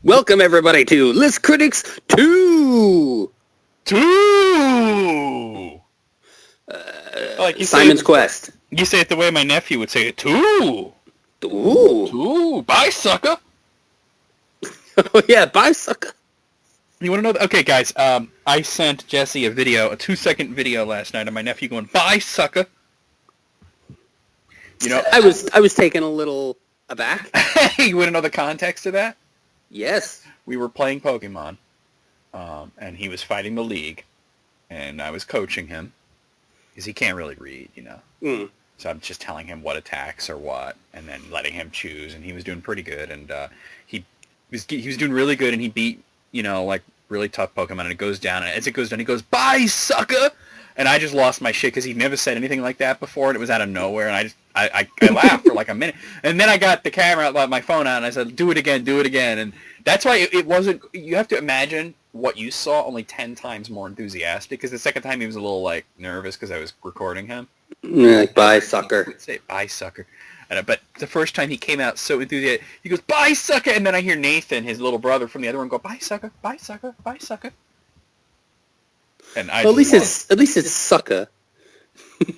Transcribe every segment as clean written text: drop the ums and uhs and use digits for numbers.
Welcome everybody to List Critics 2! Like Simon's Quest. You say it the way my nephew would say it. Two! Ooh. Bye, sucker! Oh yeah, bye sucker. You want to know? Okay, guys, I sent Jesse a 2-second video last night of my nephew going, bye, sucker! You know, I was taken a little aback. You want to know the context of that? Yes. We were playing Pokemon, and he was fighting the league, and I was coaching him, because he can't really read, you know. Mm. So I'm just telling him what attacks are what, and then letting him choose, and he was doing pretty good, and he was doing really good, and he beat, you know, like, really tough Pokemon, and it goes down, and as it goes down, he goes, bye, sucker! And I just lost my shit, because he'd never said anything like that before, and it was out of nowhere, and I laughed for like a minute, and then I got the camera out, my phone out, and I said, do it again, and that's why it wasn't, you have to imagine what you saw only 10 times more enthusiastic, because the second time he was a little, like, nervous, because I was recording him. Like, bye, sucker. Say, bye, sucker. But the first time he came out so enthusiastic, he goes, bye, sucker, and then I hear Nathan, his little brother from the other one, go, bye, sucker, bye, sucker, bye, sucker. And Well, at least it's sucker.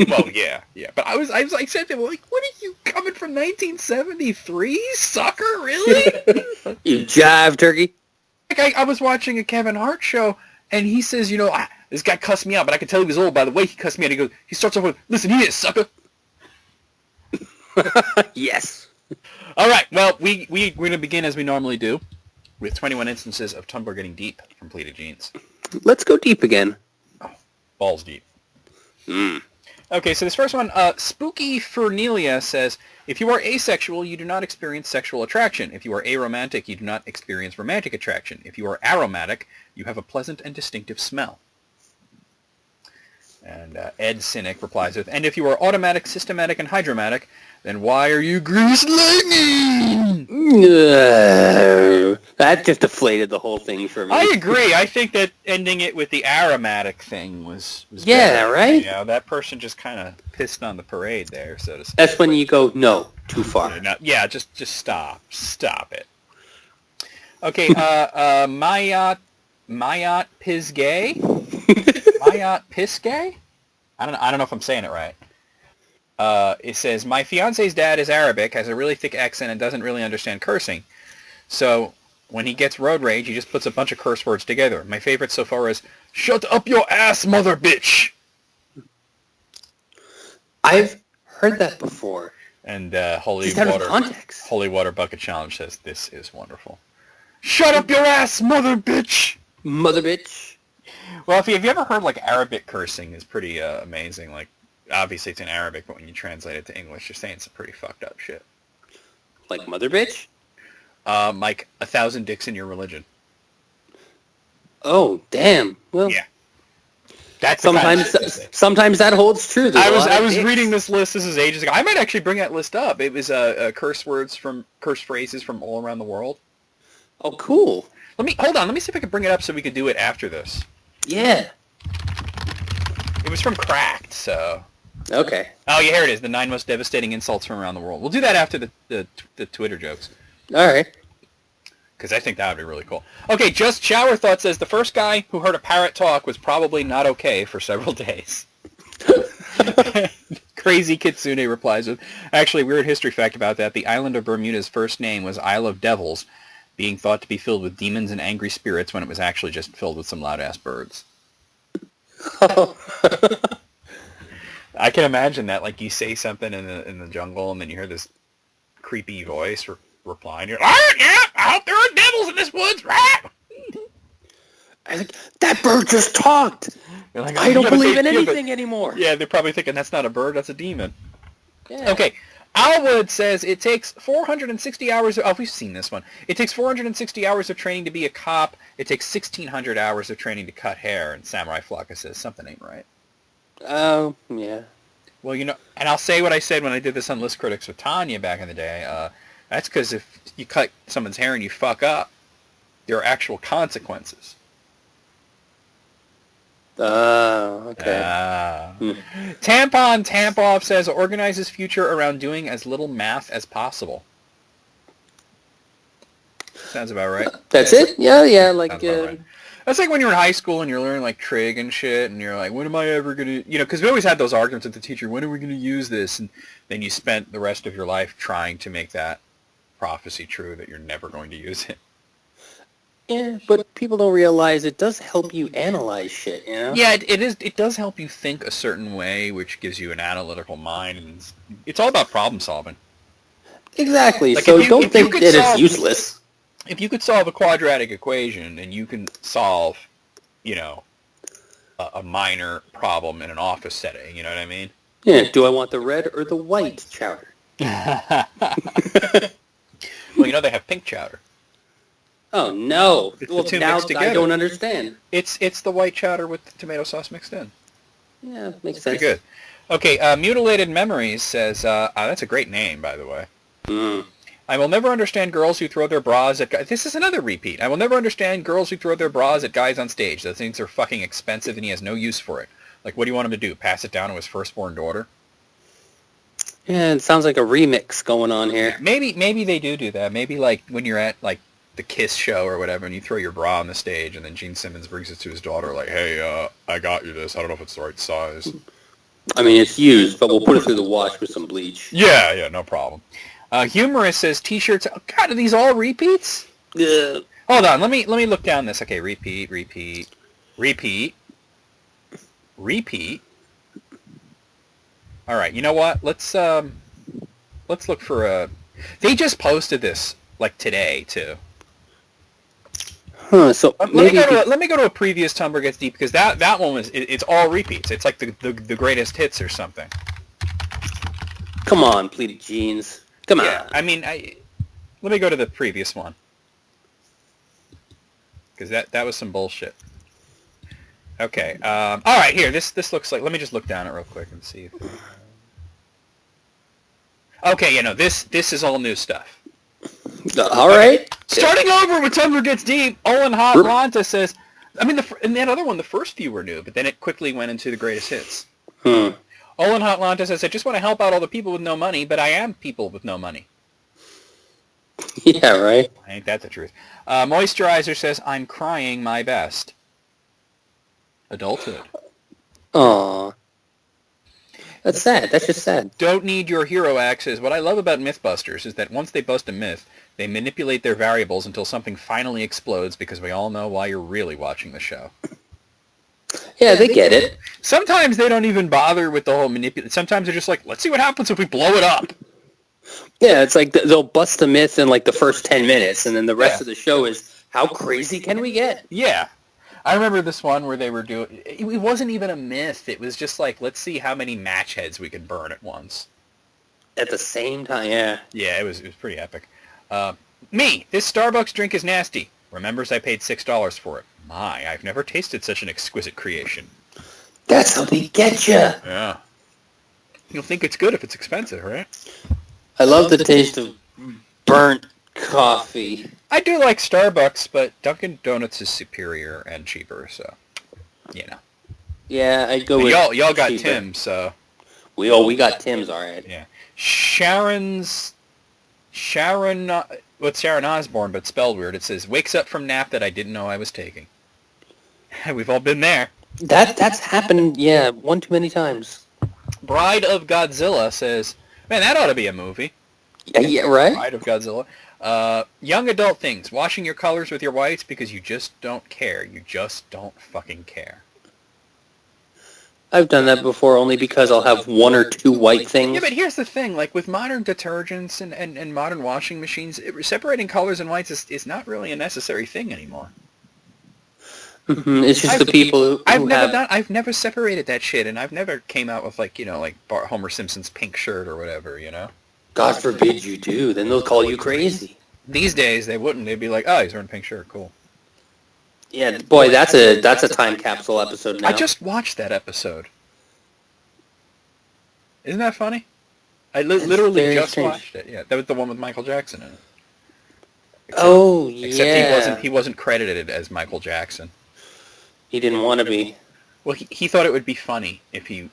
Well, yeah. But I was like, said to him, like, what are you coming from 1973, sucker? Really? You jive turkey. Like I was watching a Kevin Hart show, and he says, you know, this guy cussed me out, but I could tell he was old by the way he cussed me out. He starts off with, listen here, sucker. Yes. All right. Well, we're going to begin as we normally do, with 21 instances of Tumblr getting deep from pleated jeans. Let's go deep again. Oh, balls deep. Mm. Okay, so this first one, Spooky Fernelia says, if you are asexual, you do not experience sexual attraction. If you are aromantic, you do not experience romantic attraction. If you are aromatic, you have a pleasant and distinctive smell. And Ed Cynic replies with, and if you are automatic, systematic, and hydromatic, then why are you grease lightning? That just deflated the whole thing for me. I agree. I think that ending it with the aromatic thing was yeah, better. right? You know, that person just kind of pissed on the parade there, so to speak. That's when you go, no, too far. Yeah, just stop. Stop it. Okay, Mayat Pisgay? Mayat Pisgay? I don't know if I'm saying it right. It says, my fiance's dad is Arabic, has a really thick accent, and doesn't really understand cursing. So when he gets road rage, he just puts a bunch of curse words together. My favorite so far is, shut up your ass, mother bitch! I've heard that before. And Holy Water Bucket Challenge says, this is wonderful. Shut up your ass, mother bitch! Mother bitch. Well, if you ever heard, like, Arabic cursing is pretty amazing. Like, obviously it's in Arabic, but when you translate it to English, you're saying some pretty fucked up shit. Like mother bitch? Like 1,000 dicks in your religion. Oh, damn. Well, yeah. That's sometimes that holds true. I was reading this list. This is ages ago. I might actually bring that list up. It was curse phrases from all around the world. Oh, cool. Hold on. Let me see if I can bring it up so we could do it after this. Yeah. It was from Cracked, so. Okay. Oh, yeah, here it is. The 9 most devastating insults from around the world. We'll do that after the Twitter jokes. All right. Because I think that would be really cool. Okay, Just Shower Thought says, the first guy who heard a parrot talk was probably not okay for several days. Crazy Kitsune replies with, actually, weird history fact about that. The island of Bermuda's first name was Isle of Devils, being thought to be filled with demons and angry spirits when it was actually just filled with some loud-ass birds. I can imagine that, like, you say something in the jungle, and then you hear this creepy voice replying. You're like, yeah, I hope there are devils in this woods, right? I think that bird just talked. Like, I don't believe in anything anymore. Yeah, they're probably thinking that's not a bird, that's a demon. Yeah. Okay, Alwood says it takes 460 hours. Oh, we've seen this one. It takes 460 hours of training to be a cop. It takes 1,600 hours of training to cut hair. And Samurai Flocka says something ain't right. Oh, yeah. Well, you know, and I'll say what I said when I did this on List Critics with Tanya back in the day. That's because if you cut someone's hair and you fuck up, there are actual consequences. Okay. Tampon Tampoff says organize his future around doing as little math as possible. Sounds about right. That's it? Yeah, like... Sounds about right. That's like when you're in high school and you're learning like trig and shit, and you're like, when am I ever going to, because we always had those arguments with the teacher, when are we going to use this? And then you spent the rest of your life trying to make that prophecy true that you're never going to use it. Yeah, but people don't realize it does help you analyze shit, you know? Yeah, it does help you think a certain way, which gives you an analytical mind, and it's all about problem solving. Exactly, like so don't think that it's useless. If you could solve a quadratic equation and you can solve, a minor problem in an office setting, you know what I mean? Yeah, do I want the red or the white chowder? Well, they have pink chowder. Oh, no. It's the two mixed together. I don't understand. It's the white chowder with the tomato sauce mixed in. Yeah, makes sense. Pretty good. Okay, Mutilated Memories says, that's a great name, by the way. I will never understand girls who throw their bras at guys. This is another repeat. I will never understand girls who throw their bras at guys on stage. Those things are fucking expensive and he has no use for it. Like, what do you want him to do? Pass it down to his firstborn daughter? Yeah, it sounds like a remix going on here. Maybe they do that. Maybe, like, when you're at, like, the Kiss show or whatever, and you throw your bra on the stage, and then Gene Simmons brings it to his daughter, like, hey, I got you this. I don't know if it's the right size. I mean, it's used, but we'll put it through the wash with some bleach. Yeah, no problem. Humorous says T-shirts. Oh, God, are these all repeats? Yeah. Hold on, let me look down this. Okay, repeat. All right, you know what? Let's look for a. They just posted this like today too. Huh? So let me go to a previous Tumblr Gets Deep because that one was it's all repeats. It's like the greatest hits or something. Come on, pleated jeans. Come on. Yeah, I mean, let me go to the previous one because that was some bullshit. Okay. All right. Here, this looks like. Let me just look down it real quick and see if. Okay. This is all new stuff. All right. Starting over with Tumblr Gets Deep. Olin Hot Lanta says. I mean, in that other one, the first few were new, but then it quickly went into the greatest hits. Olin Hot Lanta says, I just want to help out all the people with no money, but I am people with no money. Yeah, right. Ain't that the truth? Moisturizer says, I'm crying my best. Adulthood. Aww. That's sad. That's just sad. Don't need your hero act says, what I love about Mythbusters is that once they bust a myth, they manipulate their variables until something finally explodes because we all know why you're really watching the show. Yeah, they get it. Sometimes they don't even bother with the whole manipulation. Sometimes they're just like, let's see what happens if we blow it up. Yeah, it's like they'll bust the myth in like the first 10 minutes, and then the rest of the show is, how crazy can we get? Yeah. I remember this one where they were doing... It wasn't even a myth. It was just like, let's see how many match heads we can burn at once. At the same time, yeah. Yeah, it was pretty epic. This Starbucks drink is nasty. Remembers I paid $6 for it. My, I've never tasted such an exquisite creation. That's how they get you. Yeah. You'll think it's good if it's expensive, right? I love the taste of burnt coffee. I do like Starbucks, but Dunkin' Donuts is superior and cheaper, so, Yeah, I'd go with y'all got cheaper. Tim's, so... We got Tim's, all right. Yeah. What's Sharon Osbourne, but spelled weird. It says, wakes up from nap that I didn't know I was taking. We've all been there. That's happened, one too many times. Bride of Godzilla says, man, that ought to be a movie. Yeah, right? Bride of Godzilla. Young adult things. Washing your colors with your whites because you just don't care. You just don't fucking care. I've done that before only because I'll have one or two white things. Yeah, but here's the thing. Like, with modern detergents and modern washing machines, separating colors and whites is not really a necessary thing anymore. Mm-hmm. It's just the people who I've never separated that shit, and I've never came out with, like, Homer Simpson's pink shirt or whatever, God forbid you do. Then they'll call you crazy. These days, they wouldn't. They'd be like, oh, he's wearing a pink shirt. Cool. Yeah, boy, that's a time capsule episode now. I just watched that episode. Isn't that funny? I literally just watched it. Yeah, that was the one with Michael Jackson in it. Except he wasn't credited as Michael Jackson. He didn't want to be. Well, he thought it would be funny if he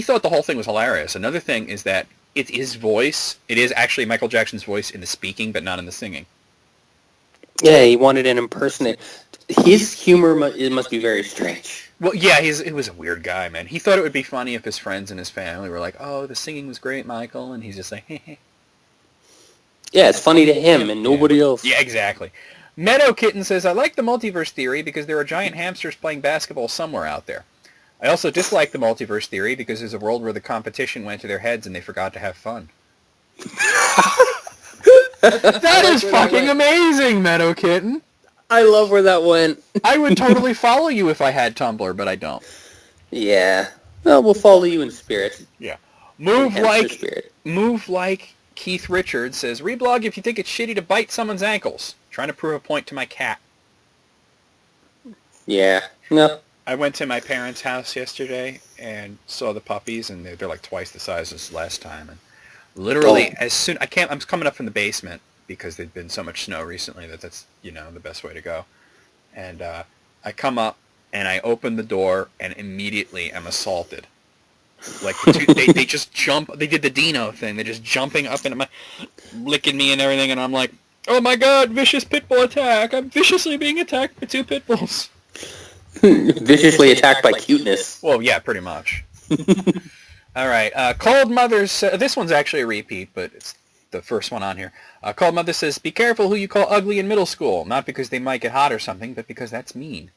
thought the whole thing was hilarious. Another thing is that it's his voice. It is actually Michael Jackson's voice in the speaking, but not in the singing. Yeah, he wanted an impersonate. His humor it must be very strange. Well, yeah, he was a weird guy, man. He thought it would be funny if his friends and his family were like, "Oh, the singing was great, Michael," and he's just like, "Heh." Yeah, it's funny to him and nobody else. Yeah, exactly. Meadow Kitten says, I like the multiverse theory because there are giant hamsters playing basketball somewhere out there. I also dislike the multiverse theory because there's a world where the competition went to their heads and they forgot to have fun. That is fucking amazing, Meadow Kitten. I love where that went. I would totally follow you if I had Tumblr, but I don't. Yeah. Well, we'll follow you in spirit. Yeah. Move like Keith Richards says, reblog if you think it's shitty to bite someone's ankles. Trying to prove a point to my cat. Yeah. No. I went to my parents' house yesterday and saw the puppies, and they're like twice the size as last time. And literally, I'm coming up from the basement because there'd been so much snow recently that's the best way to go. And I come up and I open the door and immediately am assaulted. Like they just jump. They did the Dino thing. They're just jumping up into licking me and everything, and I'm like, oh my god, vicious pit bull attack! I'm viciously being attacked by 2 pit bulls. Viciously attacked by cuteness. Well, yeah, pretty much. All right. Cold Mothers. This one's actually a repeat, but it's the first one on here. Cold Mother says, be careful who you call ugly in middle school. Not because they might get hot or something, but because that's mean.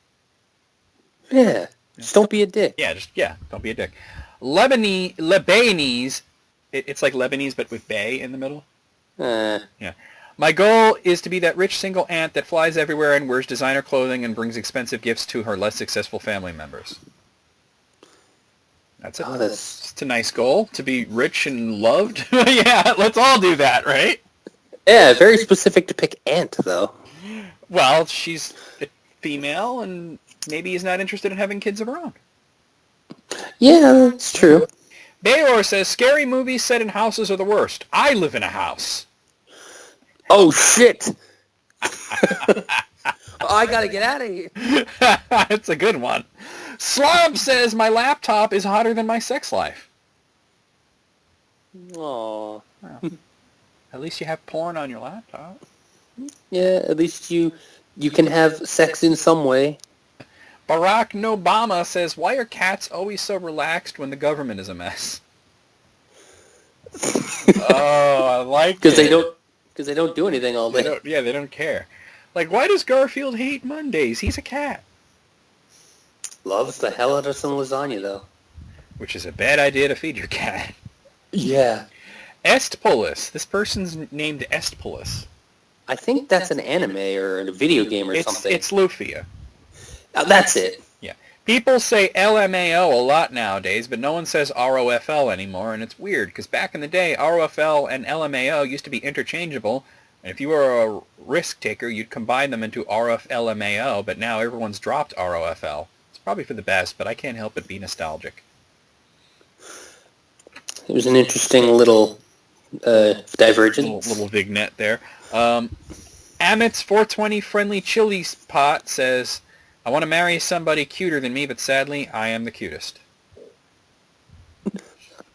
Yeah. Just don't be a dick. Yeah, don't be a dick. Lebanese. It's like Lebanese, but with bay in the middle. Yeah. My goal is to be that rich single aunt that flies everywhere and wears designer clothing and brings expensive gifts to her less successful family members. That's it. Oh, it's a nice goal, to be rich and loved. Yeah, let's all do that, right? Yeah, very specific to pick aunt, though. Well, she's a female and maybe is not interested in having kids of her own. Yeah, that's true. Bayor says, scary movies set in houses are the worst. I live in a house. Oh, shit. I gotta get out of here. It's a good one. Slob says, my laptop is hotter than my sex life. Aww. Well, at least you have porn on your laptop. Yeah, at least you can have sex in some way. Barack Obama says, why are cats always so relaxed when the government is a mess? Oh, I like it. Because they don't do anything all day. They don't care. Like, why does Garfield hate Mondays? He's a cat. Loves the hell out of some lasagna, though. Which is a bad idea to feed your cat. Yeah. Estpolis. This person's named Estpolis. I think that's an anime or a video game or something. It's Lufia. That's it. Yeah. People say LMAO a lot nowadays, but no one says ROFL anymore, and it's weird, because back in the day, ROFL and LMAO used to be interchangeable, and if you were a risk taker, you'd combine them into RFLMAO, but now everyone's dropped ROFL. It's probably for the best, but I can't help but be nostalgic. It was an interesting little divergence. Little vignette there. Amit's 420 Friendly Chili Pot says, I want to marry somebody cuter than me, but sadly, I am the cutest.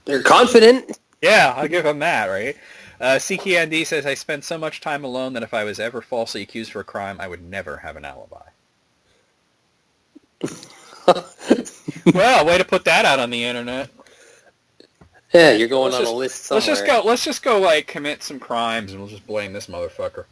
They're confident. Yeah, I'll give him that, right? CKND says, I spent so much time alone that if I was ever falsely accused for a crime, I would never have an alibi. Well, way to put that out on the internet. Yeah, you're going on a list somewhere. Let's just go, like, commit some crimes, and we'll just blame this motherfucker.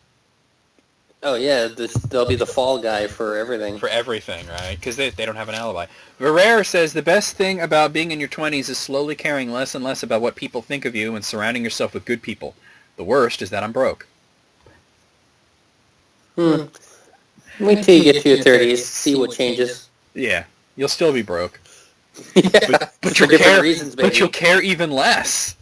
Oh, yeah, they'll be the fall guy for everything. For everything, right? Because they don't have an alibi. Verrere says, the best thing about being in your 20s is slowly caring less and less about what people think of you and surrounding yourself with good people. The worst is that I'm broke. Wait till you get to your 30s, see what changes. Yeah, you'll still be broke. Yeah, but for different reasons, baby. But you'll care even less.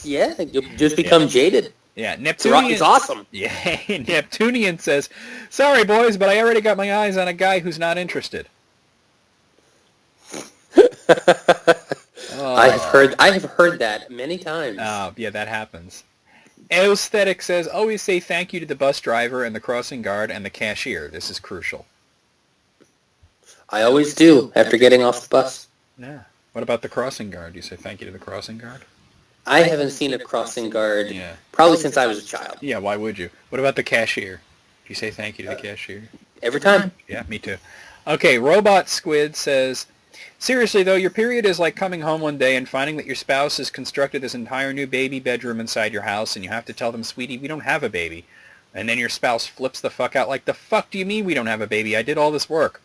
Yeah, you'll just become jaded. Yeah, Neptunian. It's awesome. Yeah, Neptunian says, sorry, boys, but I already got my eyes on a guy who's not interested. I have heard that many times. Oh, yeah, that happens. Aesthetic says, always say thank you to the bus driver and the crossing guard and the cashier. This is crucial. I always do after getting off the bus. Yeah. What about the crossing guard? Do you say thank you to the crossing guard? I haven't seen a crossing guard probably since I was a child. Yeah, why would you? What about the cashier? You say thank you to the cashier? Every time. Yeah, me too. Okay, Robot Squid says, seriously though, your period is like coming home one day and finding that your spouse has constructed this entire new baby bedroom inside your house, and you have to tell them, sweetie, we don't have a baby. And then your spouse flips the fuck out like, the fuck do you mean we don't have a baby? I did all this work.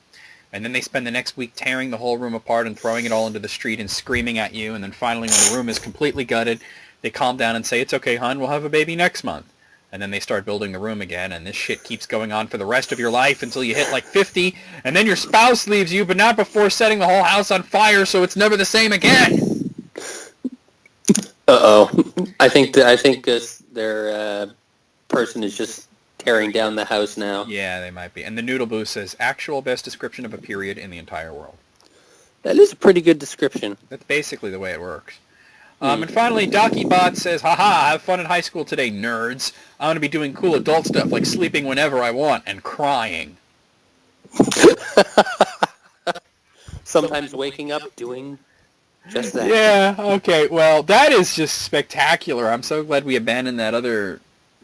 And then they spend the next week tearing the whole room apart and throwing it all into the street and screaming at you. And then finally, when the room is completely gutted, they calm down and say, it's okay, hon, we'll have a baby next month. And then they start building the room again, and this shit keeps going on for the rest of your life until you hit like 50, and then your spouse leaves you, but not before setting the whole house on fire, so it's never the same again. Uh-oh. I think their person is just tearing down the house now. Yeah, they might be. And the Noodle Boo says, actual best description of a period in the entire world. That is a pretty good description. That's basically the way it works. And finally, DocuBot says, haha, have fun in high school today, nerds. I'm going to be doing cool adult stuff like sleeping whenever I want and crying. Sometimes waking up doing just that. Yeah, okay. Well, that is just spectacular. I'm so glad we abandoned that other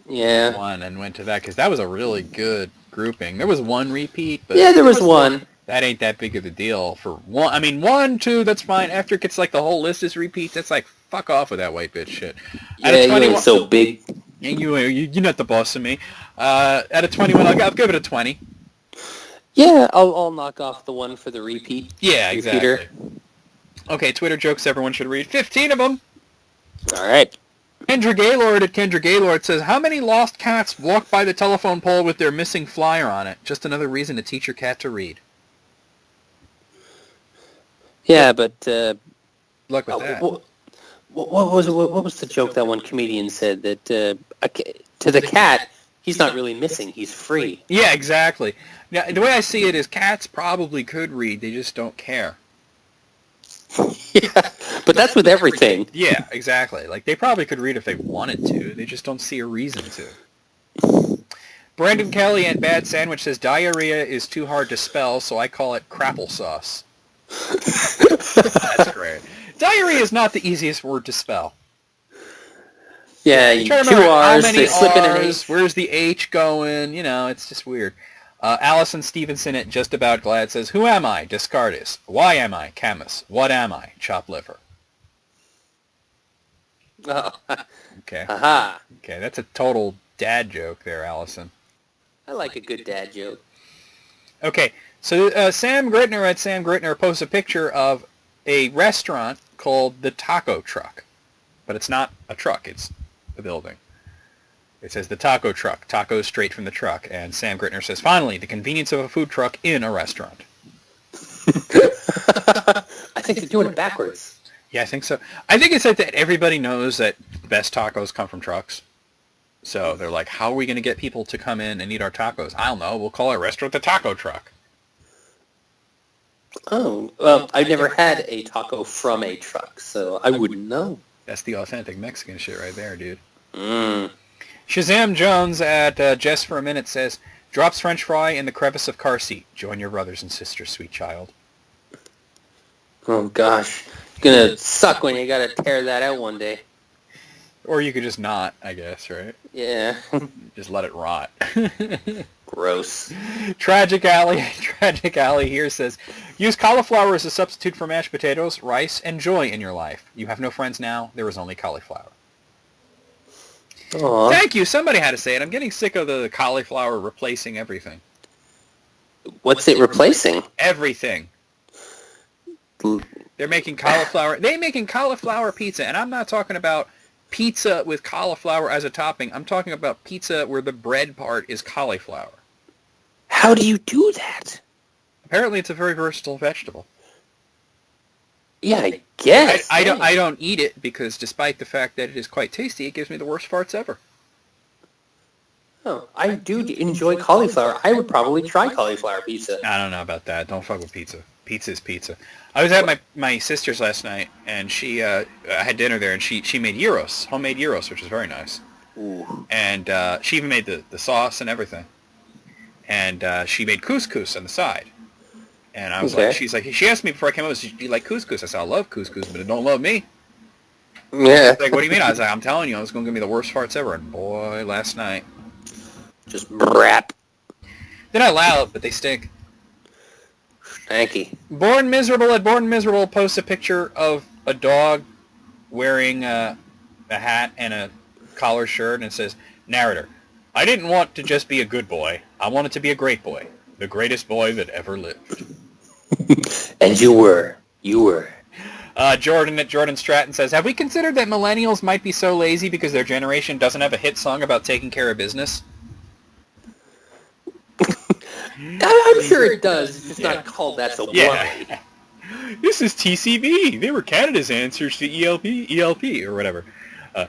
one and went to that, because that was a really good grouping. There was one repeat, but yeah, there was one. That ain't that big of a deal for one. I mean, 1, 2, that's fine. After it gets like the whole list is repeats, that's like, fuck off with that white bitch shit. Yeah, you ain't so big. You're not the boss of me. At a 21, I'll give it a 20. Yeah, I'll knock off the one for the repeat. Yeah, repeater. Exactly. Okay, Twitter jokes everyone should read. 15 of them. All right. Kendra Gaylord at Kendra Gaylord says, how many lost cats walk by the telephone pole with their missing flyer on it? Just another reason to teach your cat to read. Yeah, but luck with that. What was the joke that one comedian said that to the cat, he's not really missing, he's free. Yeah, exactly. Now, the way I see it is cats probably could read, they just don't care. Yeah, but that's with everything. Yeah, exactly. Like, they probably could read if they wanted to, they just don't see a reason to. Brandon Kelly at Bad Sandwich says, diarrhea is too hard to spell, so I call it crapple sauce. That's great. Diarrhea is not the easiest word to spell. Yeah, you 2 R's, they slip in an H. Where's the H going? You know, it's just weird. Allison Stevenson at Just About Glad says, who am I? Discardus. Why am I? Camus. What am I? Chop liver. Oh. Okay. Aha. Okay, that's a total dad joke there, Allison. I like a good dad joke. Okay, so Sam Gritner at Sam Gritner posts a picture of a restaurant called the Taco Truck. But it's not a truck, it's a building. It says the Taco Truck, tacos straight from the truck. And Sam Gritner says, finally, the convenience of a food truck in a restaurant. I think they're doing it backwards. Yeah, I think so. I think it's that everybody knows that the best tacos come from trucks. So they're like, how are we going to get people to come in and eat our tacos? I don't know. We'll call our restaurant the Taco Truck. Oh, well, I've never had a taco from a truck, so I wouldn't know. That's the authentic Mexican shit right there, dude. Mm. Shazam Jones at Just for a Minute says, drops French fry in the crevice of car seat. Join your brothers and sisters, sweet child. Oh, gosh. It's gonna suck when you gotta tear that out one day. Or you could just not, I guess, right? Yeah. Just let it rot. Gross. Tragic Alley here says, use cauliflower as a substitute for mashed potatoes, rice, and joy in your life. You have no friends now. There is only cauliflower. Aww. Thank you. Somebody had to say it. I'm getting sick of the cauliflower replacing everything. What's it replacing? Everything. They're making cauliflower. They're making cauliflower pizza, and I'm not talking about pizza with cauliflower as a topping. I'm talking about pizza where the bread part is cauliflower. How do you do that? Apparently, it's a very versatile vegetable. Yeah, I guess. I don't eat it because, despite the fact that it is quite tasty, it gives me the worst farts ever. Oh, I do enjoy cauliflower. I would probably try cauliflower pizza. I don't know about that. Don't fuck with pizza. Pizza is pizza. I was at my sister's last night, and she I had dinner there, and she made gyros, homemade gyros, which is very nice. Ooh. And she even made the sauce and everything. And she made couscous on the side. And I was like, she asked me before I came over, do you like couscous? I said, I love couscous, but it don't love me. Yeah. Like, what do you mean? I was like, I'm telling you, it's going to give me the worst farts ever. And boy, last night. Just brap. They're not loud, but they stink. Stanky. Born Miserable posts a picture of a dog wearing a hat and a collar shirt, and it says, narrator, I didn't want to just be a good boy. I wanted to be a great boy. The greatest boy that ever lived. And you were. You were. Jordan at Jordan Stratton says, have we considered that millennials might be so lazy because their generation doesn't have a hit song about taking care of business? I'm sure it does. It's just not called that so bluntly. This is TCB. They were Canada's answers to ELP, or whatever.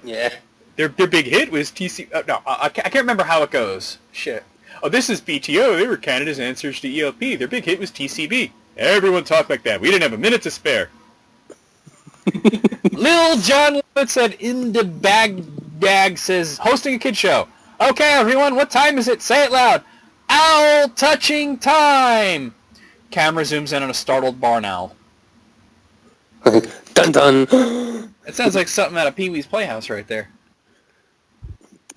Yeah. Their big hit was TC... I can't remember how it goes. Shit. Oh, this is BTO. They were Canada's answers to ELP. Their big hit was TCB. Everyone talked like that. We didn't have a minute to spare. Lil John Levitt said, in the Bagdag says, hosting a kid show. Okay, everyone, what time is it? Say it loud. Owl touching time. Camera zooms in on a startled barn owl. Dun dun. It sounds like something out of Pee-wee's Playhouse right there.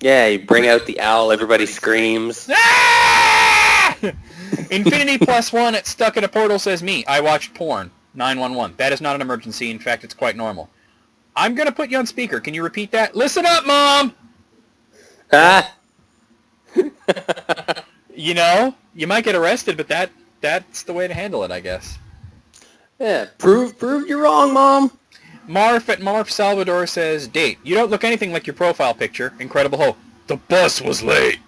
Yeah, you bring out the owl, everybody screams. Ah! Infinity plus one at Stuck in a Portal says, me, I watched porn. 911. That is not an emergency. In fact, it's quite normal. I'm going to put you on speaker. Can you repeat that? Listen up, Mom! Ah! You know, you might get arrested, but that's the way to handle it, I guess. Yeah, prove you're wrong, Mom. Marf at Marf Salvador says, date, you don't look anything like your profile picture. Incredible Hulk. The bus was late.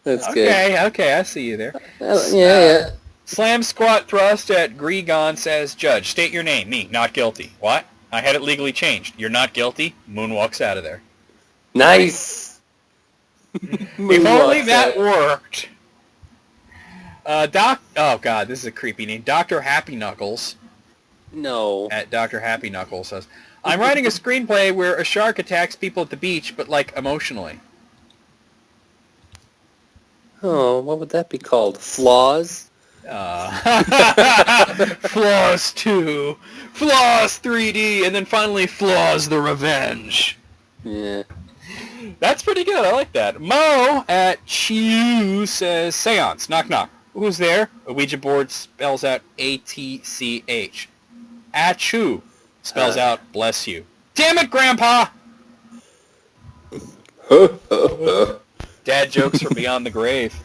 That's good. Okay, I see you there. Yeah. Slam Squat Thrust at Gregon says, Judge, state your name. Me, not guilty. What? I had it legally changed. You're not guilty? Moon walks out of there. Nice. If only that worked. Oh God, this is a creepy name. Dr. Happy Knuckles. No. At Dr. Happy Knuckles says, I'm writing a screenplay where a shark attacks people at the beach, but like emotionally. Oh, what would that be called? Flaws? Flaws 2, Flaws 3D, and then finally Flaws the Revenge. Yeah. That's pretty good. I like that. Mo at Chew says, Seance, knock knock. Who's there? A Ouija board spells out ATCH. Achoo spells out bless you. Damn it, Grandpa! Dad jokes from beyond the grave.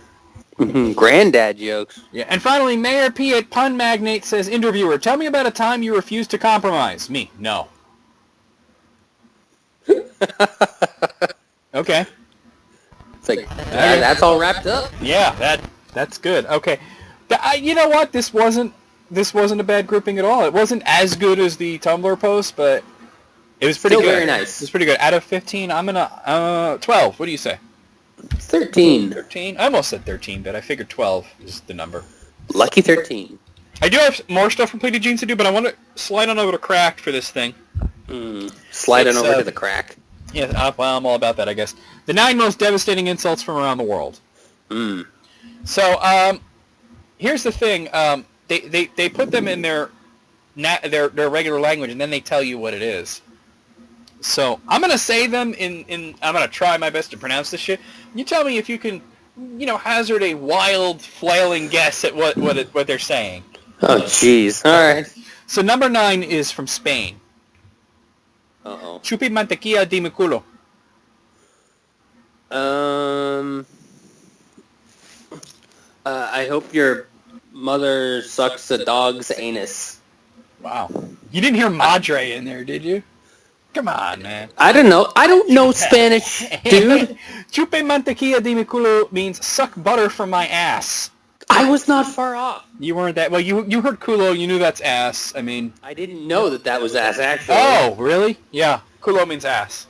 Granddad jokes. Yeah, and finally, Mayor P at Pun Magnate says, interviewer, tell me about a time you refused to compromise. Me, no. Okay. It's like, that's all wrapped up? Yeah, that's good. Okay. You know what? This wasn't a bad grouping at all. It wasn't as good as the Tumblr post, but it was pretty Still good. very nice. It was pretty good. Out of 15, I'm gonna 12. What do you say? 13. 13? I almost said 13, but I figured 12 is the number. Lucky 13. I do have more stuff from Pleated Jeans to do, but I want to slide on over to Cracked for this thing. Slide on over to the crack. Yeah, well, I'm all about that, I guess. The 9 most devastating insults from around the world. So, here's the thing. They put them in their regular language, and then they tell you what it is. So, I'm going to say them I'm going to try my best to pronounce this shit. You tell me if you can, hazard a wild, flailing guess at what they're saying. Oh, jeez. All right. So, number 9 is from Spain. Uh-oh. Chupi mantequilla de mi culo. I hope your mother sucks a dog's anus. Wow. You didn't hear madre in there, did you? Come on, man. I don't know. I don't know Spanish, dude. Chupe mantequilla de mi culo means suck butter from my ass. I was not far off. You weren't that... Well, you heard culo, you knew that's ass. I mean... I didn't know that was ass, actually. Oh, really? Yeah. Culo means ass.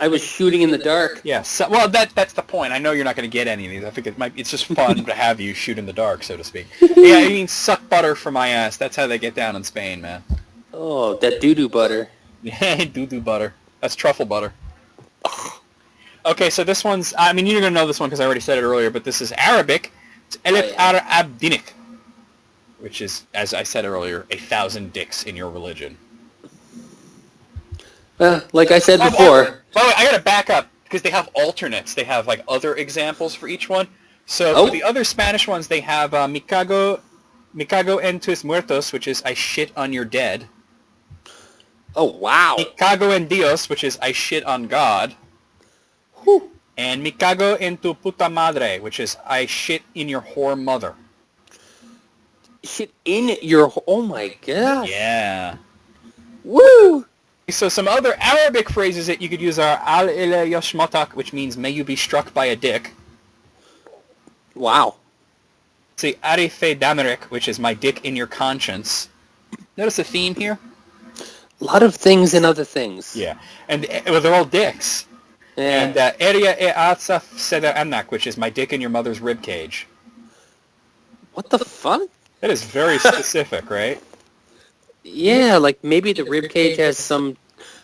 I was shooting in the dark. Yeah. So, well, that's the point. I know you're not going to get any of these. I think it's just fun to have you shoot in the dark, so to speak. Yeah, I mean suck butter from my ass. That's how they get down in Spain, man. Oh, that doo-doo butter. Yeah, doo-doo butter. That's truffle butter. Okay, so this one's... I mean, you're going to know this one because I already said it earlier, but this is Arabic. It's Elif Abdinik, which is, as I said earlier, 1,000 dicks in your religion. Like I said before. By the way, I got to back up. because they have alternates. They have like other examples for each one. So for the other Spanish ones, they have "Me cago en tus muertos," which is "I shit on your dead." Oh, wow. "Me cago en Dios," which is "I shit on God." Whew. And "Me cago en tu puta madre," which is "I shit in your whore mother." Shit in your... Oh, my gosh. Yeah. Woo! So some other Arabic phrases that you could use are "Al ila yashmatak," which means "May you be struck by a dick." Wow. Say "Arife damerik," which is "My dick in your conscience." Notice a theme here? A lot of things and other things. Yeah. And well, they're all dicks. Yeah. And "Eria e atzaf seder anak," which is "My dick in your mother's rib cage." What the fuck? That is very specific, right? Yeah, like maybe the ribcage has some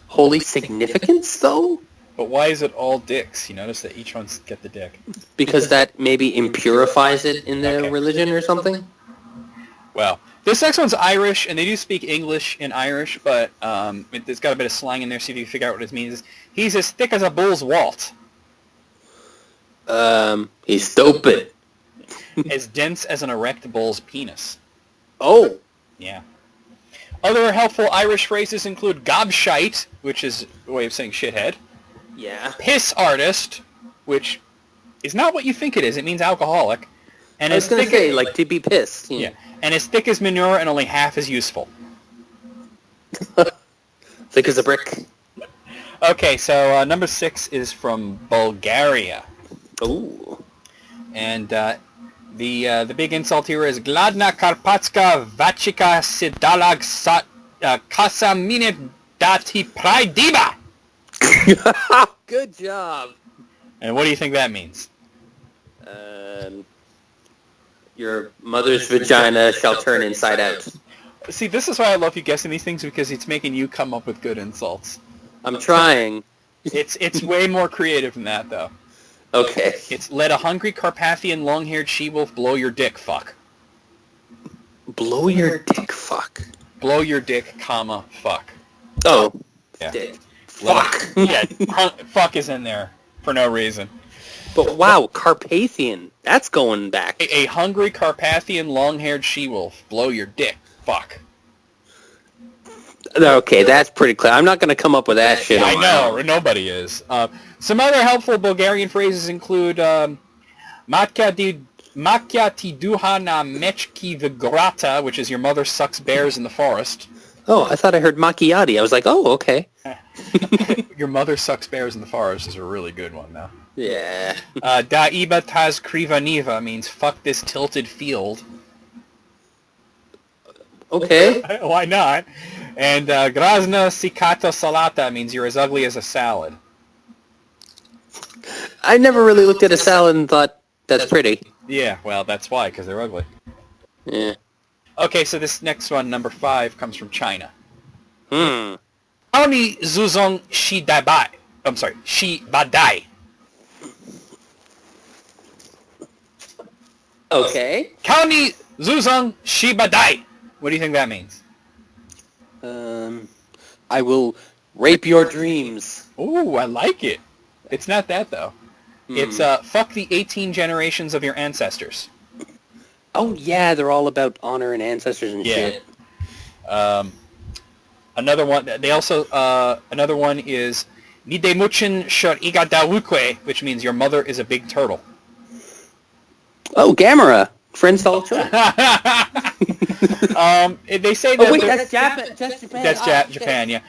holy significance, though? But why is it all dicks? You notice that each one's get the dick. Because that maybe impurifies it in their religion or something? Well, this next one's Irish, and they do speak English in Irish, but it's got a bit of slang in there, see if you can figure out what it means. He's as thick as a bull's walt. He's stupid. As dense as an erect bull's penis. Oh. Yeah. Other helpful Irish phrases include gobshite, which is a way of saying shithead. Yeah. Piss artist, which is not what you think it is. It means alcoholic. And I was going to say, like, to be pissed. Yeah. And as thick as manure and only half as useful. Thick as a brick. Okay, so number 6 is from Bulgaria. Ooh. And the big insult here is Gladna Karpatska Vachika Sidalag Kasamine Dati Praidiba. Good job. And what do you think that means? Your mother's vagina shall turn inside out. See, this is why I love you guessing these things, because it's making you come up with good insults. I'm trying. It's way more creative than that, though. Okay. It's let a hungry Carpathian long-haired she-wolf blow your dick, fuck. Blow your dick, fuck. Blow your dick, comma, fuck. Oh. Yeah. Dick. Fuck. Yeah, fuck is in there for no reason. But wow, Carpathian. That's going back. A hungry Carpathian long-haired she-wolf, blow your dick, fuck. Okay, that's pretty clear. I'm not going to come up with that shit on I my know, own. nobody is. Some other helpful Bulgarian phrases include Matya ti duha na mechki vigrata, which is your mother sucks bears in the forest. Oh, I thought I heard macchiati. I was like, oh, okay. Your mother sucks bears in the forest is a really good one, though. Yeah. Da iba taz krivaniva means fuck this tilted field. Okay. Why not? And grazna sikata salata means you're as ugly as a salad. I never really looked at a salad and thought, that's pretty. Yeah, well, that's why, because they're ugly. Yeah. Okay, so this next one, number 5, comes from China. Kauni zuzong shi dabai. I'm sorry, shi badai. Okay. Kauni zuzong shi badai. What do you think that means? I will rape your dreams. Ooh, I like it. It's not that, though. It's fuck the 18 generations of your ancestors. Oh, yeah, they're all about honor and ancestors and shit. Another one, they also, another one is Nidemuchin shor igadawukwe, which means your mother is a big turtle. Oh, Gamera. Friends all children. They say that... Oh, wait, that's Japan. That's Japan, yeah.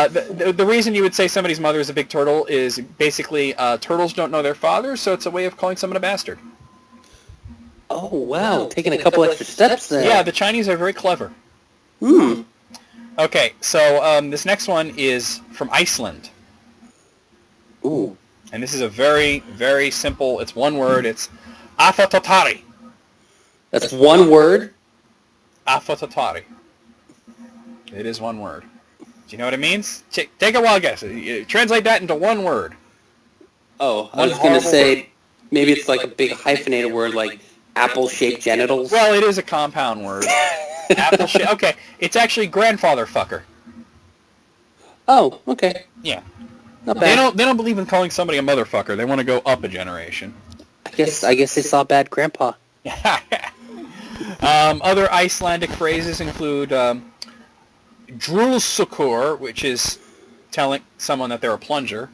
The reason you would say somebody's mother is a big turtle is basically turtles don't know their father, so it's a way of calling someone a bastard. Oh, wow. Taking a couple extra steps there. Yeah, the Chinese are very clever. Okay, so this next one is from Iceland. Ooh. And this is a very, very simple, it's one word, it's afatatari. That's one word? Afatatari. It is one word. Do you know what it means? Take a wild guess. Translate that into one word. Oh, I was going to say, maybe it's like a big hyphenated word like apple-shaped genitals. Well, it is a compound word. Apple-shaped. Okay, it's actually grandfather fucker. Oh, okay. Yeah. Not They bad. don't believe in calling somebody a motherfucker. They want to go up a generation. I guess they saw Bad Grandpa. Other Icelandic phrases include drulsukur, which is telling someone that they're a plunger.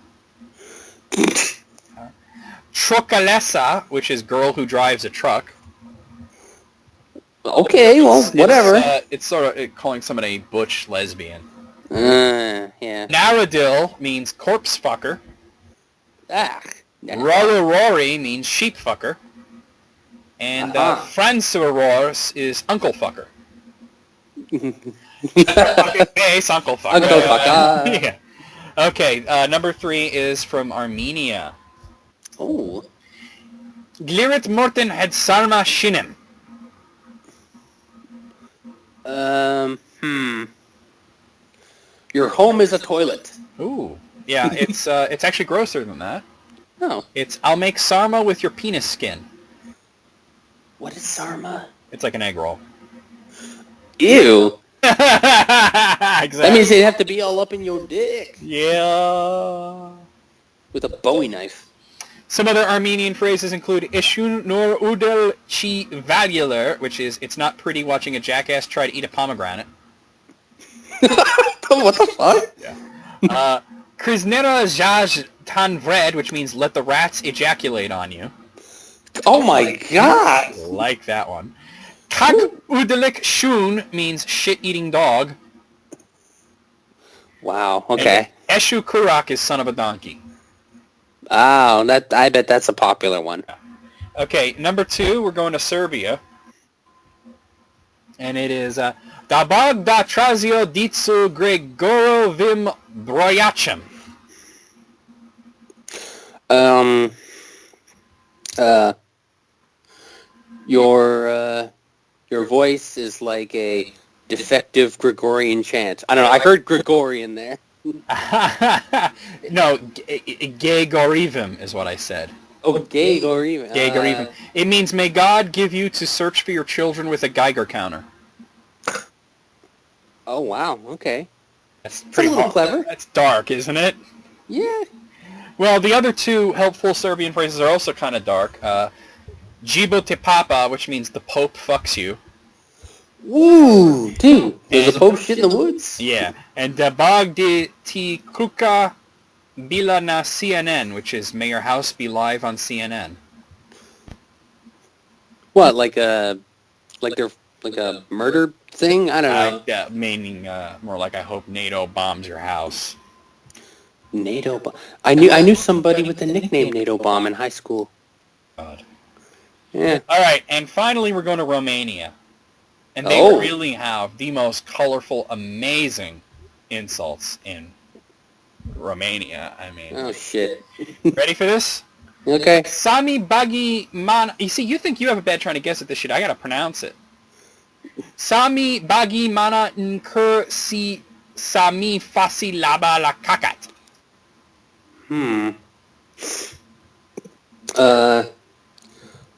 Trokalesa, which is girl who drives a truck. Okay, well, whatever. It's sort of calling somebody a butch lesbian. Yeah. Naradil means corpse fucker. Ah. Rorori means sheep fucker. And Fransuarors is uncle fucker. Face, uncle fucker. Uncle fucker. Yeah. Okay, number 3 is from Armenia. Oh. Glirit Morten had Sarma Shinem. Your home is a toilet. Ooh. Yeah, it's actually grosser than that. Oh. It's I'll make sarma with your penis skin. What is sarma? It's like an egg roll. Ew. Exactly. That means they'd have to be all up in your dick. Yeah. With a Bowie knife. Some other Armenian phrases include Ishun nur udel chi valular, which is it's not pretty watching a jackass try to eat a pomegranate. What the fuck? Yeah. Kriznera jaj tanvred, which means let the rats ejaculate on you. Oh my god! Like that one. Kak udelik shun means shit-eating dog. Wow, okay. And Eshu Kurak is son of a donkey. Oh, I bet that's a popular one. Okay, number 2, we're going to Serbia. And it is Dabag da Trazio Ditsu Gregorovim Brojacem. Your voice is like a defective Gregorian chant. I don't know, I heard Gregorian there. No, Gegorivim is what I said. Oh, Gegorivim. Gegorivim. It means, may God give you to search for your children with a Geiger counter. Oh, wow, okay. That's That's a pretty little clever. That's dark, isn't it? Yeah. Well, the other 2 helpful Serbian phrases are also kind of dark. Jibote Papa, which means the Pope fucks you. Ooh, dude. There's a Pope shit in the woods? Yeah. And Dabag de ti Kruka bila na CNN, which is may your house be live on CNN. What, like a murder thing? I don't know. Yeah, meaning more like I hope NATO bombs your house. NATO bomb. I knew somebody with the nickname NATO bomb in high school. God. Yeah. All right, and finally we're going to Romania. And they really have the most colorful, amazing insults in Romania. I mean... Oh, shit. Ready for this? Okay. Sami Bagi Mana... You see, you think you have a bad trying to guess at this shit. I gotta pronounce it. Sami Bagi Mana Nkur Si Sami Fasi Laba La Kakat.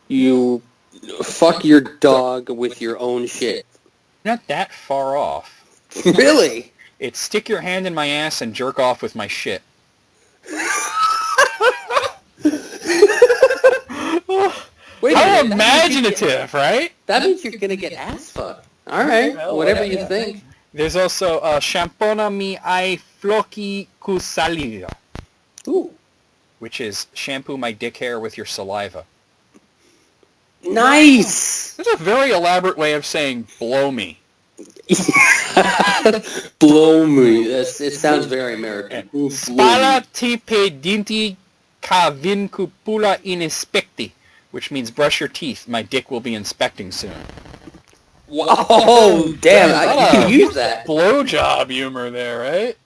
You fuck your dog with your own shit. Not that far off. Really? It's stick your hand in my ass and jerk off with my shit. Wait How a minute, imaginative, right? that means you're gonna get ass fucked. Alright, whatever you think. There's also Shampona mi ai floki ku saliva, Ooh. which is shampoo my dick hair with your saliva. Nice! That's a very elaborate way of saying blow me. Blow me. It sounds very American. Ooh, Spala ti pedinti ka vin cupula inspecti, which means brush your teeth. My dick will be inspecting soon. Whoa, damn! You can use that. Blowjob humor there, right?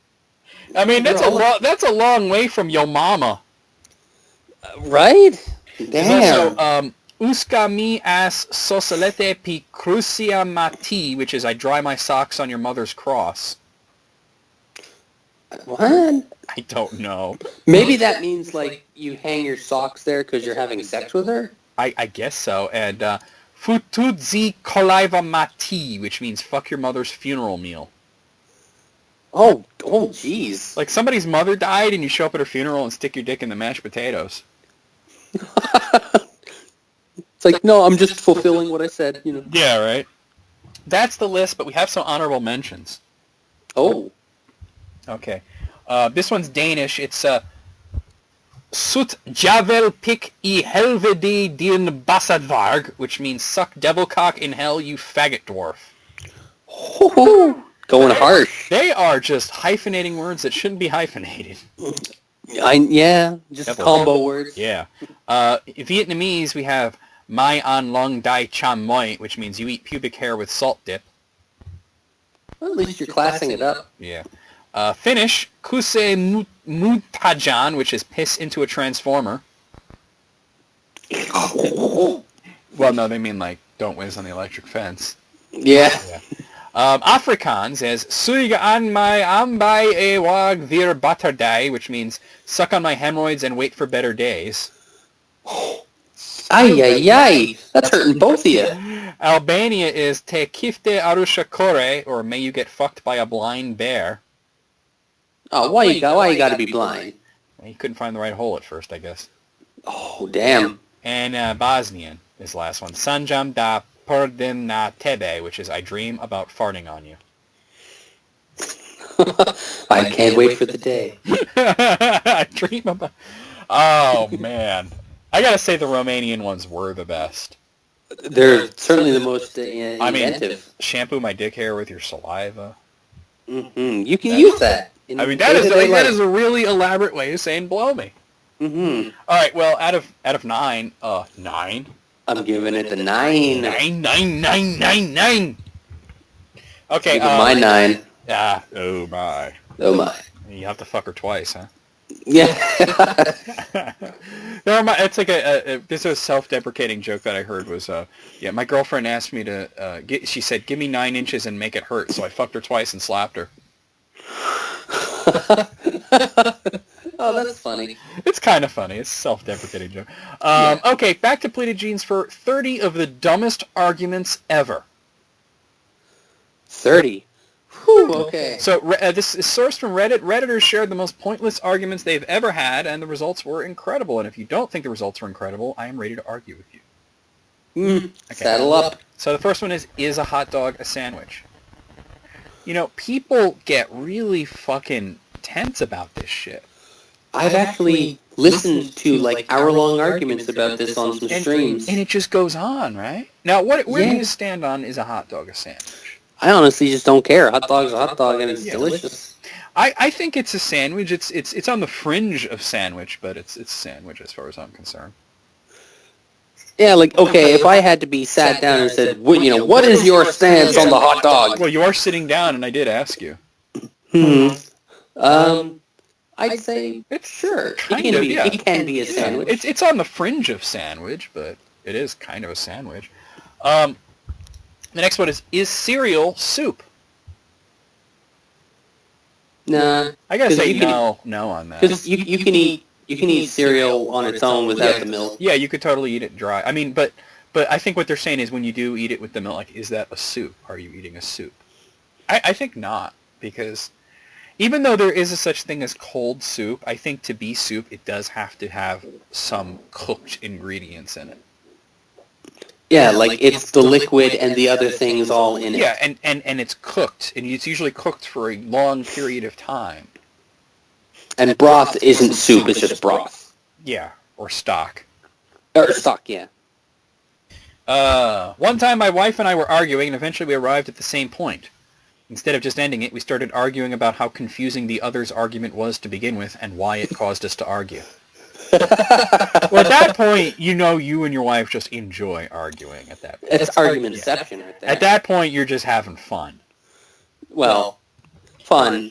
I mean, that's a long way from yo mama. Right? There's Damn. also Uska mi as sosalete pi crucia mati, which is I dry my socks on your mother's cross. What? I don't know. Maybe that means, like, you hang your socks there because you're having sex with her? I guess so. And Futudzi kolaiva mati, which means fuck your mother's funeral meal. Oh, jeez. Like somebody's mother died and you show up at her funeral and stick your dick in the mashed potatoes. It's like, no, I'm just fulfilling what I said, Yeah, right. That's the list, but we have some honorable mentions. Oh. Okay. This one's Danish. It's Sut Javel Pik I Helvede Din Basadvarg, which means suck devil cock in hell, you faggot dwarf. Going harsh. They are just hyphenating words that shouldn't be hyphenated. Just combo words. Yeah. Vietnamese, we have Mai An Long Dai Cham Moi, which means you eat pubic hair with salt dip. Well, at least you're classing it up. Yeah. Finnish, Kuse Mutajan, which is piss into a transformer. Well, no, they mean like don't whiz on the electric fence. Yeah. Afrikaans as Suig an my ambai ewag vir batardai, which means suck on my hemorrhoids and wait for better days. Ay. That's hurting both of you. Albania is te kifte arusha kore, or may you get fucked by a blind bear. Oh, why you gotta be blind? He couldn't find the right hole at first, I guess. Oh, damn. And Bosnian is the last one. Sanjam da pordin na tebe, which is I dream about farting on you. I can't wait for the day. I dream about... Oh, man. I gotta say the Romanian ones were the best. They're certainly the most inventive. Shampoo my dick hair with your saliva. Mm-hmm. You can use that. That is a really elaborate way of saying blow me. Mm-hmm. All right, well, out of 9, 9? I'm giving it the 9. 9. Okay, my 9. Oh my. Oh my. You have to fuck her twice, huh? Yeah. It's like there's a self-deprecating joke that I heard was, my girlfriend asked me to, she said, give me 9 inches and make it hurt, so I fucked her twice and slapped her. Oh, that's funny. It's kind of funny. It's a self-deprecating joke. Okay, back to Pleated Jeans for 30 of the dumbest arguments ever. 30? Whew, okay. So this is sourced from Reddit. Redditors shared the most pointless arguments they've ever had, and the results were incredible. And if you don't think the results were incredible, I am ready to argue with you. Okay. Saddle up. So the first one is a hot dog a sandwich? People get really fucking tense about this shit. I've actually listened to hour-long arguments about this on some streams. And it just goes on, right? Now, where do you stand on is a hot dog a sandwich? I honestly just don't care. Hot dog's a hot dog and it's delicious. I think it's a sandwich. It's on the fringe of sandwich, but it's a sandwich as far as I'm concerned. Yeah, okay, if I had to be sat down and said, what is your stance on the hot dog? Well, you are sitting down, and I did ask you. I'd say it's sure. It can be a sandwich. It's on the fringe of sandwich, but it is kind of a sandwich. The next one is cereal soup? Nah. I gotta say no on that. Because you can eat cereal on its own without the milk. Yeah, you could totally eat it dry. I mean, but I think what they're saying is when you do eat it with the milk, is that a soup? Are you eating a soup? I think not, because even though there is a such thing as cold soup, I think to be soup, it does have to have some cooked ingredients in it. Yeah, it's the liquid and the other things all in it. Yeah, and it's cooked, and it's usually cooked for a long period of time. And broth isn't soup, it's just broth. Yeah, or stock. Or stock, yeah. One time my wife and I were arguing, and eventually we arrived at the same point. Instead of just ending it, we started arguing about how confusing the other's argument was to begin with, and why it caused us to argue. Well, at that point, you and your wife just enjoy arguing at that point. It's argumentception right there. At that point, you're just having fun. Well, fun.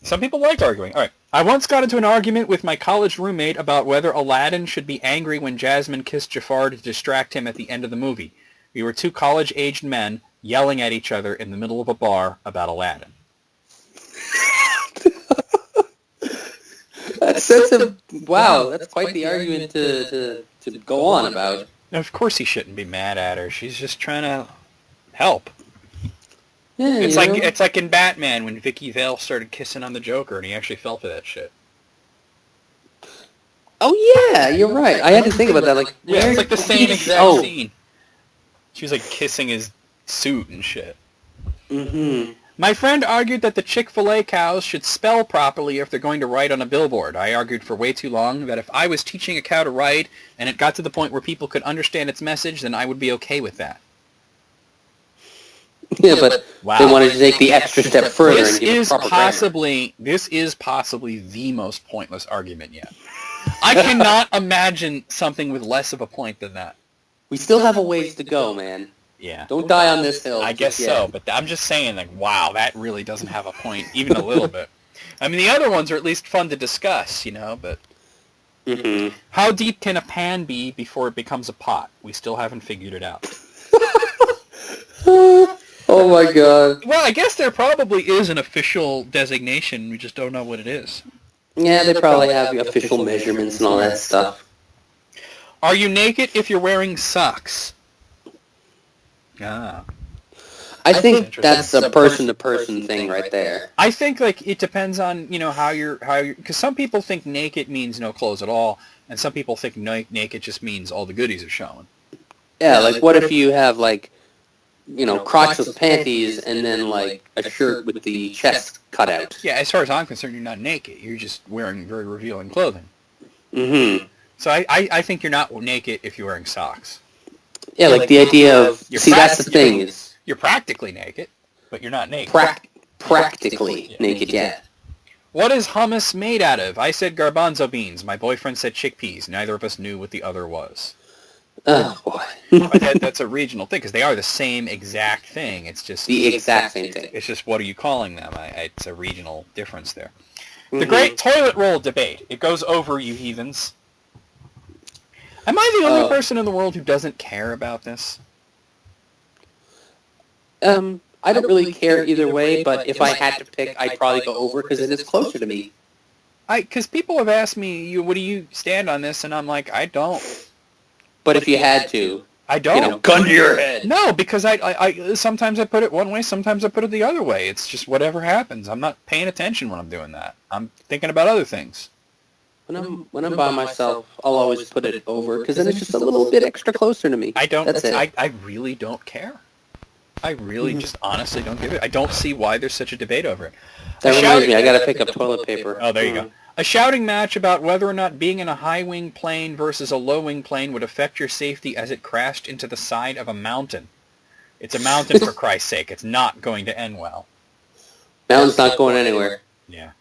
Some people like arguing. All right. I once got into an argument with my college roommate about whether Aladdin should be angry when Jasmine kissed Jafar to distract him at the end of the movie. We were 2 college-aged men yelling at each other in the middle of a bar about Aladdin. That's quite the argument to go on about. Now, of course he shouldn't be mad at her. She's just trying to help. Yeah, It's like in Batman when Vicky Vale started kissing on the Joker and he actually fell for that shit. Oh yeah, you're right. I had to think about that. Like, Yeah, it's like the same exact Oh. scene. She was like kissing his suit and shit. Mm-hmm. My friend argued that the Chick-fil-A cows should spell properly if they're going to write on a billboard. I argued for way too long that if I was teaching a cow to write and it got to the point where people could understand its message, then I would be okay with that. Yeah, but they wanted to take the extra step further and give it proper grammar. This is possibly the most pointless argument yet. I cannot imagine something with less of a point than that. We still have a ways to go, man. Yeah. Don't die on this hill. I guess so, but I'm just saying, like, wow, that really doesn't have a point, even a little bit. I mean, the other ones are at least fun to discuss, you know, but... Mm-hmm. How deep can a pan be before it becomes a pot? We still haven't figured it out. Oh my god. Well, I guess there probably is an official designation, we just don't know what it is. Yeah, they probably have the official measurements and all that stuff. Are you naked if you're wearing socks? Ah. I think that's a person-to-person thing right there. I think, like, it depends on, you know, how you're, because some people think naked means no clothes at all, and some people think naked just means all the goodies are showing. Yeah, like, what if you have, like, you know, crotchless panties and then, like, a shirt with the chest cut out? Yeah, as far as I'm concerned, you're not naked. You're just wearing very revealing clothing. Mm-hmm. So I think you're not naked if you're wearing socks. Yeah, like the idea of... See, that's the thing is... You're practically naked, but you're not naked. Practically naked, yeah. What is hummus made out of? I said garbanzo beans. My boyfriend said chickpeas. Neither of us knew what the other was. Oh, boy. But that's a regional thing, because they are the same exact thing. It's just... The exact same thing. It's just, what are you calling them? It's a regional difference there. Mm-hmm. The great toilet roll debate. It goes over, you heathens. Am I the only person in the world who doesn't care about this? I don't really care either way, but if I had to pick, I'd probably go over because it is closer to me. Because people have asked me, what do you stand on this? And I'm like, I don't. But if you had to, I don't. You know, gun to your head. No, because I sometimes I put it one way, sometimes I put it the other way. It's just whatever happens. I'm not paying attention when I'm doing that. I'm thinking about other things. When I'm by myself, I'll always put it over because then it's just a little bit extra closer to me. I don't. That's it. I really don't care. I really just honestly don't give it. I don't see why there's such a debate over it. That reminds me, I gotta pick up toilet paper. Oh, there you go. A shouting match about whether or not being in a high-wing plane versus a low-wing plane would affect your safety as it crashed into the side of a mountain. It's a mountain, for Christ's sake. It's not going to end well. Mountain's not going anywhere. Yeah.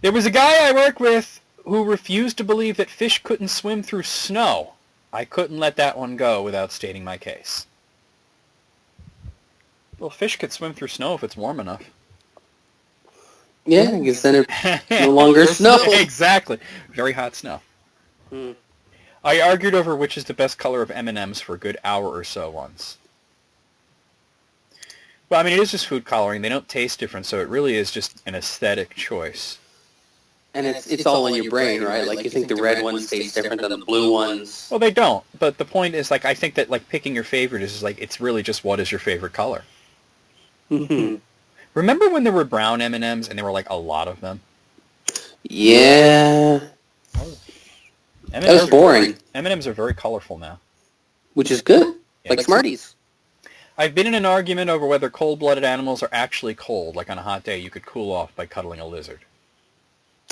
There was a guy I worked with who refused to believe that fish couldn't swim through snow. I couldn't let that one go without stating my case. Well, fish could swim through snow if it's warm enough. Yeah, because then it's no longer snow. Exactly. Very hot snow. I argued over which is the best color of M&Ms for a good hour or so once. Well, I mean, it is just food coloring. They don't taste different, so it really is just an aesthetic choice. And it's all in your brain, right? Like, you think the red ones taste different than the blue ones. Well, they don't. But the point is, like, I think that, like, picking your favorite is, like, it's really just what is your favorite color. Mm-hmm. Remember when there were brown M&Ms and there were, like, a lot of them? Yeah. That was boring. M&Ms are very colorful now. Which is good. Yeah, like Smarties. I've been in an argument over whether cold-blooded animals are actually cold. Like on a hot day, you could cool off by cuddling a lizard.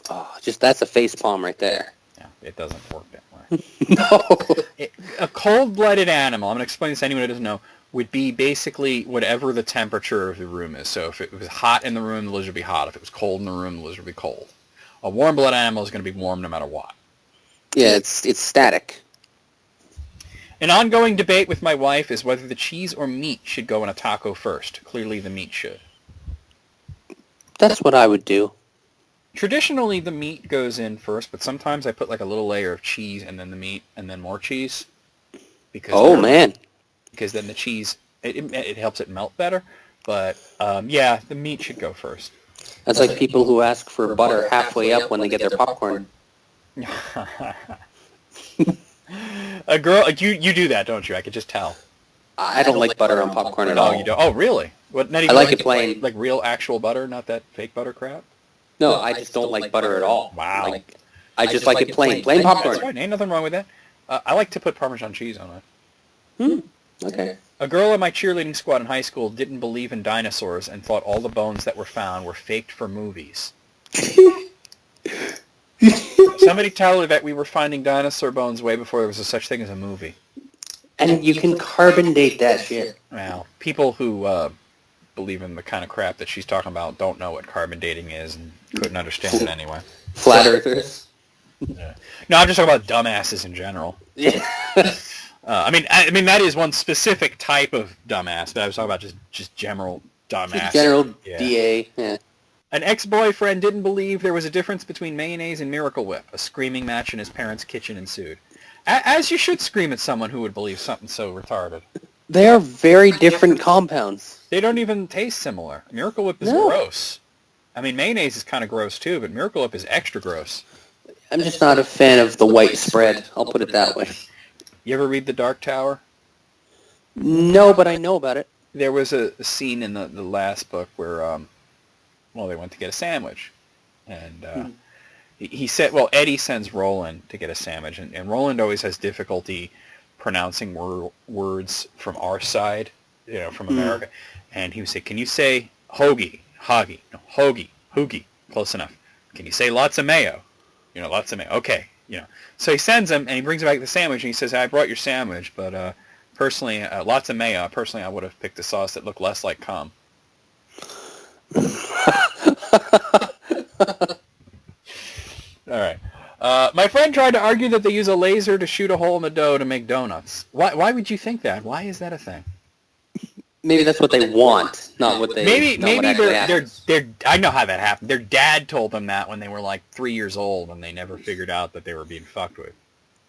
Oh, just that's a facepalm right there. Yeah, it doesn't work that way. No. A cold-blooded animal, I'm going to explain this to anyone who doesn't know, would be basically whatever the temperature of the room is. So if it was hot in the room, the lizard would be hot. If it was cold in the room, the lizard would be cold. A warm-blooded animal is going to be warm no matter what. Yeah, it's static. An ongoing debate with my wife is whether the cheese or meat should go in a taco first. Clearly the meat should. That's what I would do. Traditionally the meat goes in first, but sometimes I put like a little layer of cheese and then the meat and then more cheese. Because man. Because then the cheese, it helps it melt better. But yeah, the meat should go first. That's like people who ask for butter halfway up when they get their popcorn. A girl, you do that, don't you? I could just tell. I don't like butter on popcorn at all. Oh, you don't? Oh, really? What? Not I even like it plain. Like real actual butter, not that fake butter crap. No, I just don't like butter at all. Wow. Like, I just like it plain. Plain popcorn. That's right. Ain't nothing wrong with that. I like to put Parmesan cheese on it. Okay. A girl in my cheerleading squad in high school didn't believe in dinosaurs and thought all the bones that were found were faked for movies. Somebody tell her that we were finding dinosaur bones way before there was a such thing as a movie. And you can carbon date that shit. Well, people who believe in the kind of crap that she's talking about don't know what carbon dating is and couldn't understand it anyway. Flat earthers. Yeah. No, I'm just talking about dumbasses in general. Yeah. I mean that is one specific type of dumbass, but I was talking about just general dumbass. General DA. Yeah. An ex-boyfriend didn't believe there was a difference between mayonnaise and Miracle Whip. A screaming match in his parents' kitchen ensued. As you should scream at someone who would believe something so retarded. They are very different compounds. They don't even taste similar. Miracle Whip is gross. I mean, mayonnaise is kind of gross too, but Miracle Whip is extra gross. I'm just not a fan of the white spread. I'll put it that way. You ever read The Dark Tower? No, but I know about it. There was a scene in the last book where, they went to get a sandwich. And he said, Eddie sends Roland to get a sandwich. And Roland always has difficulty pronouncing words from our side, from America. And he would say, can you say hoagie, hoggy, no, hoagie, hoogie, close enough. Can you say lots of mayo? Lots of mayo. Okay, So he sends him, and he brings back the sandwich, and he says, I brought your sandwich, but personally, lots of mayo. Personally, I would have picked a sauce that looked less like cum. All right. My friend tried to argue that they use a laser to shoot a hole in the dough to make donuts. Why would you think that? Why is that a thing? Maybe that's what they want, not what they. Maybe they're. I know how that happened. Their dad told them that when they were like 3 years old, and they never figured out that they were being fucked with.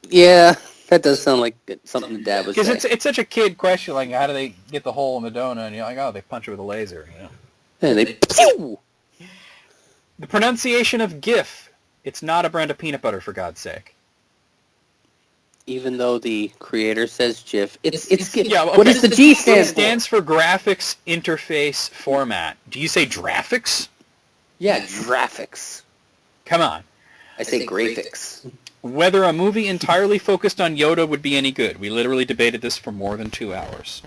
Yeah, that does sound like something the dad was saying. Because it's such a kid question, like how do they get the hole in the donut? And you're like, oh, they punch it with a laser. And they. Pew! The pronunciation of GIF. It's not a brand of peanut butter, for God's sake. Even though the creator says GIF, it's GIF. Yeah, okay. What does the G stand for? It stands for Graphics Interface Format. Do you say graphics? Yeah, graphics. Come on. I say graphics. Whether a movie entirely focused on Yoda would be any good. We literally debated this for more than 2 hours.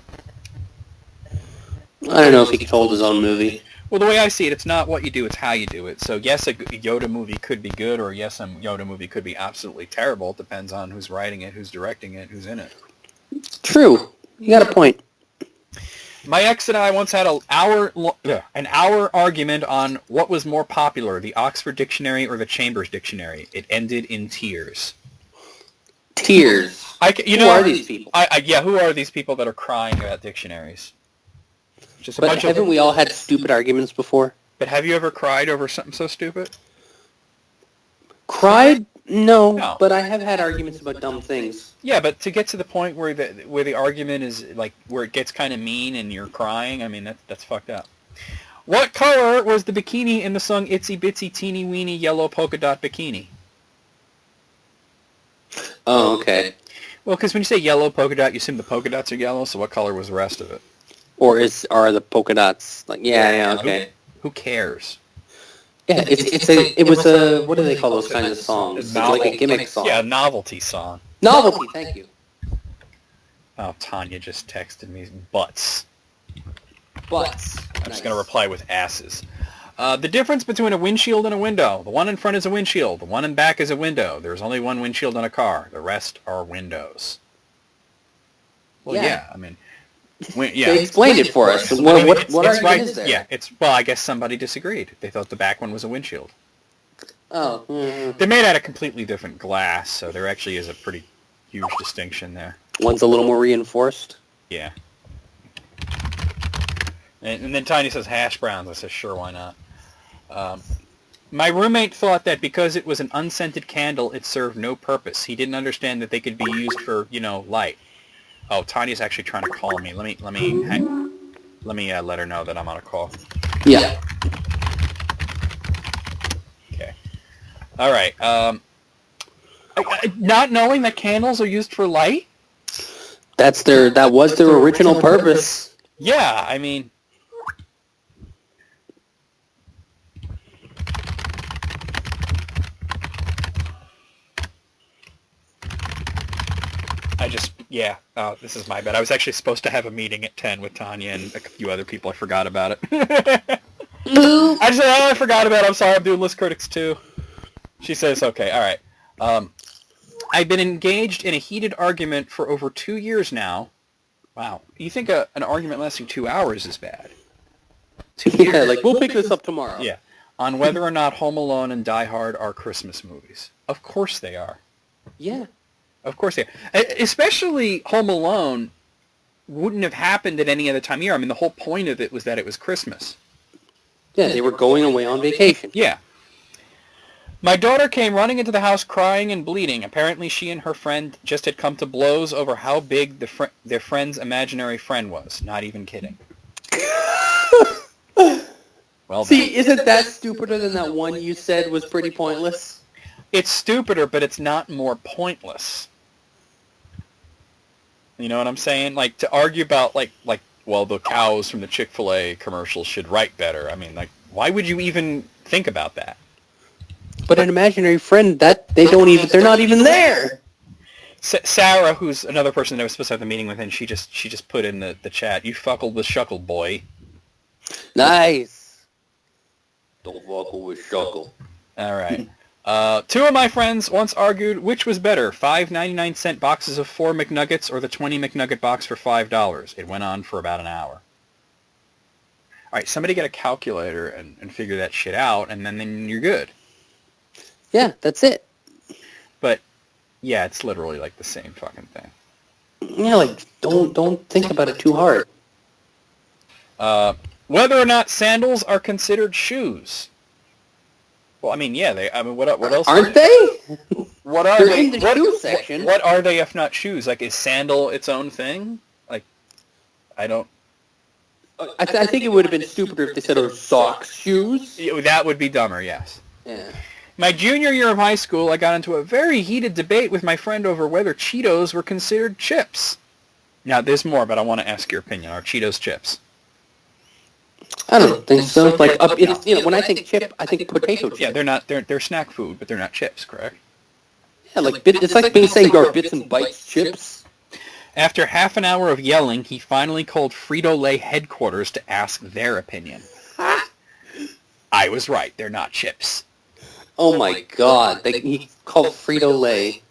I don't know if he told his own movie. Well, the way I see it, it's not what you do, it's how you do it. So yes, a Yoda movie could be good, or yes, a Yoda movie could be absolutely terrible. It depends on who's writing it, who's directing it, who's in it. True. You got a point. My ex and I once had an hour argument on what was more popular, the Oxford Dictionary or the Chambers Dictionary. It ended in tears. Tears? Who are these people? Who are these people that are crying about dictionaries? But haven't we all had stupid arguments before? But have you ever cried over something so stupid? Cried? No, but I have had arguments about dumb things. Yeah, but to get to the point where the argument is like where it gets kind of mean and you're crying, I mean that's fucked up. What color was the bikini in the song Itsy Bitsy Teeny Weeny Yellow Polka Dot Bikini? Oh, okay. Well, because when you say yellow polka dot, you assume the polka dots are yellow, so what color was the rest of it? Or are the polka dots like okay. Who cares? Yeah, it was a what do they call those kinds of songs? It's like a gimmick song. Yeah, a novelty song. Novelty, thank you. Oh, Tanya just texted me butts. Butts. I'm just going to reply with asses. The difference between a windshield and a window. The one in front is a windshield. The one in back is a window. There's only one windshield on a car. The rest are windows. Well, yeah I mean... They explained it for us. What argument is there? Yeah, I guess somebody disagreed. They thought the back one was a windshield. Oh. They're made out of completely different glass, so there actually is a pretty huge distinction there. One's a little more reinforced? Yeah. And then Tiny says hash browns. I said, sure, why not? My roommate thought that because it was an unscented candle, it served no purpose. He didn't understand that they could be used for, light. Oh, Tanya's actually trying to call me. Let me let her know that I'm on a call. Yeah. Okay. All right. Not knowing that candles are used for light? That was their original purpose. Yeah, I mean, this is my bad. I was actually supposed to have a meeting at 10 with Tanya and a few other people. I forgot about it. I forgot about it. I'm sorry. I'm doing List Critics too. She says, okay, all right. I've been engaged in a heated argument for over 2 years now. Wow. You think an argument lasting 2 hours is bad? Yeah, like, we'll pick this up tomorrow. Yeah. On whether or not Home Alone and Die Hard are Christmas movies. Of course they are. Yeah. Of course they are. Especially Home Alone wouldn't have happened at any other time of year. I mean, the whole point of it was that it was Christmas. Yeah, they were going away on vacation. Yeah. My daughter came running into the house crying and bleeding. Apparently she and her friend just had come to blows over how big their friend's imaginary friend was. Not even kidding. Well, see, isn't that stupider than that one you said was pretty pointless? It's stupider, but it's not more pointless. You know what I'm saying? Like, to argue about, well, the cows from the Chick-fil-A commercials should write better. I mean, like, why would you even think about that? But an imaginary friend, they're not even there. Sarah, who's another person that I was supposed to have the meeting with, and she just put in the chat, "You fuckled with Shuckle, boy." Nice. Don't fuckle with Shuckle. All right. Two of my friends once argued which was better, 5.99 boxes of 4 McNuggets or the 20 McNugget box for $5. It went on for about an hour. All right, somebody get a calculator and figure that shit out, and then you're good. Yeah, that's it. But, yeah, it's literally like the same fucking thing. Yeah, like, don't think about it too hard. Whether or not sandals are considered shoes. Well, I mean, yeah, what else? Aren't they? What are They're they? in the shoe section. What are they if not shoes? Like, is sandal its own thing? Like, I don't... I think it would have been stupider if they said it was socks, shoes. That would be dumber, yes. Yeah. My junior year of high school, I got into a very heated debate with my friend over whether Cheetos were considered chips. Now, there's more, but I want to ask your opinion. Are Cheetos chips? I don't think so. Like, when I think chip, I think potato chip. Yeah, they're not. They're snack food, but they're not chips, correct? Yeah, like it's like being saying are bits and bites chips. After half an hour of yelling, he finally called Frito-Lay headquarters to ask their opinion. I was right. They're not chips. Oh my God! He called Frito-Lay.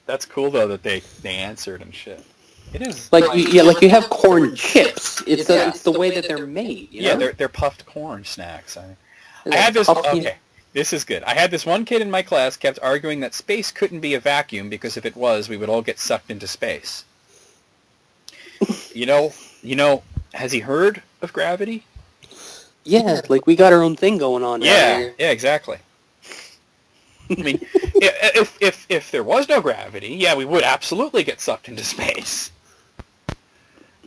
That's cool though that they answered and shit. It is like you have corn chips. It's the way that they're made. You know? They're puffed corn snacks. I had this. Okay, this is good. I had this one kid in my class kept arguing that space couldn't be a vacuum because if it was, we would all get sucked into space. You know. Has he heard of gravity? Yeah, like we got our own thing going on. Yeah, exactly. I mean, if there was no gravity, yeah, we would absolutely get sucked into space.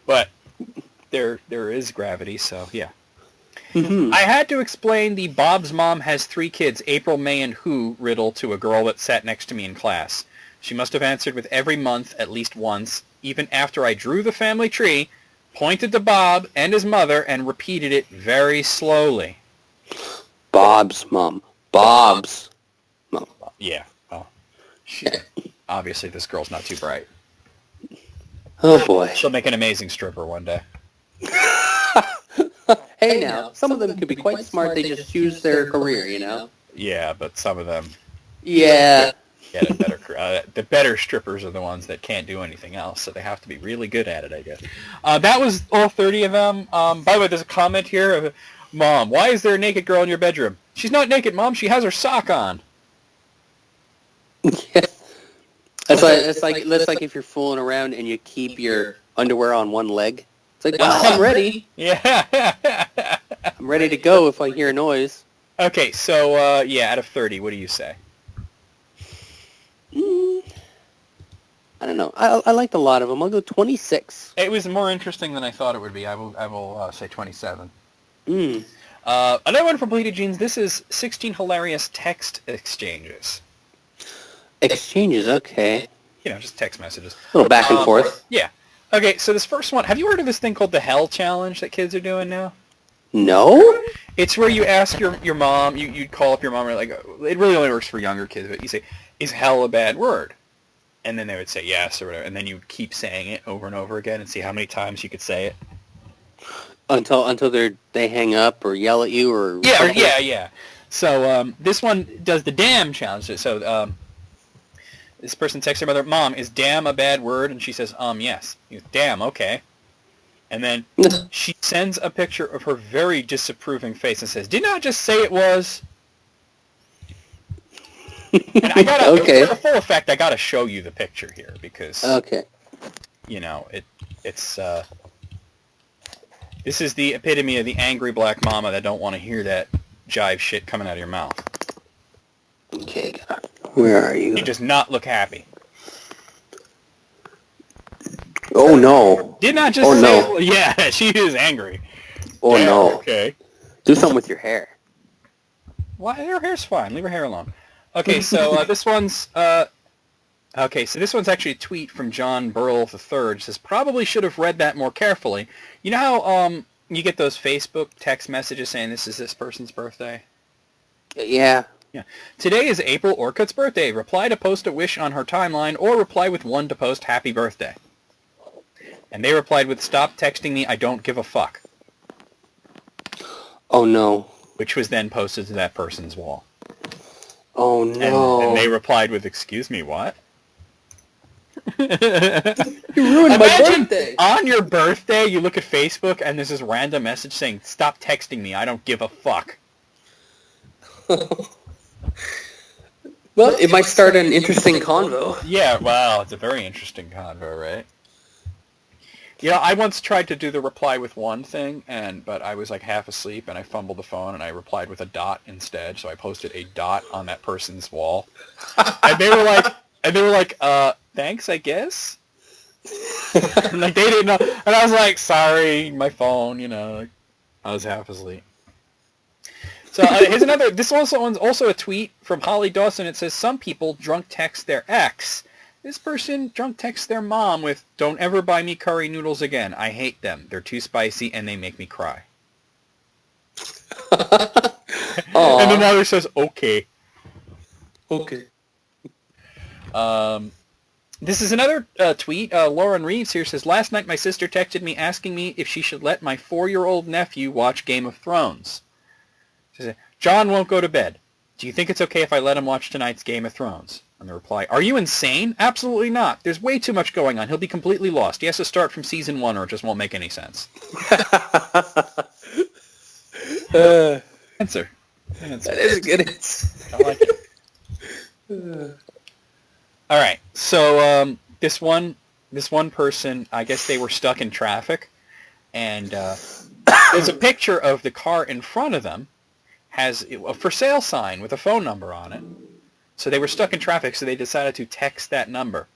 But there is gravity, so yeah. Mm-hmm. I had to explain the Bob's mom has 3 kids, April, May, and Who riddle to a girl that sat next to me in class. She must have answered with every month at least once, even after I drew the family tree, pointed to Bob and his mother, and repeated it very slowly. Bob's mom. Bob's mom. Yeah, well, obviously this girl's not too bright. Oh boy. She'll make an amazing stripper one day. Hey now, some of them can be quite smart, they just choose their career, you know? Yeah, but some of them... Yeah. Get a better the better strippers are the ones that can't do anything else, so they have to be really good at it, I guess. That was all 30 of them. By the way, there's a comment here of, Mom, why is there a naked girl in your bedroom? She's not naked, Mom, she has her sock on. Yeah. It's like if you're fooling around and you keep your underwear on one leg. It's like, well, I'm ready. Yeah. I'm ready to go if I hear a noise. Okay, so, out of 30, what do you say? I don't know. I liked a lot of them. I'll go 26. It was more interesting than I thought it would be. I will say 27. Another one from Bleeded Jeans. This is 16 hilarious text exchanges. Exchanges, okay. Just text messages. A little back and forth. Yeah. Okay, so this first one, have you heard of this thing called the Hell Challenge that kids are doing now? No? It's where you ask your mom, you call up your mom, and like, it really only works for younger kids, but you say, is hell a bad word? And then they would say yes or whatever, and then you would keep saying it over and over again and see how many times you could say it. Until they hang up or yell at you or something? Yeah. So this one does the damn challenge. So this person texts her mother, "Mom, is damn a bad word?" And she says, yes. He goes, "Damn, okay." And then she sends a picture of her very disapproving face and says, "Didn't I just say it was?" And I gotta, okay. for the full effect, I gotta show you the picture here because, okay. It's this is the epitome of the angry black mama that don't want to hear that jive shit coming out of your mouth. Okay, where are you? She does not look happy. Oh no! Did not just say, no. Yeah, she is angry. Oh yeah, no! Okay. Do something with your hair. Why? Her hair's fine. Leave her hair alone. Okay, so this one's this one's actually a tweet from John Burl III. It says, "Probably should have read that more carefully." You know how you get those Facebook text messages saying this is this person's birthday? Yeah. Yeah. Today is April Orcutt's birthday. Reply to post a wish on her timeline, or reply with one to post happy birthday. And they replied with, "Stop texting me. I don't give a fuck." Oh no. Which was then posted to that person's wall. Oh no. And they replied with, "Excuse me, what?" You ruined my birthday. On your birthday, you look at Facebook and there's this random message saying, "Stop texting me. I don't give a fuck." Well, it might start an interesting convo. Yeah, well, it's a very interesting convo, right? Yeah, I once tried to do the reply with one thing, but I was like half asleep and I fumbled the phone and I replied with a dot instead. So I posted a dot on that person's wall, and they were like, "Thanks, I guess." Like they didn't know, and I was like, "Sorry, my phone." I was half asleep. So here's another. This one's also a tweet from Holly Dawson. It says, "Some people drunk text their ex." This person drunk texts their mom with, "Don't ever buy me curry noodles again. I hate them. They're too spicy and they make me cry." And the mother says, "Okay." Okay. This is another tweet. Lauren Reeves here says, "Last night my sister texted me asking me if she should let my 4-year-old nephew watch Game of Thrones. She said, John won't go to bed. Do you think it's okay if I let him watch tonight's Game of Thrones?" And the reply, "Are you insane? Absolutely not. There's way too much going on. He'll be completely lost. He has to start from season 1 or it just won't make any sense." Answer. That is a good answer. I like it. All right. So this one person, I guess they were stuck in traffic, and there's a picture of the car in front of them has a for sale sign with a phone number on it. So they were stuck in traffic, so they decided to text that number.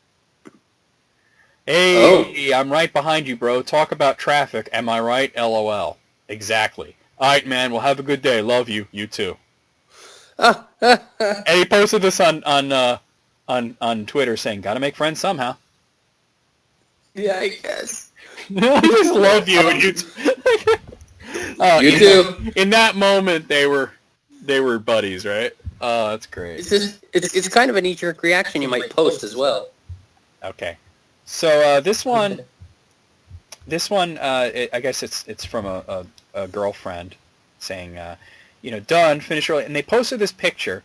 "Hey, I'm right behind you, bro. Talk about traffic. Am I right? LOL." Exactly. "All right, man. Well, have a good day. Love you. You too." And he posted this on Twitter saying, "Gotta make friends somehow." Yeah, I guess. I just love you. And you you too. In that moment, they were buddies, right? Oh, that's great. It's kind of a knee-jerk reaction you might post as well. Okay, so this one, I guess it's from a girlfriend saying, "Done, finish early," and they posted this picture.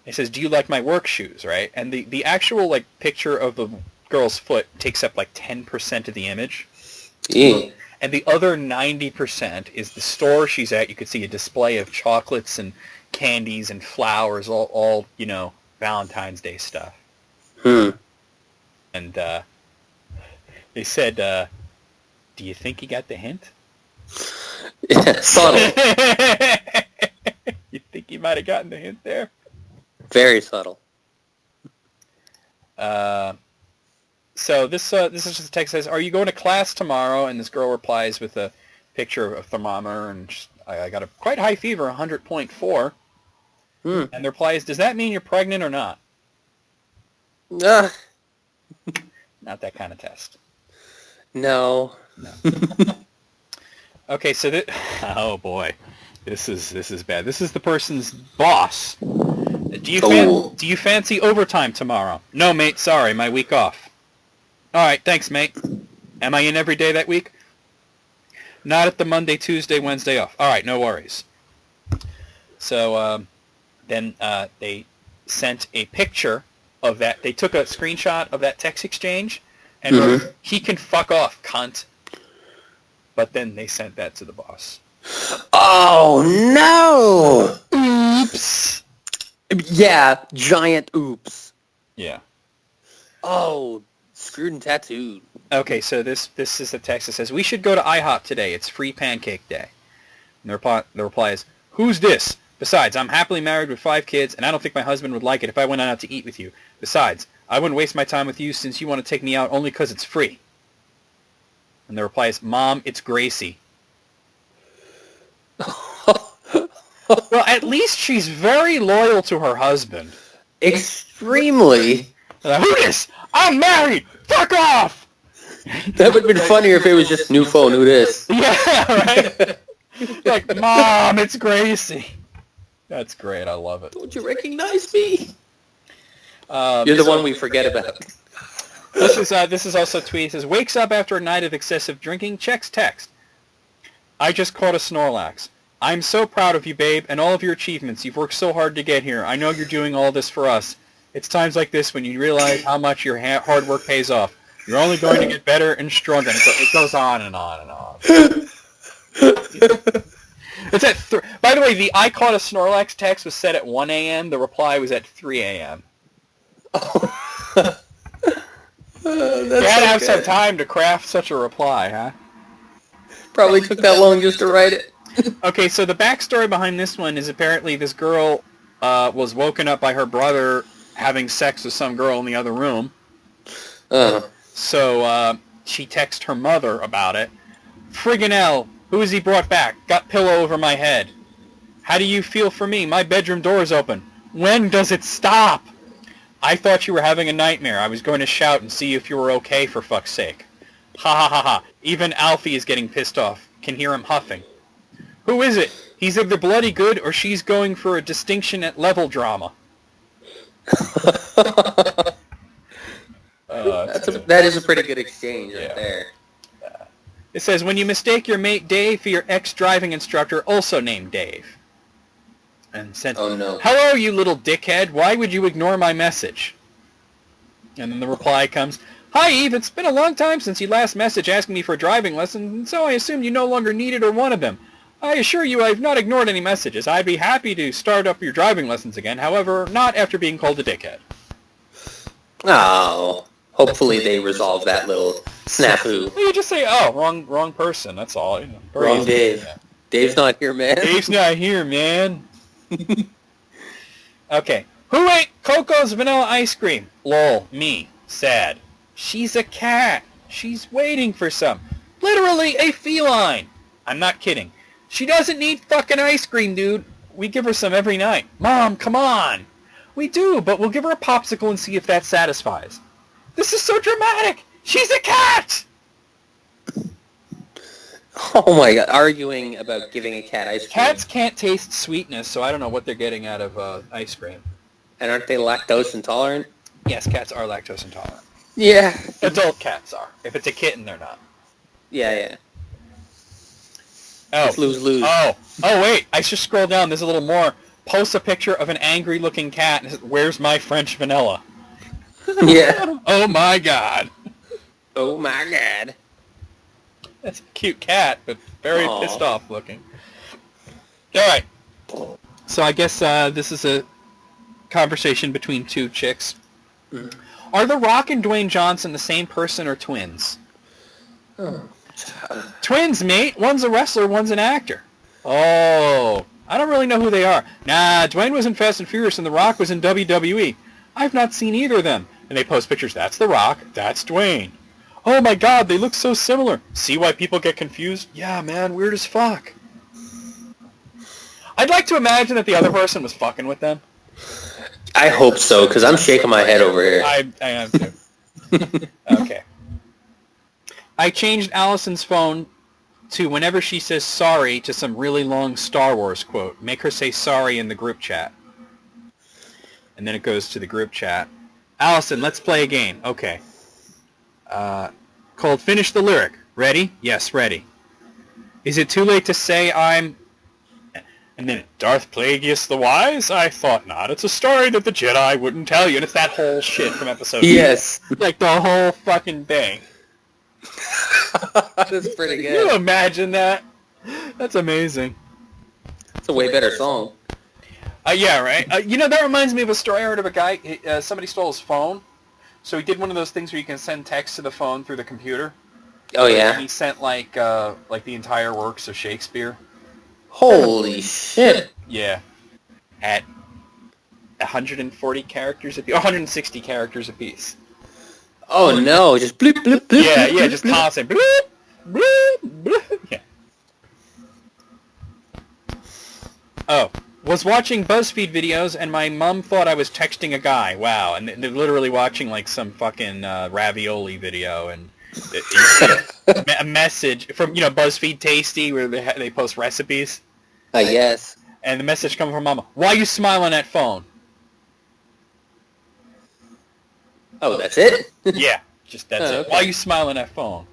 It says, "Do you like my work shoes?" Right, and the actual picture of the girl's foot takes up 10% of the image. Yeah. And the other 90% is the store she's at. You could see a display of chocolates and candies and flowers, all Valentine's Day stuff. And they said, "Do you think he got the hint?" Yeah, subtle. You think he might have gotten the hint there? Very subtle. So this is just a text that says, "Are you going to class tomorrow?" And this girl replies with a picture of a thermometer, and I got a quite high fever, 100.4. And the reply is, "Does that mean you're pregnant or not?" Not that kind of test. No. Okay, so oh boy, this is bad. This is the person's boss Do you fancy overtime tomorrow? No, mate. Sorry, my week off. All right, thanks, mate. Am I in every day that week? Not at the Monday, Tuesday, Wednesday off. All right, no worries. So then they sent a picture of that. They took a screenshot of that text exchange and wrote, "He can fuck off, cunt." But then they sent that to the boss. Oh, no! Oops. Yeah, giant oops. Yeah. Oh, screwed and tattooed. Okay, so this is the text that says, "We should go to IHOP today. It's free pancake day." And the reply is, "Who's this? Besides, I'm happily married with 5 kids, and I don't think my husband would like it if I went out to eat with you. Besides, I wouldn't waste my time with you since you want to take me out only because it's free." And the reply is, "Mom, it's Gracie." Well, at least she's very loyal to her husband. Extremely. Who this? I'm married! Fuck off! That would have been funnier if it was just new phone, who this? Yeah, right? Like, Mom, it's Gracie. That's great. I love it. Don't you recognize me? You're the one we forget about. This is also a tweet. It says, "Wakes up after a night of excessive drinking, checks text. I just caught a Snorlax. I'm so proud of you, babe, and all of your achievements. You've worked so hard to get here. I know you're doing all this for us. It's times like this when you realize how much your hard work pays off. You're only going to get better and stronger." And it goes on and on and on. It's at by the way, the "I caught a Snorlax" text was set at 1 a.m. The reply was at 3 a.m. You had to have some time to craft such a reply, huh? Probably took that long just to write it. Okay, so the backstory behind this one is apparently this girl was woken up by her brother having sex with some girl in the other room. So she texted her mother about it. "Friggin' hell, who has he brought back? Got pillow over my head. How do you feel for me? My bedroom door is open. When does it stop? I thought you were having a nightmare. I was going to shout and see if you were okay, for fuck's sake. Ha ha ha ha. Even Alfie is getting pissed off. Can hear him huffing. Who is it? He's either bloody good or she's going for a distinction at level drama." That is a pretty good exchange right there. It says, "When you mistake your mate Dave for your ex-driving instructor, also named Dave." And sent, "Oh no. Hello, you little dickhead. Why would you ignore my message?" And then the reply comes, "Hi, Eve. It's been a long time since you last messaged asking me for a driving lesson, and so I assumed you no longer needed or wanted them. I assure you I've not ignored any messages. I'd be happy to start up your driving lessons again, however, not after being called a dickhead." Oh, hopefully they resolve that little snafu. You just say, "Oh, wrong person." That's all. You know, wrong Dave. Yeah. Dave's not here, man. Dave's not here, man. Okay. Who ate Coco's vanilla ice cream? Lol, me. Sad. She's a cat. She's waiting for some. Literally a feline. I'm not kidding. She doesn't need fucking ice cream, dude. We give her some every night. Mom, come on. We do, but we'll give her a popsicle and see if that satisfies. This is so dramatic. She's a cat. Oh my god, arguing about giving a cat ice cream. Cats can't taste sweetness, so I don't know what they're getting out of ice cream. And aren't they lactose intolerant? Yes, cats are lactose intolerant. Yeah. Adult cats are. If it's a kitten, they're not. Yeah. Oh. It's lose-lose. Oh, wait. I should scroll down. There's a little more. Post a picture of an angry-looking cat and it says, "Where's my French vanilla?" Yeah. Oh, my God. Oh, my God. That's a cute cat, but very pissed off looking. All right. So I guess this is a conversation between two chicks. Mm. Are The Rock and Dwayne Johnson the same person or twins? Twins, mate. One's a wrestler, one's an actor. Oh, I don't really know who they are. Nah, Dwayne was in Fast and Furious and The Rock was in WWE. I've not seen either of them. And they post pictures. That's The Rock. That's Dwayne. Oh my god, they look so similar. See why people get confused? Yeah, man, weird as fuck. I'd like to imagine that the other person was fucking with them. I hope so, because I'm shaking my head over here. I am too. Okay. I changed Allison's phone to whenever she says sorry to some really long Star Wars quote. Make her say sorry in the group chat. and then it goes to the group chat. Allison, let's play a game. Okay. Called Finish the Lyric. Ready? Yes, ready. Is it too late to say I'm... And then, Darth Plagueis the Wise? I thought not. It's a story that the Jedi wouldn't tell you. And it's that whole shit from episode 2. Yes. Like the whole fucking thing. That's pretty Can you good. imagine that? That's amazing. It's a way better song. Yeah, right? That reminds me of a story I heard of a guy. Somebody stole his phone. So he did one of those things where you can send text to the phone through the computer. Oh, yeah? And he sent, like the entire works of Shakespeare. Holy shit. Yeah. At 140 characters apiece. 160 characters apiece. Oh, no. Just bloop, bloop, bloop. Yeah, bloop, yeah, bloop, just bloop. constant. Bloop, bloop, bloop. Yeah. Oh. Was watching BuzzFeed videos, and my mom thought I was texting a guy. Wow. And they're literally watching, like, some fucking ravioli video, and a message from, BuzzFeed Tasty, where they post recipes. Yes. And the message coming from Mama, why are you smiling at phone? Oh, that's it? Yeah, just that's it. Okay. Why are you smiling at phone?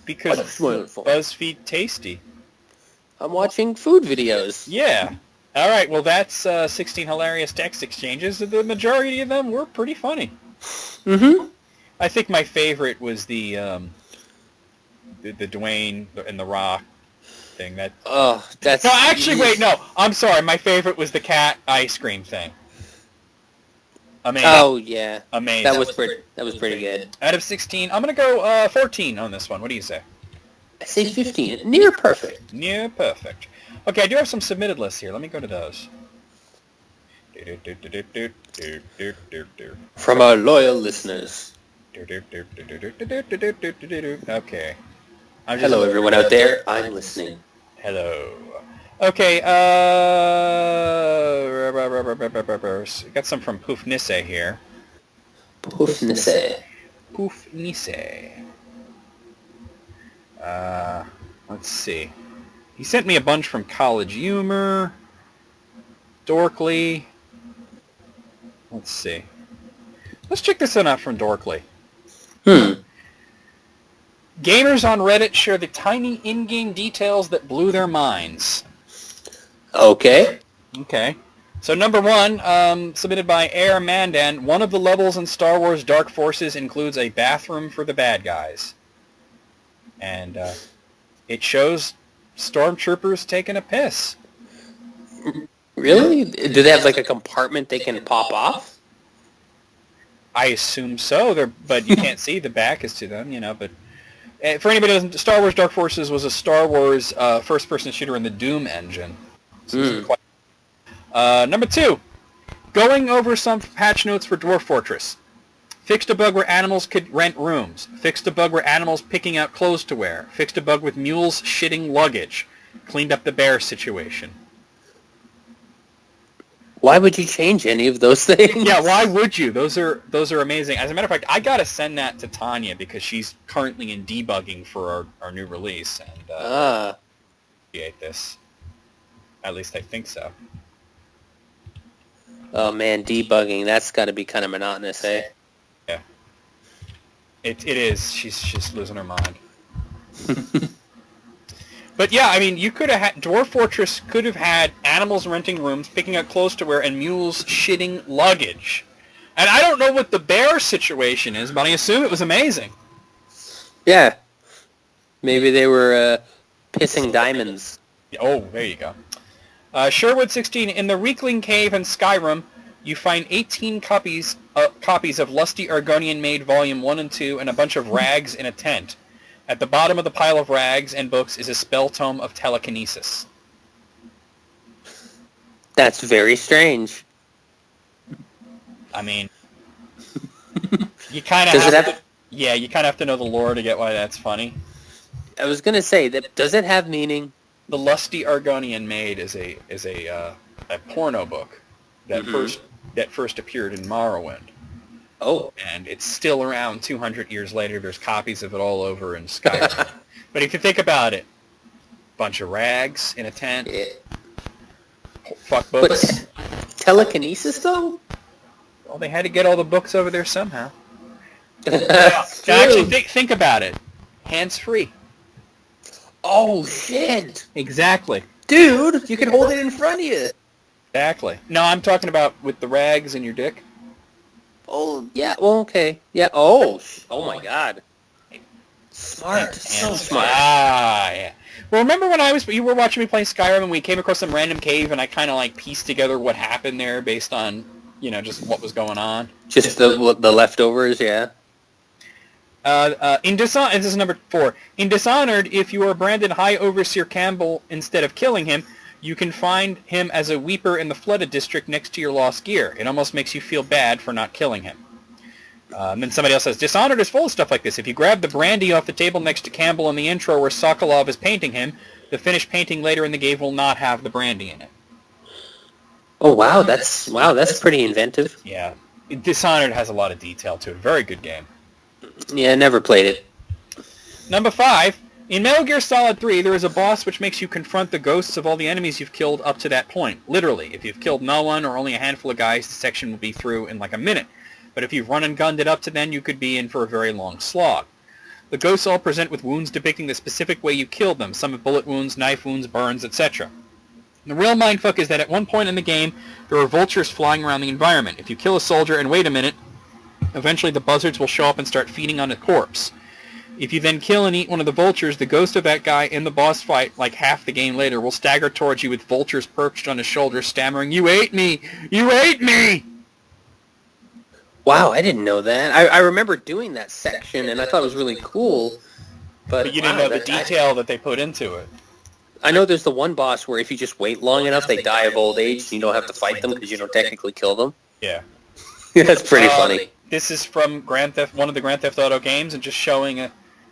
Because Why you smiling at phone? BuzzFeed Tasty. I'm watching food videos. Yeah. All right, well, that's 16 hilarious text exchanges. The majority of them were pretty funny. Mm-hmm. I think my favorite was the Dwayne and the Rock thing. Oh, that's... No, actually, wait, no. I'm sorry. My favorite was the cat ice cream thing. Amazing. Oh, yeah. Amazing. That was pretty good. Out of 16, I'm going to go 14 on this one. What do you say? I say 15. Near perfect. Near perfect. Okay, I do have some submitted lists here. Let me go to those. From our loyal listeners. Okay. Hello, everyone out there. I'm listening. Hello. Okay, got some from Poofnisse here. Poofnisse. Poofnisse. Let's see. He sent me a bunch from College Humor, Dorkly. Let's see. Let's check this one out from Dorkly. Gamers on Reddit share the tiny in-game details that blew their minds. Okay. Okay. So number one, submitted by Air Mandan, one of the levels in Star Wars Dark Forces includes a bathroom for the bad guys. And it shows stormtroopers taking a piss. Really? Do they have like a compartment they can pop off? I assume so, but you can't see. The back is to them, but... for anybody who doesn't... Star Wars Dark Forces was a Star Wars first-person shooter in the Doom engine. So number two, going over some patch notes for Dwarf Fortress. Fixed a bug where animals could rent rooms. Fixed a bug where animals picking out clothes to wear. Fixed a bug with mules shitting luggage. Cleaned up the bear situation. Why would you change any of those things? Yeah, why would you? Those are amazing. As a matter of fact, I gotta send that to Tanya because she's currently in debugging for our new release, and appreciate this. At least I think so. Oh man, debugging, that's gotta be kind of monotonous, eh? Yeah. It is. She's losing her mind. But yeah, I mean, you could have had... Dwarf Fortress could have had animals renting rooms, picking out clothes to wear, and mules shitting luggage. And I don't know what the bear situation is, but I assume it was amazing. Yeah. Maybe they were pissing diamonds. Oh, there you go. Sherwood 16, in the Reekling Cave in Skyrim, you find 18 copies of Lusty Argonian Maid Volume 1 and 2 and a bunch of rags in a tent. At the bottom of the pile of rags and books is a spell tome of telekinesis. That's very strange. I mean, you kind of Yeah, you kind of have to know the lore to get why that's funny. I was gonna say that. Does it have meaning? The Lusty Argonian Maid is a porno book that first appeared in Morrowind. Oh. And it's still around 200 years later. There's copies of it all over in Skyrim. But if you think about it, bunch of rags in a tent, fuck books. But telekinesis, though? Well, they had to get all the books over there somehow. That's Now, actually, true. think about it. Hands-free. Oh, shit. Exactly. Dude, you can hold it in front of you. Exactly. No, I'm talking about with the rags in your dick. Oh, yeah. Well, okay. Yeah. Oh, oh my God. Smart. So Hands- smart. Ah, yeah. Well, remember when you were watching me play Skyrim and we came across some random cave and I kind of like pieced together what happened there based on, just what was going on? Just the leftovers, yeah. This is number 4. In Dishonored, if you are branded High Overseer Campbell instead of killing him, you can find him as a weeper in the flooded district next to your lost gear. It almost makes you feel bad for not killing him. And then somebody else says, Dishonored is full of stuff like this. If you grab the brandy off the table next to Campbell in the intro where Sokolov is painting him, the finished painting later in the game will not have the brandy in it. Oh, wow. That's pretty inventive. Yeah. Dishonored has a lot of detail to it. Very good game. Yeah, never played it. Number 5. In Metal Gear Solid 3, there is a boss which makes you confront the ghosts of all the enemies you've killed up to that point. Literally, if you've killed no one or only a handful of guys, the section will be through in like a minute. But if you've run and gunned it up to then, you could be in for a very long slog. The ghosts all present with wounds depicting the specific way you killed them. Some have bullet wounds, knife wounds, burns, etc. The real mindfuck is that at one point in the game, there are vultures flying around the environment. If you kill a soldier and wait a minute, eventually the buzzards will show up and start feeding on a corpse. If you then kill and eat one of the vultures, the ghost of that guy in the boss fight, like half the game later, will stagger towards you with vultures perched on his shoulder, stammering, "You ate me! You ate me!" Wow, I didn't know that. I remember doing that section, and I thought it was really cool. But you didn't know the detail that they put into it. I know there's the one boss where if you just wait long enough, they die of old age, and you don't have to fight them because you don't technically kill them. Yeah. That's pretty funny. This is from one of the Grand Theft Auto games, and just showing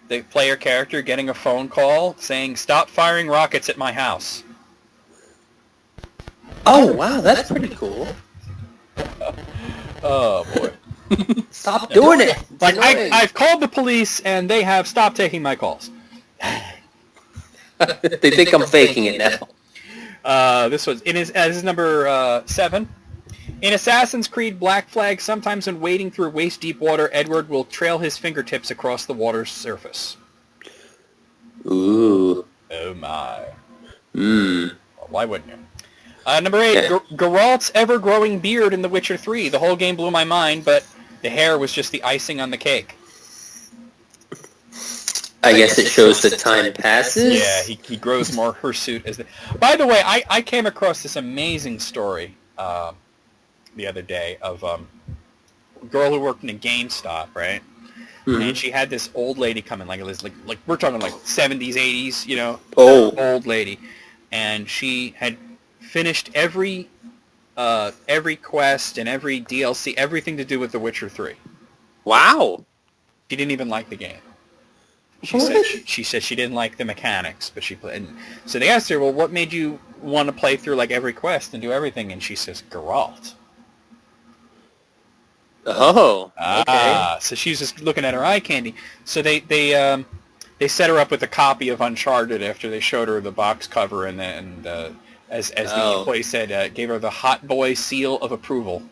the player character getting a phone call saying, "Stop firing rockets at my house." Oh, wow, that's pretty cool. Oh, boy. Stop doing it. Like, I've called the police, and they have stopped taking my calls. They think I'm faking it now. This is number 7. In Assassin's Creed Black Flag, sometimes when wading through waist-deep water, Edward will trail his fingertips across the water's surface. Ooh. Oh, my. Mmm. Well, why wouldn't you? Number 8, yeah. Geralt's ever-growing beard in The Witcher 3. The whole game blew my mind, but the hair was just the icing on the cake. I guess it shows that time passes? Yeah, he grows more hirsute. By the way, I came across this amazing story the other day of a girl who worked in a GameStop, right? Mm-hmm. And she had this old lady come in, like we're talking like 70s, 80s, old lady. And she had finished every quest and every DLC, everything to do with The Witcher 3. Wow. She didn't even like the game. She said she didn't like the mechanics, but she played. And so they asked her, "Well, what made you want to play through like every quest and do everything?" And she says, "Geralt." Oh, okay. So she's just looking at her eye candy. So they set her up with a copy of Uncharted after they showed her the box cover, and as the employee said, gave her the hot boy seal of approval.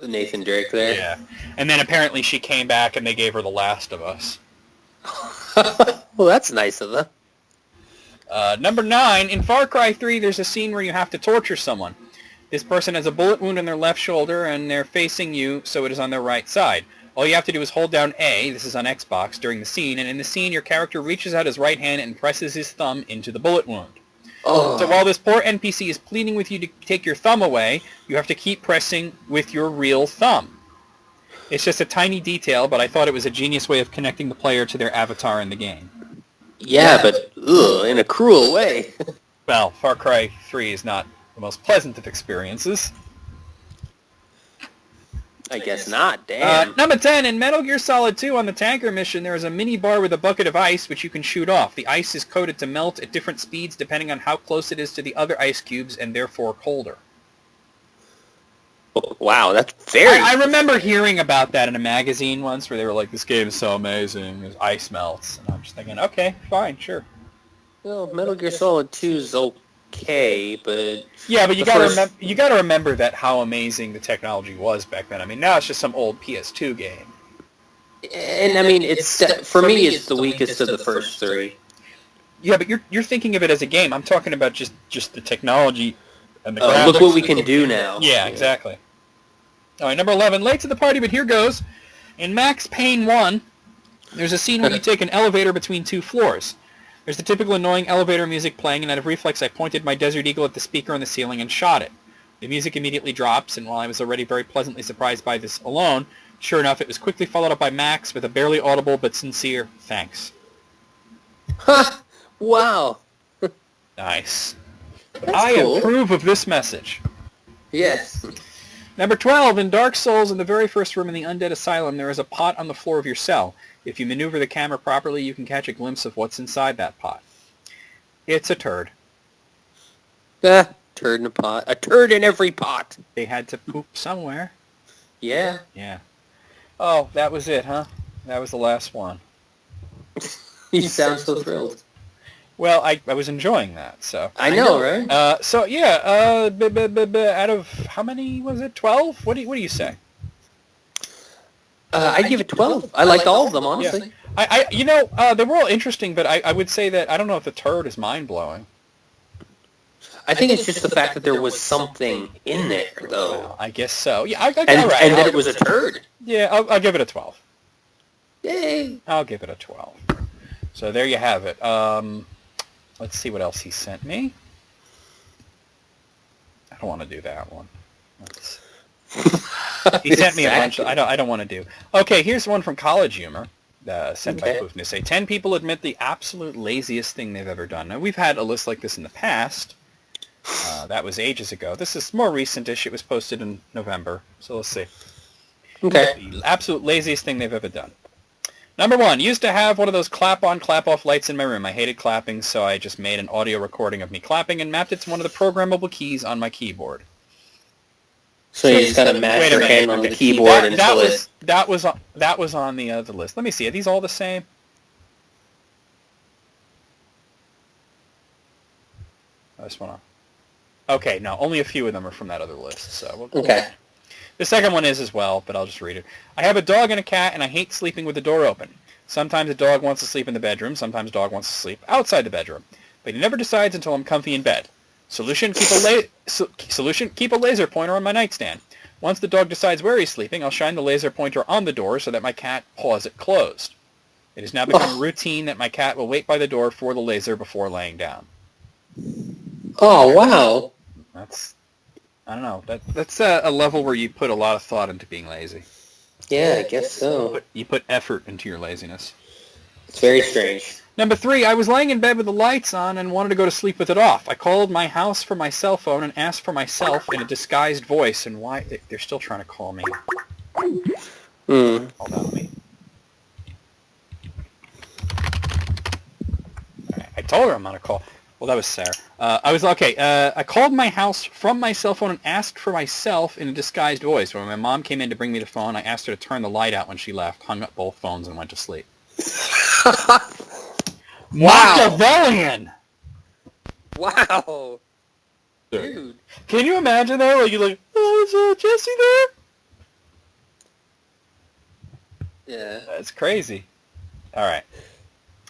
Nathan Drake there. Yeah, and then apparently she came back and they gave her The Last of Us. Well, that's nice of them. Number 9, in Far Cry 3, there's a scene where you have to torture someone. This person has a bullet wound in their left shoulder, and they're facing you, so it is on their right side. All you have to do is hold down A, this is on Xbox, during the scene, and in the scene, your character reaches out his right hand and presses his thumb into the bullet wound. Oh. So while this poor NPC is pleading with you to take your thumb away, you have to keep pressing with your real thumb. It's just a tiny detail, but I thought it was a genius way of connecting the player to their avatar in the game. Yeah, but in a cruel way. Well, Far Cry 3 is not the most pleasant of experiences. I guess not, damn. Number 10, in Metal Gear Solid 2 on the tanker mission, there is a mini bar with a bucket of ice which you can shoot off. The ice is coated to melt at different speeds depending on how close it is to the other ice cubes and therefore colder. Wow, that's very... I remember hearing about that in a magazine once where they were like, this game is so amazing, as ice melts. And I'm just thinking, okay, fine, sure. Well, Metal Gear Solid 2 is okay, but yeah, but you the got to remember that how amazing the technology was back then. I mean, now it's just some old PS2 game. and I mean, for me, it's the weakest of the first three. Yeah, but you're thinking of it as a game. I'm talking about just the technology and the graphics. Look what we can do now. Yeah, exactly. All right, number 11, late to the party, but here goes. In Max Payne 1, there's a scene where you take an elevator between two floors. There's the typical annoying elevator music playing, and out of reflex, I pointed my Desert Eagle at the speaker on the ceiling and shot it. The music immediately drops, and while I was already very pleasantly surprised by this alone, sure enough, it was quickly followed up by Max with a barely audible but sincere thanks. Ha! Wow. Nice. That's cool. Approve of this message. Yes. Number 12, in Dark Souls, in the very first room in the Undead Asylum, there is a pot on the floor of your cell. If you maneuver the camera properly, you can catch a glimpse of what's inside that pot. It's a turd. Turd in a pot. A turd in every pot. They had to poop somewhere. Yeah. Yeah. Oh, that was it, huh? That was the last one. You sound so thrilled. Well, I was enjoying that, so. I know, right? Out of, how many was it? 12? What do you say? I give it 12. I liked all of them, honestly. Yeah. They were all interesting, but I would say that, I don't know if the turd is mind-blowing. I think it's just the fact that there was something in there, though. Well, I guess so. Yeah, all right. And that it was a turd. Yeah, I'll give it a 12. Yay. I'll give it a 12. So there you have it. Let's see what else he sent me. I don't want to do that one. He sent me a bunch. I don't want to do. Okay, here's one from College Humor, sent by Poofness. Say 10 people admit the absolute laziest thing they've ever done. Now we've had a list like this in the past. That was ages ago. This is more recent-ish. It was posted in November. So let's see. Okay. The absolute laziest thing they've ever done. Number 1, used to have one of those clap-on, clap-off lights in my room. I hated clapping, so I just made an audio recording of me clapping and mapped it to one of the programmable keys on my keyboard. So you just got to mash your hand on the keyboard until it... That was on the other list. Let me see. Are these all the same? This one. Okay, no. Only a few of them are from that other list. So okay. The second one is as well, but I'll just read it. I have a dog and a cat, and I hate sleeping with the door open. Sometimes a dog wants to sleep in the bedroom. Sometimes a dog wants to sleep outside the bedroom. But he never decides until I'm comfy in bed. Solution, keep a laser pointer on my nightstand. Once the dog decides where he's sleeping, I'll shine the laser pointer on the door so that my cat paws it closed. It has now become a routine that my cat will wait by the door for the laser before laying down. Oh, wow. I don't know. That's a level where you put a lot of thought into being lazy. Yeah, I guess so. You put effort into your laziness. It's very strange. Number 3, I was laying in bed with the lights on and wanted to go to sleep with it off. I called my house from my cell phone and asked for myself in a disguised voice. And why? They're still trying to call me. Hold on, me. I told her I'm on a call. Well, that was Sarah. I called my house from my cell phone and asked for myself in a disguised voice. When my mom came in to bring me the phone, I asked her to turn the light out when she left, hung up both phones, and went to sleep. Wow. Machiavellian! Wow. Dude. Can you imagine that? Like, you're like, oh, is Jesse there? Yeah. That's crazy. All right.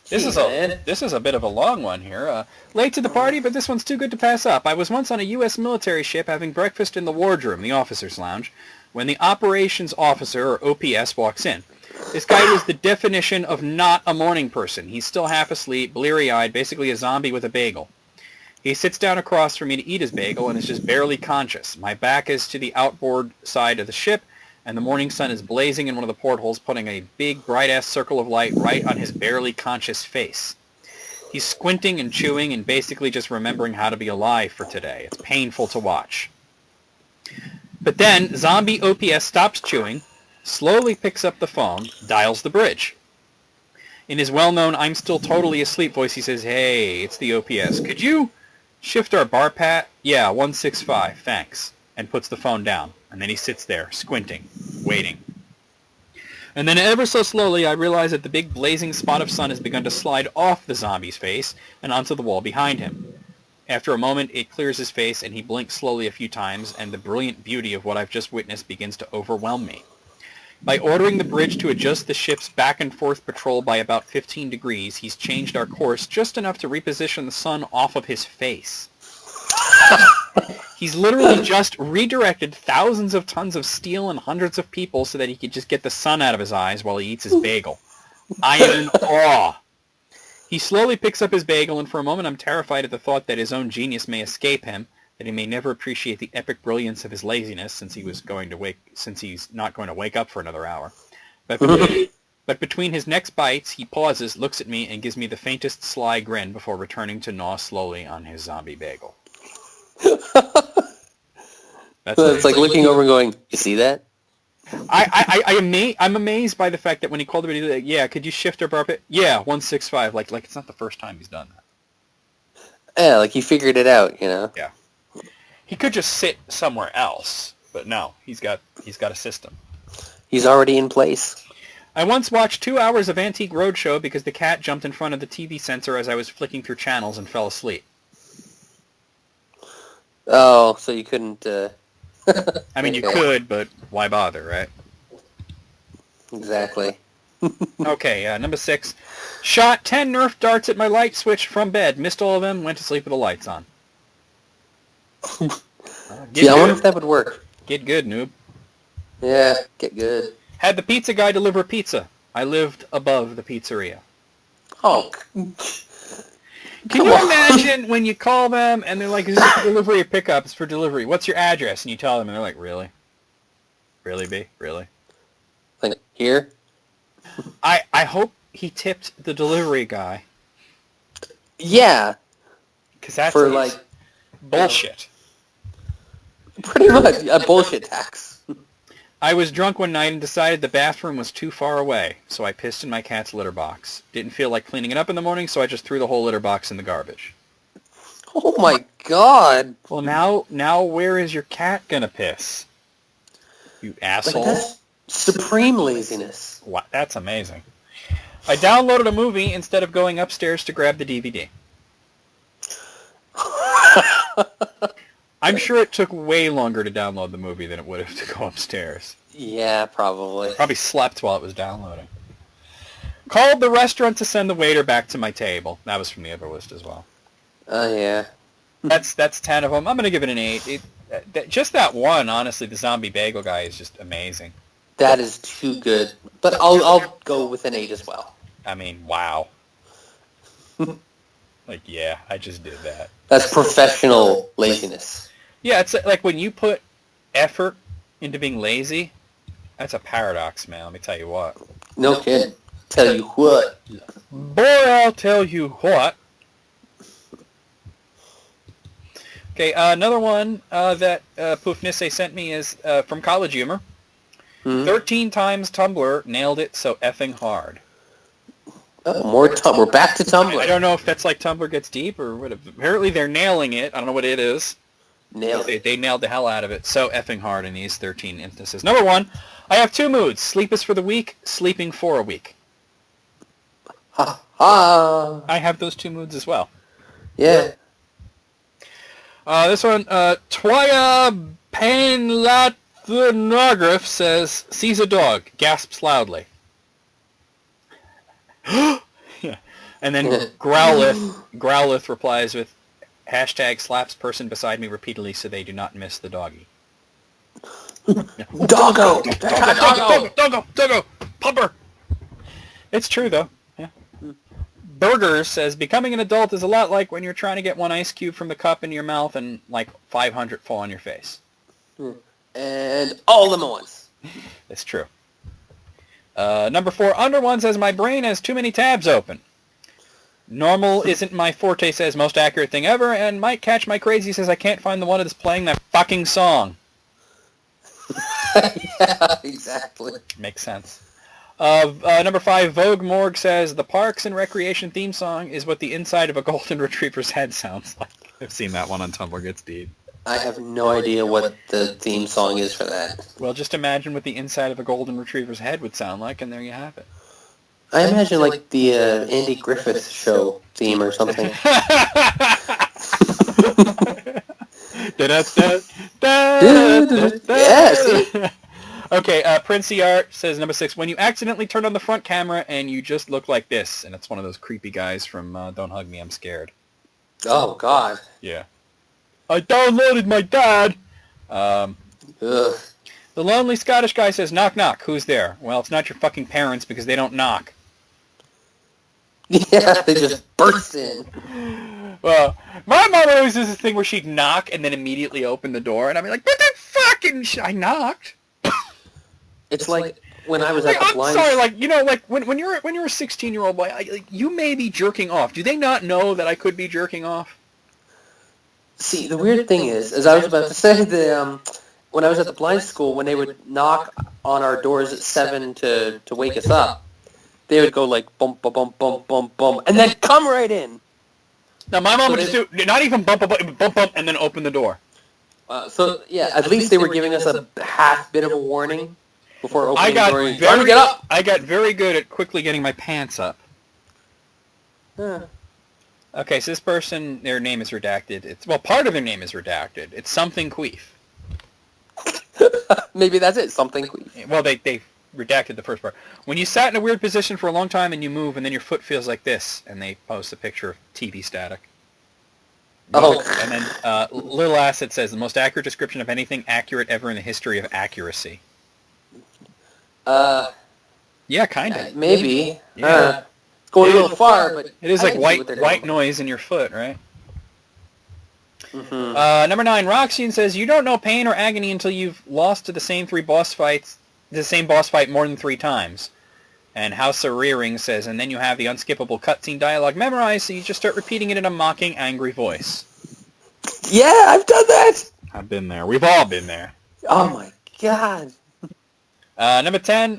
This is a bit of a long one here. Late to the party, but this one's too good to pass up. I was once on a U.S. military ship having breakfast in the wardroom, the officer's lounge, when the operations officer, or OPS, walks in. This guy was the definition of not a morning person. He's still half asleep, bleary-eyed, basically a zombie with a bagel. He sits down across from me to eat his bagel and is just barely conscious. My back is to the outboard side of the ship, and the morning sun is blazing in one of the portholes, putting a big, bright-ass circle of light right on his barely conscious face. He's squinting and chewing and basically just remembering how to be alive for today. It's painful to watch. But then, zombie OPS stops chewing, slowly picks up the phone, dials the bridge. In his well-known I'm still totally asleep voice, he says, "Hey, it's the OPS. Could you shift our bar pat? Yeah, 165, thanks." And puts the phone down. And then he sits there, squinting, waiting. And then ever so slowly, I realize that the big blazing spot of sun has begun to slide off the zombie's face and onto the wall behind him. After a moment, it clears his face, and he blinks slowly a few times, and the brilliant beauty of what I've just witnessed begins to overwhelm me. By ordering the bridge to adjust the ship's back-and-forth patrol by about 15 degrees, he's changed our course just enough to reposition the sun off of his face. He's literally just redirected thousands of tons of steel and hundreds of people so that he could just get the sun out of his eyes while he eats his bagel. I am in awe. He slowly picks up his bagel, and for a moment I'm terrified at the thought that his own genius may escape him, that he may never appreciate the epic brilliance of his laziness since he's not going to wake up for another hour. But between his next bites, he pauses, looks at me, and gives me the faintest sly grin before returning to gnaw slowly on his zombie bagel. It's like looking over and going, you see that? I'm amazed by the fact that when he called him, like, yeah, could you shift or burp it? Yeah, 165. Like it's not the first time he's done that. Yeah, like he figured it out, you know? Yeah. He could just sit somewhere else, but no, he's got a system. He's already in place. I once watched 2 hours of Antique Roadshow because the cat jumped in front of the TV sensor as I was flicking through channels and fell asleep. Oh, so you couldn't... I mean, you could, but why bother, right? Exactly. Okay, number 6. Shot 10 Nerf darts at my light switch from bed. Missed all of them. Went to sleep with the lights on. Yeah, I wonder if that would work. Get good, noob. Yeah, get good. Had the pizza guy deliver pizza. I lived above the pizzeria. Oh. Can you imagine when you call them and they're like, is this for delivery or pickup? It's for delivery. What's your address? And you tell them and they're like, really? Really, B? Really? Like, here? I hope he tipped the delivery guy. Yeah. Because that's for, like, bullshit. Pretty much a bullshit tax. I was drunk one night and decided the bathroom was too far away, so I pissed in my cat's litter box. Didn't feel like cleaning it up in the morning, so I just threw the whole litter box in the garbage. Oh my god. Well, now where is your cat gonna piss? You asshole. Like, that's supreme laziness. Wow, that's amazing. I downloaded a movie instead of going upstairs to grab the DVD. I'm sure it took way longer to download the movie than it would have to go upstairs. Yeah, probably. Probably slept while it was downloading. Called the restaurant to send the waiter back to my table. That was from the other list as well. Oh, yeah. That's 10 of them. I'm going to give it an 8. Just that one, honestly, the zombie bagel guy is just amazing. That is too good. But I'll go with an 8 as well. I mean, wow. Like, yeah, I just did that. That's professional laziness. Yeah, it's like when you put effort into being lazy, that's a paradox, man. Let me tell you what. No kidding. Tell you what. Boy, I'll tell you what. Okay, another one that Poof Nisse sent me is from College Humor. 13 times Tumblr nailed it so effing hard. Oh, we're back to Tumblr. I don't know if that's like Tumblr gets deep or what. Apparently they're nailing it. I don't know what it is. They nailed the hell out of it so effing hard in these 13 instances. Number 1, I have 2 moods. Sleep is for the weak, sleeping for a week. Ha ha. I have those 2 moods as well. Yeah. This one, Twaya Panlathanograph says, sees a dog, gasps loudly. Yeah. And then Growlith replies with, hashtag slaps person beside me repeatedly so they do not miss the doggy. Doggo! Doggo! Pupper! It's true, though. Yeah. Burger says, becoming an adult is a lot like when you're trying to get one ice cube from the cup into your mouth and, like, 500 fall on your face. And all of them at once. It's true. Number 4, Under One says, my brain has too many tabs open. Normal isn't my forte says, most accurate thing ever, and Mike Catch My Crazy says, I can't find the one that's playing that fucking song. Yeah, exactly. Makes sense. Number 5, Vogue Morgue says, the Parks and Recreation theme song is what the inside of a golden retriever's head sounds like. I've seen that one on Tumblr Gets Deep. I have no idea what the theme song is for that. Well, just imagine what the inside of a golden retriever's head would sound like, and there you have it. I imagine like the Andy Griffith show theme or something. Yeah, see? Okay, Princey Art says number 6. When you accidentally turn on the front camera and you just look like this, and it's one of those creepy guys from Don't Hug Me, I'm Scared. Oh, God. Yeah. I downloaded my dad. Ugh. The lonely Scottish guy says, knock, knock. Who's there? Well, it's not your fucking parents because they don't knock. Yeah, they just burst in. Well, my mom always does this thing where she'd knock and then immediately open the door, and I'd be like, but the fucking I knocked. It's like when I was at the I'm blind... sorry, when you're a 16-year-old boy, you may be jerking off. Do they not know that I could be jerking off? See, the weird thing is, as I was about to say, when I was at the blind school, when they would knock on our doors at 7 to wake us up, they would go like bump, bump, bump, bump, bump, bump, and then come right in. Now, my mom would just do, not even bump, bump, bump, bump, and then open the door. Yeah, at least they were giving us a half bit of a warning before opening the door. Time to get up! I got very good at quickly getting my pants up. Huh. Okay, so this person, their name is redacted. Part of their name is redacted. It's something queef. Maybe that's it, something queef. Well, they redacted the first part. When you sat in a weird position for a long time and you move and then your foot feels like this, and they post a picture of TV static. Oh. And then Little Asset says, the most accurate description of anything accurate ever in the history of accuracy. Yeah, kind of. Maybe. Yeah. It's going a little far, but... It is like white noise in your foot, right? Mm-hmm. Number 9, Roxine says, you don't know pain or agony until you've lost to the same boss fight more than 3 times. And House of Rearing says, and then you have the unskippable cutscene dialogue memorized, so you just start repeating it in a mocking, angry voice. Yeah, I've done that! I've been there. We've all been there. Oh my god. Number 10,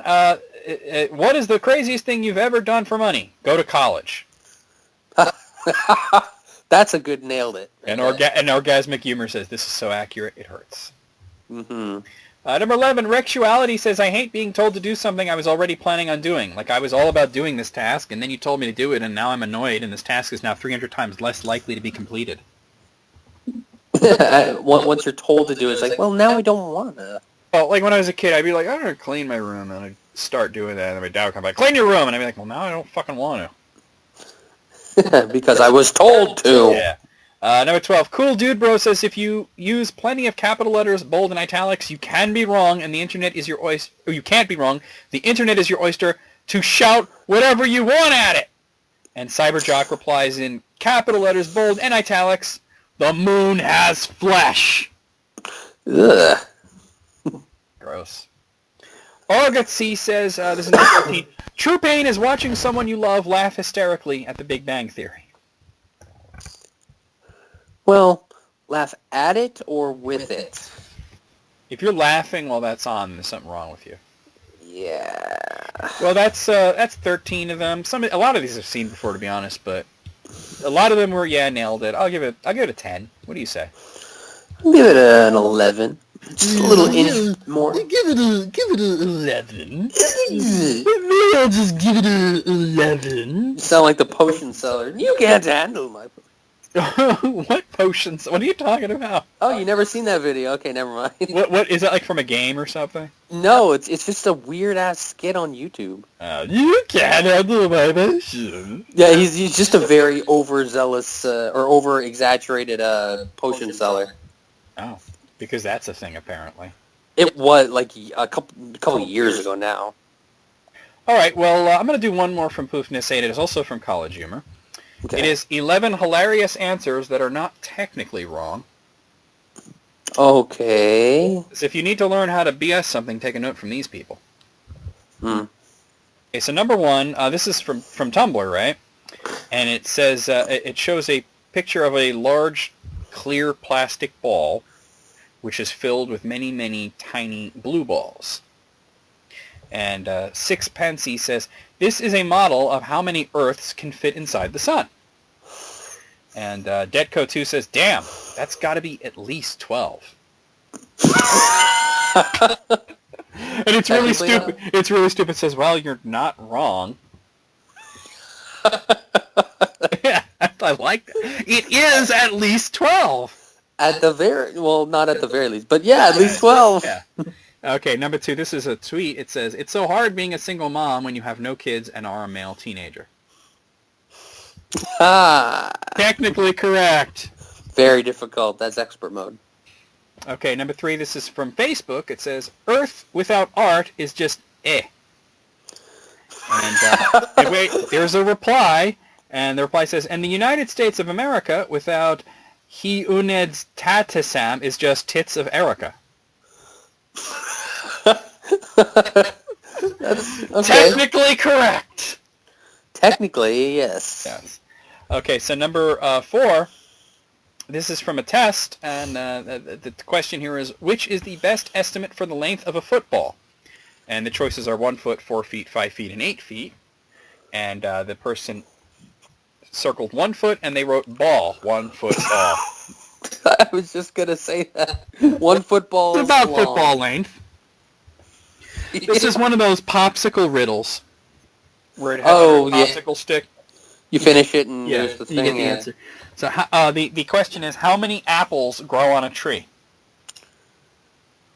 what is the craziest thing you've ever done for money? Go to college. That's a good nailed it. And Orgasmic Humor says, this is so accurate, it hurts. Mm-hmm. Number 11, Rexuality says, I hate being told to do something I was already planning on doing. Like I was all about doing this task, and then you told me to do it, and now I'm annoyed, and this task is now 300 times less likely to be completed. Once you're told to do it, it's like, well, now I don't want to. Well, like when I was a kid, I'd be like, I'm going to clean my room, and I'd start doing that, and my dad would come back, clean your room, and I'd be like, well, now I don't fucking want to. Because I was told to. Yeah. Number 12, Cool Dude Bro says, if you use plenty of capital letters, bold, and italics, you can be wrong, and the internet is your oyster. Or you can't be wrong. The internet is your oyster to shout whatever you want at it. And Cyberjock replies in capital letters, bold, and italics, the moon has flesh. Ugh. Gross. Orgatsy says, this is number 13, true pain is watching someone you love laugh hysterically at the Big Bang Theory. Well, laugh at it or with it? If you're laughing while that's on, there's something wrong with you. Yeah. Well, that's 13 of them. A lot of these I've seen before, to be honest, but a lot of them were nailed it. I'll give it a 10. What do you say? I'll give it an 11. Just a little inch more. Give it a 11. I'll just give it a 11. You sound like the potion seller. You can't handle my potion. What potions? What are you talking about? Oh, you never seen that video? Okay, never mind. What is that, like from a game or something? No, it's just a weird ass skit on YouTube. You can't handle my potions. Yeah, he's just a very overzealous or over exaggerated potion seller. Oh, because that's a thing apparently. It was like a couple years ago now. All right, well, I'm going to do one more from Poofness 8. It is also from College Humor. Okay. It is 11 hilarious answers that are not technically wrong. Okay. So if you need to learn how to BS something, take a note from these people. Okay, so number 1, this is from Tumblr, right? And it says, it shows a picture of a large, clear plastic ball, which is filled with many, many tiny blue balls. And Sixpence says, this is a model of how many Earths can fit inside the sun. And Detco2 says, damn, that's got to be at least 12. And it's really stupid. It's really stupid. It says, well, you're not wrong. Yeah. I like that. It is at least 12. At the not at the very least, but yeah, at least 12. Yeah. Okay, number 2. This is a tweet. It says, "It's so hard being a single mom when you have no kids and are a male teenager." Ah. Technically correct. Very difficult. That's expert mode. Okay, number 3. This is from Facebook. It says, "Earth without art is just eh." And wait, there's a reply, and the reply says, "And the United States of America without he uneds tatisam is just tits of Erica." That's okay. Technically correct. Technically, yes. Yes. Okay, so number 4, this is from a test, and the question here is, which is the best estimate for the length of a football? And the choices are 1 foot, 4 feet, 5 feet, and 8 feet. And the person circled 1 foot, and they wrote ball, 1 foot ball. I was just going to say that. 1 football It's is about long. football length. This is one of those popsicle riddles, where it has a popsicle stick. You finish it, and Yeah, there's the thing. you get the answer. So the question is, how many apples grow on a tree?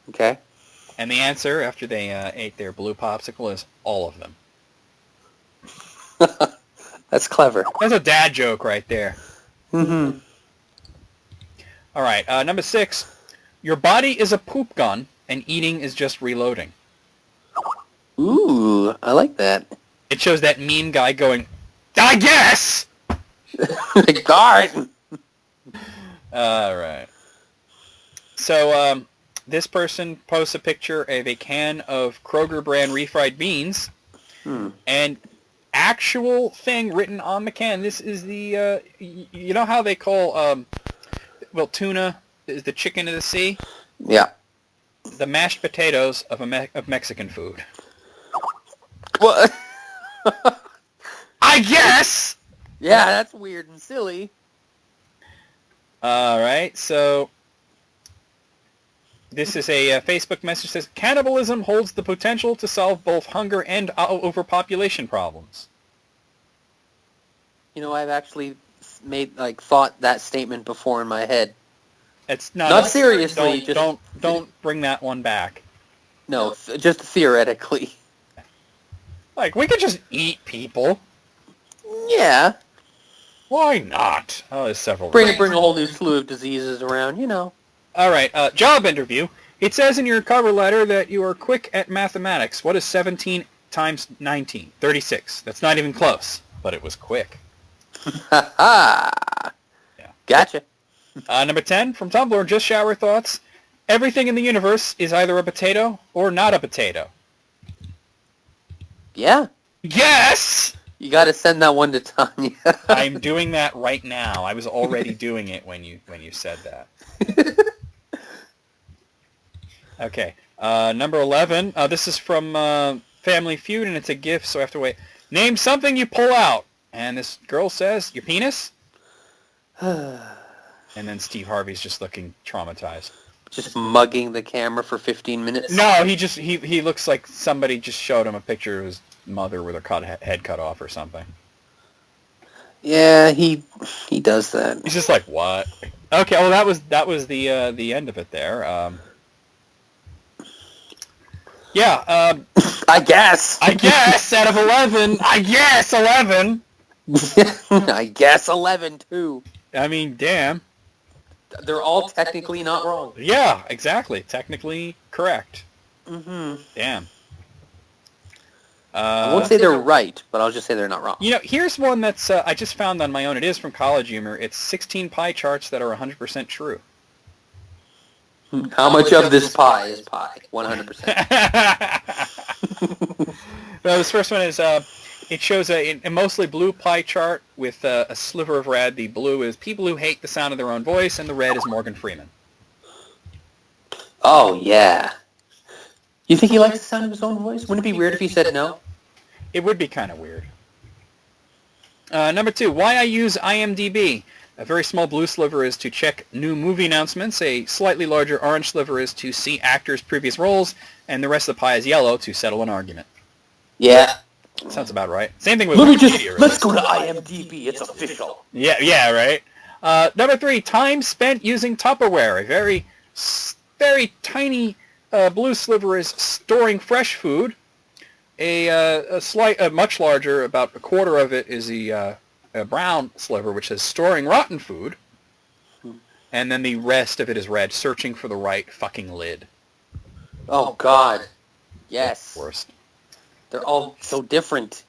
Okay. And the answer, after they ate their blue popsicle, is all of them. That's clever. That's a dad joke right there. Mm-hmm. All right, number 6. Your body is a poop gun, and eating is just reloading. Ooh, I like that. It shows that meme guy going, "I guess!" Guard! All right. So this person posts a picture of a can of Kroger brand refried beans, and actual thing written on the can. This is the, you know how they call, tuna is the chicken of the sea? Yeah. The mashed potatoes of Mexican food. What? I guess! Yeah, that's weird and silly. All right, so this is a Facebook message that says, "Cannibalism holds the potential to solve both hunger and overpopulation problems." You know, I've actually thought that statement before in my head. It's not seriously. Don't bring that one back. No, just theoretically. Like, we could just eat people. Yeah. Why not? Oh, there's several. Bring a whole new slew of diseases around, you know. All right, job interview. It says in your cover letter that you are quick at mathematics. What is 17 times 19? 36. That's not even close, but it was quick. Ha ha. Yeah. Gotcha. Number 10 from Tumblr, just shower thoughts. Everything in the universe is either a potato or not a potato. Yeah. Yes! You got to send that one to Tanya. I'm doing that right now. I was already doing it when you said that. Okay. Number 11. This is from Family Feud, and it's a GIF, so I have to wait. Name something you pull out. And this girl says, "Your penis?" And then Steve Harvey's just looking traumatized. Just mugging the camera for 15 minutes? No, he looks like somebody just showed him a picture of his mother with her head cut off or something. Yeah, he does that. He's just like, what? Okay, well that was the end of it there. I guess. Out of 11, I guess 11. I guess 11 too. I mean, damn. They're all technically not wrong. Yeah, exactly. Technically correct. Mm-hmm. Damn. I won't say they're right, but I'll just say they're not wrong. You know, here's one that's I just found on my own. It is from College Humor. It's 16 pie charts that are 100% true. How much of this pie is pie? 100%. Well, this first one is, it shows a mostly blue pie chart with a sliver of red. The blue is people who hate the sound of their own voice, and the red is Morgan Freeman. Oh, yeah. You think he likes the sound of his own voice? Wouldn't it be weird if he said no? It would be kind of weird. Number 2, why I use IMDb. A very small blue sliver is to check new movie announcements. A slightly larger orange sliver is to see actors' previous roles. And the rest of the pie is yellow to settle an argument. Yeah. Sounds about right. Same thing with Wikipedia. Let's go to really. IMDb. It's official. Yeah, right. Number 3, time spent using Tupperware. A very tiny blue sliver is storing fresh food. A much larger, about a quarter of it, is a brown sliver, which says storing rotten food. And then the rest of it is red, searching for the right fucking lid. Oh, God. Yes. Worst. They're all so different.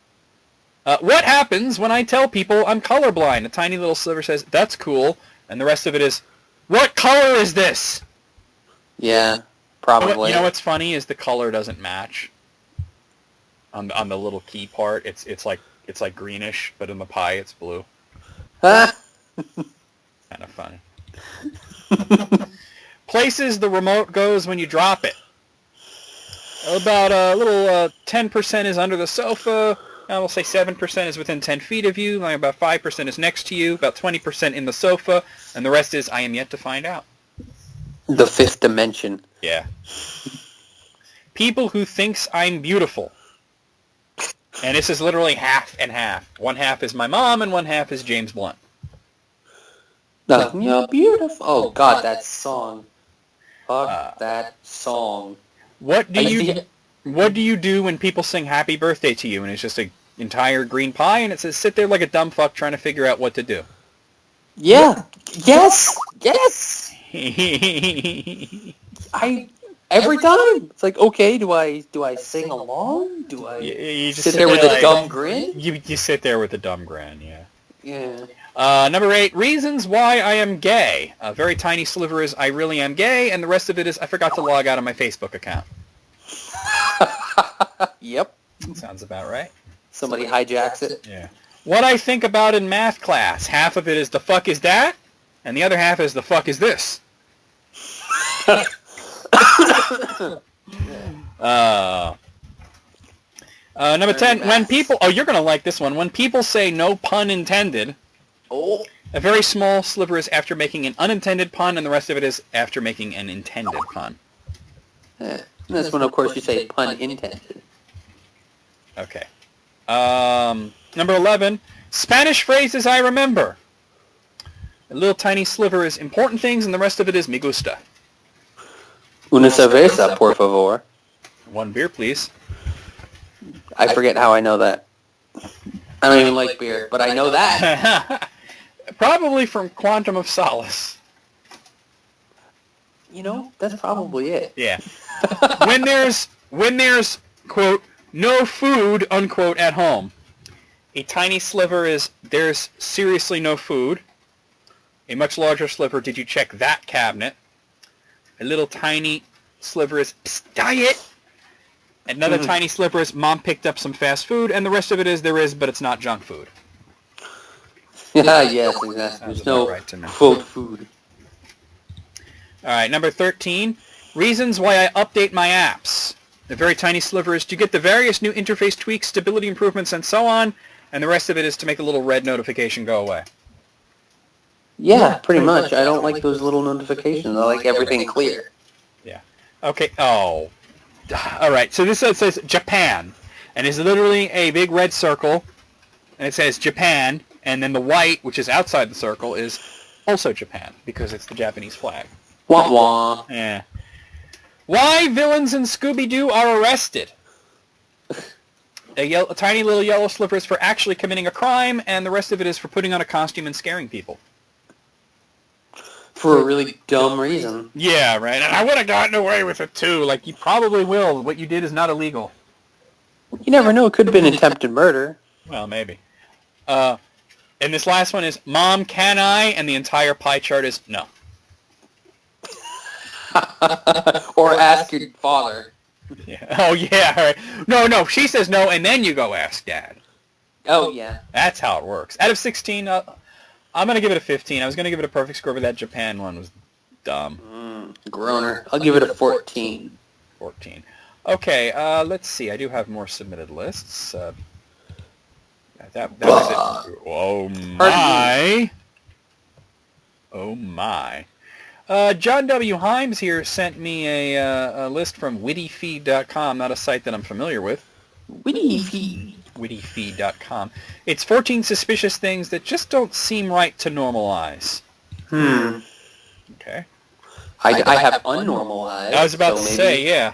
What happens when I tell people I'm colorblind? A tiny little sliver says, that's cool. And the rest of it is, what color is this? Yeah, probably. You know what's funny is the color doesn't match. On the little key part, it's like greenish, but in the pie it's blue. Huh? Kind of funny. Places the remote goes when you drop it. About a little 10% is under the sofa. I will say 7% is within 10 feet of you. Like about 5% is next to you. About 20% in the sofa. And the rest is I am yet to find out. The fifth dimension. Yeah. People who thinks I'm beautiful. And this is literally half and half. One half is my mom and one half is James Blunt. You're beautiful. Oh, God, that song. Fuck that song. What do you do when people sing happy birthday to you and it's just an entire green pie and it says sit there like a dumb fuck trying to figure out what to do? Yeah. Yes. Every time. It's like, okay, do I sing along? Do I you just sit there with a dumb grin? You sit there with a dumb grin, yeah. Yeah. Number 8, reasons why I am gay. A very tiny sliver is I really am gay, and the rest of it is I forgot to log out of my Facebook account. Yep. Sounds about right. Somebody hijacks it. Yeah. What I think about in math class, half of it is the fuck is that, and the other half is the fuck is this. Number 10, when people... Oh, you're going to like this one. When people say no pun intended, a very small sliver is after making an unintended pun, and the rest of it is after making an intended pun. This one, of course, you say pun intended. Okay. Number 11, Spanish phrases I remember. A little tiny sliver is important things, and the rest of it is me gusta. Una cerveza, por favor. One beer, please. I forget how I know that. I don't even like beer, but I know that. Probably from Quantum of Solace. That's probably it. Yeah. when there's, quote, no food, unquote, at home. A tiny sliver is there's seriously no food. A much larger sliver, did you check that cabinet? A little tiny sliver is diet. Another tiny sliver is mom picked up some fast food, and the rest of it is there is, but it's not junk food. Yeah, yes, exactly. There's no quote food. All right, number 13, reasons why I update my apps. The very tiny sliver is to get the various new interface tweaks, stability improvements, and so on, and the rest of it is to make the little red notification go away. Yeah, pretty much. I don't like those little notifications. I like everything clear. Yeah. Okay. Oh. All right. So this says Japan, and it's literally a big red circle, and it says Japan, and then the white, which is outside the circle, is also Japan because it's the Japanese flag. Wah wah. Yeah. Why villains in Scooby-Doo are arrested? A tiny little yellow sliver is for actually committing a crime, and the rest of it is for putting on a costume and scaring people. For a really dumb reason. Yeah, right. And I would have gotten away with it too. Like, you probably will. What you did is not illegal. You never know. It could have been attempted murder. Well, maybe. And this last one is, Mom, can I? And the entire pie chart is no. Or ask your father. Yeah. Oh, yeah. Right. No. She says no, and then you go ask Dad. Oh, yeah. That's how it works. Out of 16, I'm going to give it a 15. I was going to give it a perfect score, but that Japan one was dumb. Groaner. I'll give it a 14. 14. Okay, let's see. I do have more submitted lists. That was it. Oh, my. Oh, my. John W. Himes here sent me a list from wittyfeed.com, not a site that I'm familiar with. Wittyfeed. wittyfeed.com. It's 14 suspicious things that just don't seem right to normalize. Okay. I have unnormalized. I was about to maybe... say, yeah.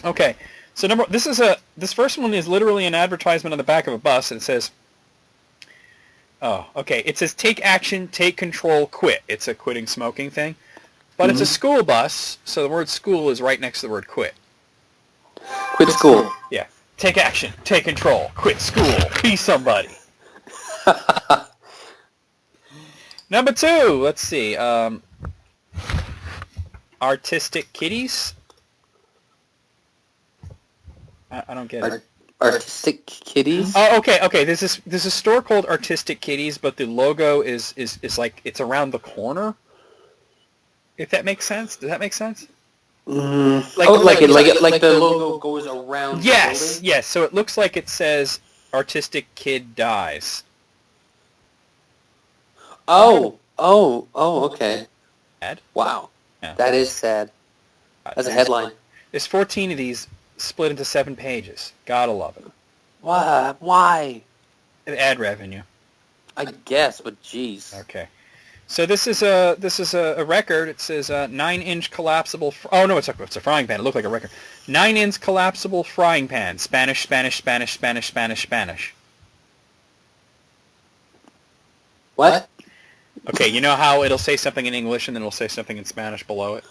Okay. So this first one is literally an advertisement on the back of a bus, and it says, oh, okay. It says, take action, take control, quit. It's a quitting smoking thing. But it's a school bus, so the word school is right next to the word quit. Quit school. Yeah. Take action, take control, quit school, be somebody. Number 2, let's see. Artistic kitties. I don't get it. Artistic kitties? Oh, okay. There's a store called Artistic Kitties, but the logo is like it's around the corner. If that makes sense, does that make sense? Like the logo goes around. Yes, yes. So it looks like it says "Artistic Kid Dies." Oh, okay. Sad? Wow, Yeah. that is sad. That's a headline. There's 14 of these split into 7 pages. Gotta love it. Why? Ad revenue. I guess, but jeez. Okay. So this is a record. It says 9-inch collapsible. Oh no, it's a frying pan. It looked like a record. 9-inch collapsible frying pan. Spanish. What? Okay, you know how it'll say something in English and then it'll say something in Spanish below it?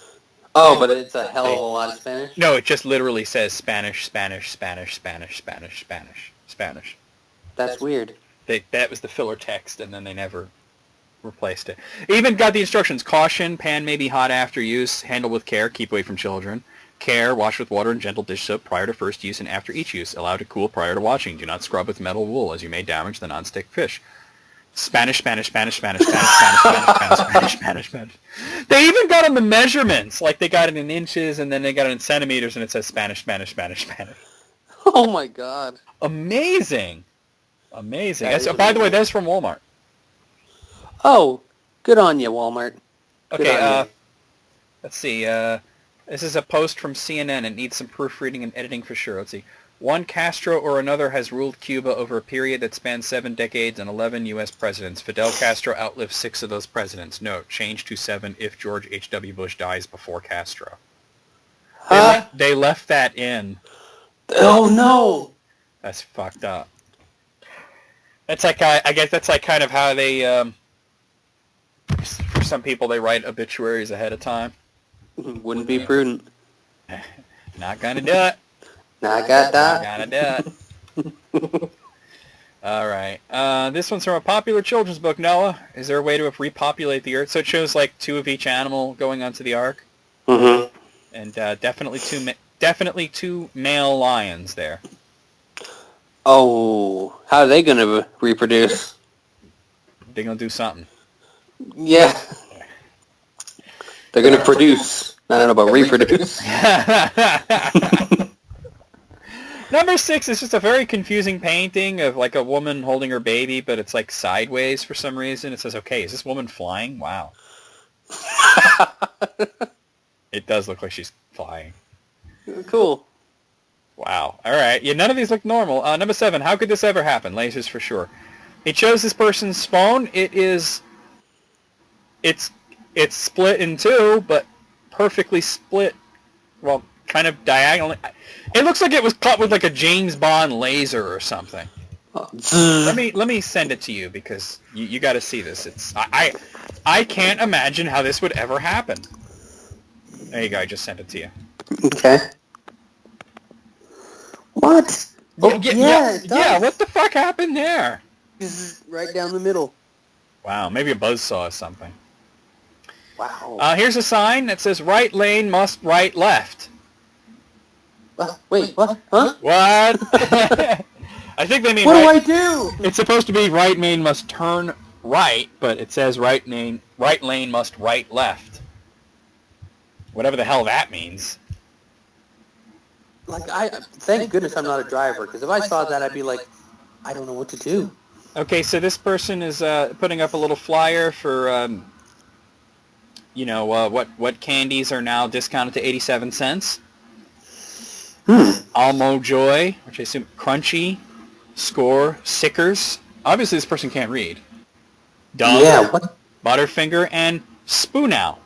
Oh, but it's a hell of a lot of Spanish? No, it just literally says Spanish. That's weird. That was the filler text, and then they never replaced it. It even got the instructions. Caution, pan may be hot after use. Handle with care. Keep away from children. Care, wash with water and gentle dish soap prior to first use and after each use. Allow to cool prior to washing. Do not scrub with metal wool, as you may damage the non-stick fish. Spanish. They even got on the measurements. Like they got it in inches, and then they got it in centimeters, and it says Spanish. Oh my god. Amazing. By the way, that's from Walmart. Oh, good on you, Walmart. Okay, let's see. This is a post from CNN. It needs some proofreading and editing for sure. Let's see. One Castro or another has ruled Cuba over a period that spans 7 decades and 11 U.S. presidents. Fidel Castro outlived 6 of those presidents. Note, change to 7 if George H.W. Bush dies before Castro. Huh? They left that in. Oh, no! That's fucked up. That's like, I guess that's like kind of how they, for some people, they write obituaries ahead of time. Wouldn't be prudent. Not gonna do it. Not got that. Not gonna do it. All right. This one's from a popular children's book, Noah. Is there a way to repopulate the Earth? So it shows like 2 of each animal going onto the ark. Mm-hmm. And definitely two male lions there. Oh, how are they going to reproduce? They're going to do something. Yeah. They're going to produce. I don't know about reproduce. Number 6 is just a very confusing painting of like a woman holding her baby, but it's like sideways for some reason. It says, okay, is this woman flying? Wow. It does look like she's flying. Cool. Wow. All right. Yeah, none of these look normal. Number 7, how could this ever happen? Lasers for sure. It shows this person's phone. It's split in 2, but perfectly split. Well, kind of diagonally. It looks like it was cut with like a James Bond laser or something. Let me send it to you because you got to see this. I can't imagine how this would ever happen. There you go. I just sent it to you. Okay. What? Yeah. What the fuck happened there? This is right down the middll. Wow. Maybe a buzzsaw or something. Wow. Here's a sign that says right lane must right left. Wait, what? Huh? What? I think they mean what right. do I do? It's supposed to be right lane must turn right, but it says right lane must right left. Whatever the hell that means. Like, thank goodness I'm not a driver, because if I saw that, I'd be like, I don't know what to do. Okay, so this person is putting up a little flyer for, what candies are now discounted to 87 cents. Almo Joy, which I assume Crunchy, Score, Sickers. Obviously, this person can't read. Dumb, Yeah, what? Butterfinger, and Spoonow.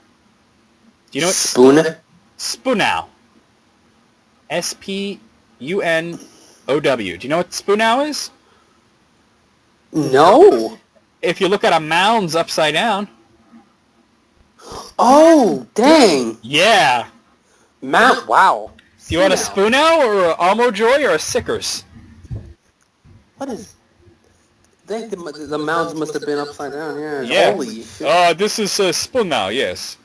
Do you know what Spoon? Spoonow? Spunow. Do you know what Spoonow is? No. If you look at a mound's upside down. Oh, dang. Yeah. Mount. Wow. Do you want a Spoonow or an Almo Joy or a Sickers? What is... I think the mounds must have been upside down. Yeah. Holy shit. This is Spoonow, yes.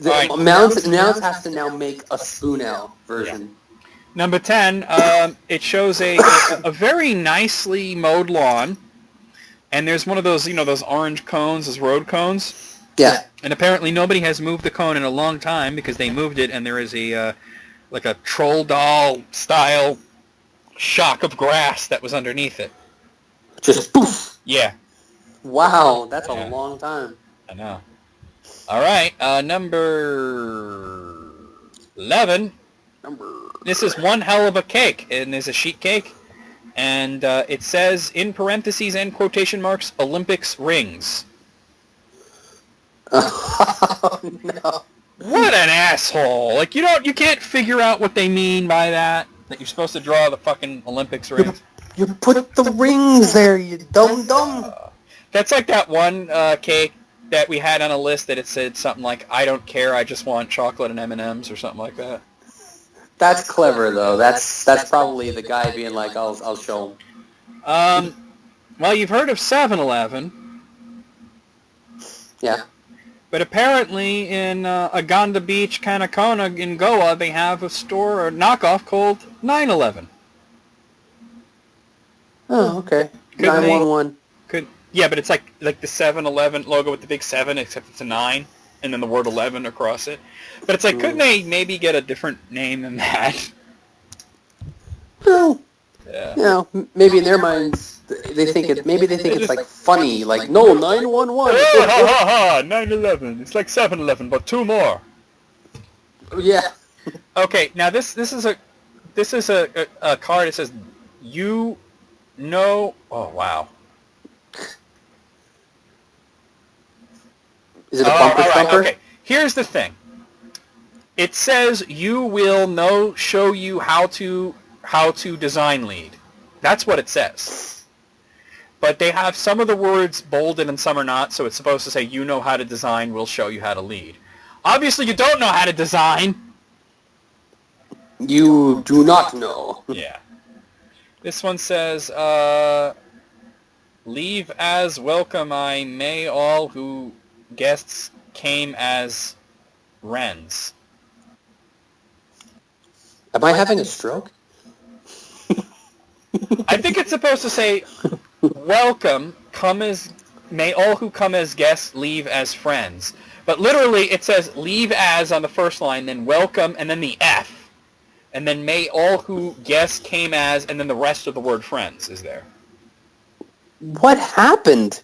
The mounds has to now make a Spoonow version. Yeah. Number 10, it shows a very nicely mowed lawn, and there's one of those, those orange cones, those road cones. Yeah. And apparently nobody has moved the cone in a long time because they moved it, and there is a like a troll doll style shock of grass that was underneath it. Just poof. Yeah. Wow, that's a long time. I know. All right, number 11. This is one hell of a cake, and there's a sheet cake, and it says in parentheses and quotation marks Olympics rings. Oh no! What an asshole! Like you can't figure out what they mean by that. That you're supposed to draw the fucking Olympics rings. You put the rings there, you dumb. That's like that one cake that we had on a list that it said something like, "I don't care, I just want chocolate and M&Ms" or something like that. That's clever though. That's probably the guy being like, "I'll show him." Well, you've heard of 7-Eleven. Yeah. But apparently in Aganda Beach, Kanakona in Goa, they have a store or knockoff called 9-11. Oh, okay. 911. Yeah, but it's like the 7-Eleven logo with the big 7, except it's a 9, and then the word 11 across it. But it's like, couldn't they maybe get a different name than that? Well, yeah. Maybe in their minds they think it's like funny, like no 911. 9/11. It's like 7-Eleven, but 2 more. Yeah. Okay, now this is a card that says you know. Oh wow. Is it a bumper stopper? Okay. Here's the thing. It says you will show you how to design lead. That's what it says. But they have some of the words bolded and some are not, so it's supposed to say you know how to design, we'll show you how to lead. Obviously you don't know how to design. You do not know. Yeah. This one says, leave as welcome I may all who guests came as wrens. Am I having a stroke? I think it's supposed to say, welcome, may all who come as guests leave as friends. But literally it says leave as on the first line, then welcome, and then the F. And then may all who guests came as, and then the rest of the word friends is there. What happened?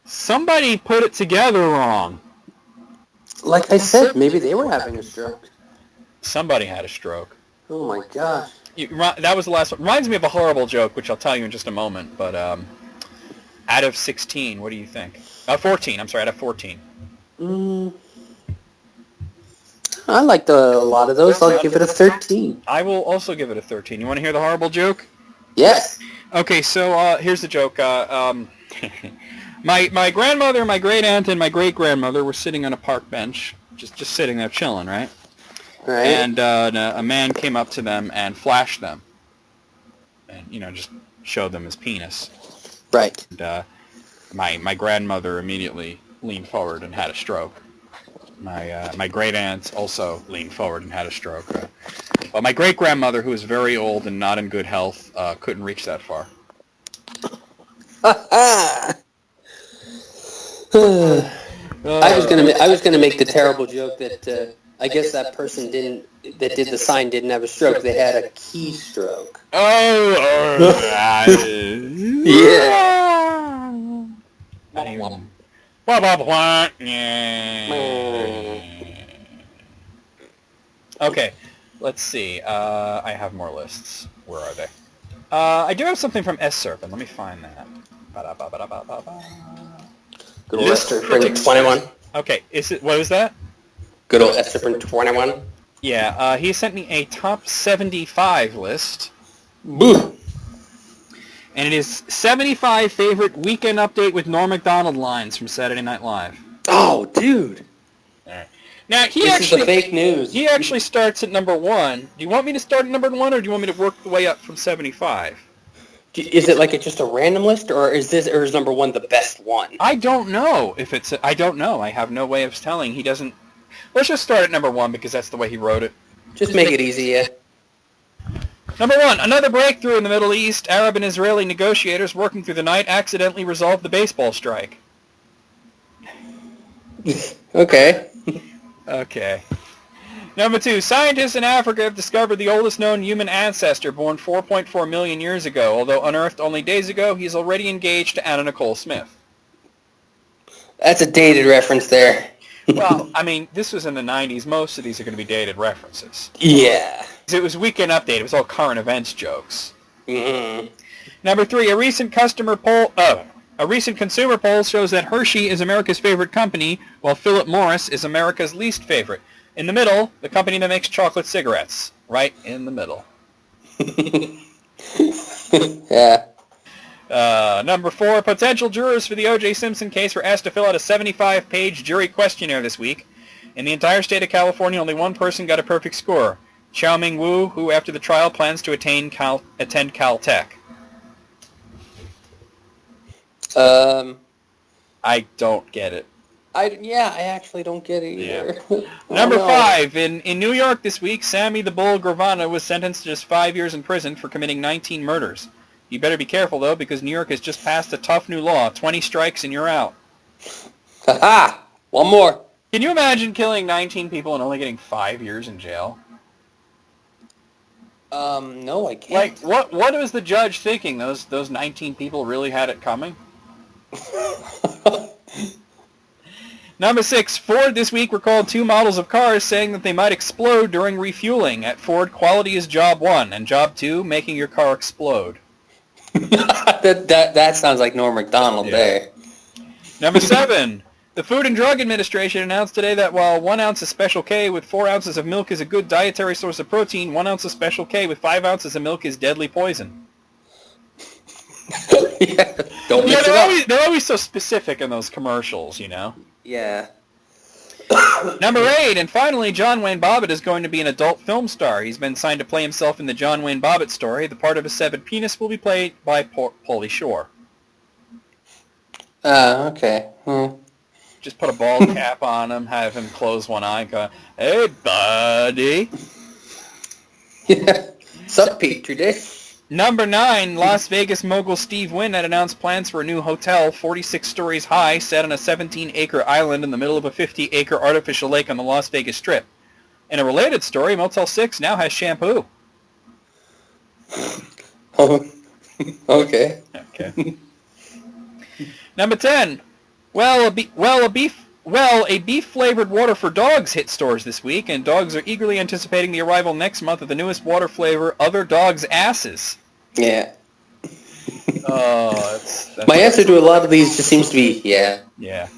Somebody put it together wrong. Like I said, maybe they were having a stroke. Somebody had a stroke. Oh my gosh. That was the last one. Reminds me of a horrible joke, which I'll tell you in just a moment. But out of 16, what do you think? 14. I'm sorry, out of 14. I liked a lot of those. I'll give it a 13. I will also give it a 13. You want to hear the horrible joke? Yes. Okay, so here's the joke. My grandmother, my great aunt, and my great grandmother were sitting on a park bench, just sitting there chilling, right? Right. And a man came up to them and flashed them, and just showed them his penis. Right. And my grandmother immediately leaned forward and had a stroke. My great aunt also leaned forward and had a stroke. But my great grandmother, who was very old and not in good health, couldn't reach that far. I was gonna make the terrible joke that I guess that person that did the sign didn't have a stroke. They had a keystroke. Yeah. Okay. Let's see. I have more lists. Where are they? I do have something from S Serpent. Let me find that. Ba-da-ba-ba-da-ba-ba-ba. Good old Serpent 21. Okay, what was that? Good old Serpent 21. Yeah, he sent me a top 75 list. Boo! And it is 75 favorite Weekend Update with Norm Macdonald lines from Saturday Night Live. Oh, dude. All right. Now, This is the fake news. He actually starts at number 1. Do you want me to start at number 1, or do you want me to work the way up from 75? Is it like just a random list, or is number 1 the best one? I don't know if it's... I don't know. I have no way of telling. He doesn't... Let's just start at number 1 because that's the way he wrote it. Just make it easy, yeah. Number 1, another breakthrough in the Middle East. Arab and Israeli negotiators working through the night accidentally resolved the baseball strike. Okay. Okay. Number 2, scientists in Africa have discovered the oldest known human ancestor, born 4.4 million years ago. Although unearthed only days ago, he's already engaged to Anna Nicole Smith. That's a dated reference there. Well, I mean, this was in the 90s. Most of these are going to be dated references. Yeah. It was Weekend Update. It was all current events jokes. Mm-hmm. Number 3, a recent consumer poll shows that Hershey is America's favorite company, while Philip Morris is America's least favorite. In the middle, the company that makes chocolate cigarettes. Right in the middle. Yeah. Number 4, potential jurors for the O.J. Simpson case were asked to fill out a 75-page jury questionnaire this week. In the entire state of California, only one person got a perfect score. Chow Ming Wu, who after the trial plans to attend Caltech. I don't get it. I actually don't get it either. Yeah. Number 5, in New York this week, Sammy the Bull Gravana was sentenced to just 5 years in prison for committing 19 murders. You better be careful, though, because New York has just passed a tough new law. 20 strikes and you're out. Ha-ha! One more. Can you imagine killing 19 people and only getting 5 years in jail? No, I can't. Like, what was the judge thinking? Those 19 people really had it coming? Number 6, Ford this week recalled 2 models of cars saying that they might explode during refueling. At Ford, quality is job 1, and job 2, making your car explode. that sounds like Norm Macdonald there. Number 7, the Food and Drug Administration announced today that while 1 ounce of Special K with 4 ounces of milk is a good dietary source of protein, 1 ounce of Special K with 5 ounces of milk is deadly poison. Yeah, don't mix it up. They're always so specific in those commercials, you know? Yeah. Number 8, and finally, John Wayne Bobbitt is going to be an adult film star. He's been signed to play himself in the John Wayne Bobbitt story. The part of a severed penis will be played by Pauly Shore. Okay. Just put a bald cap on him, have him close one eye, and go, "Hey, buddy." Yeah. Sup, Petri Dish? Number 9, Las Vegas mogul Steve Wynn had announced plans for a new hotel, 46 stories high, set on a 17-acre island in the middle of a 50-acre artificial lake on the Las Vegas Strip. In a related story, Motel 6 now has shampoo. Oh, okay. Okay. Number 10, a beef-flavored water for dogs hit stores this week, and dogs are eagerly anticipating the arrival next month of the newest water flavor, Other Dogs' Asses. Yeah. Oh, that's My answer to a lot of these just seems to be, yeah. Yeah.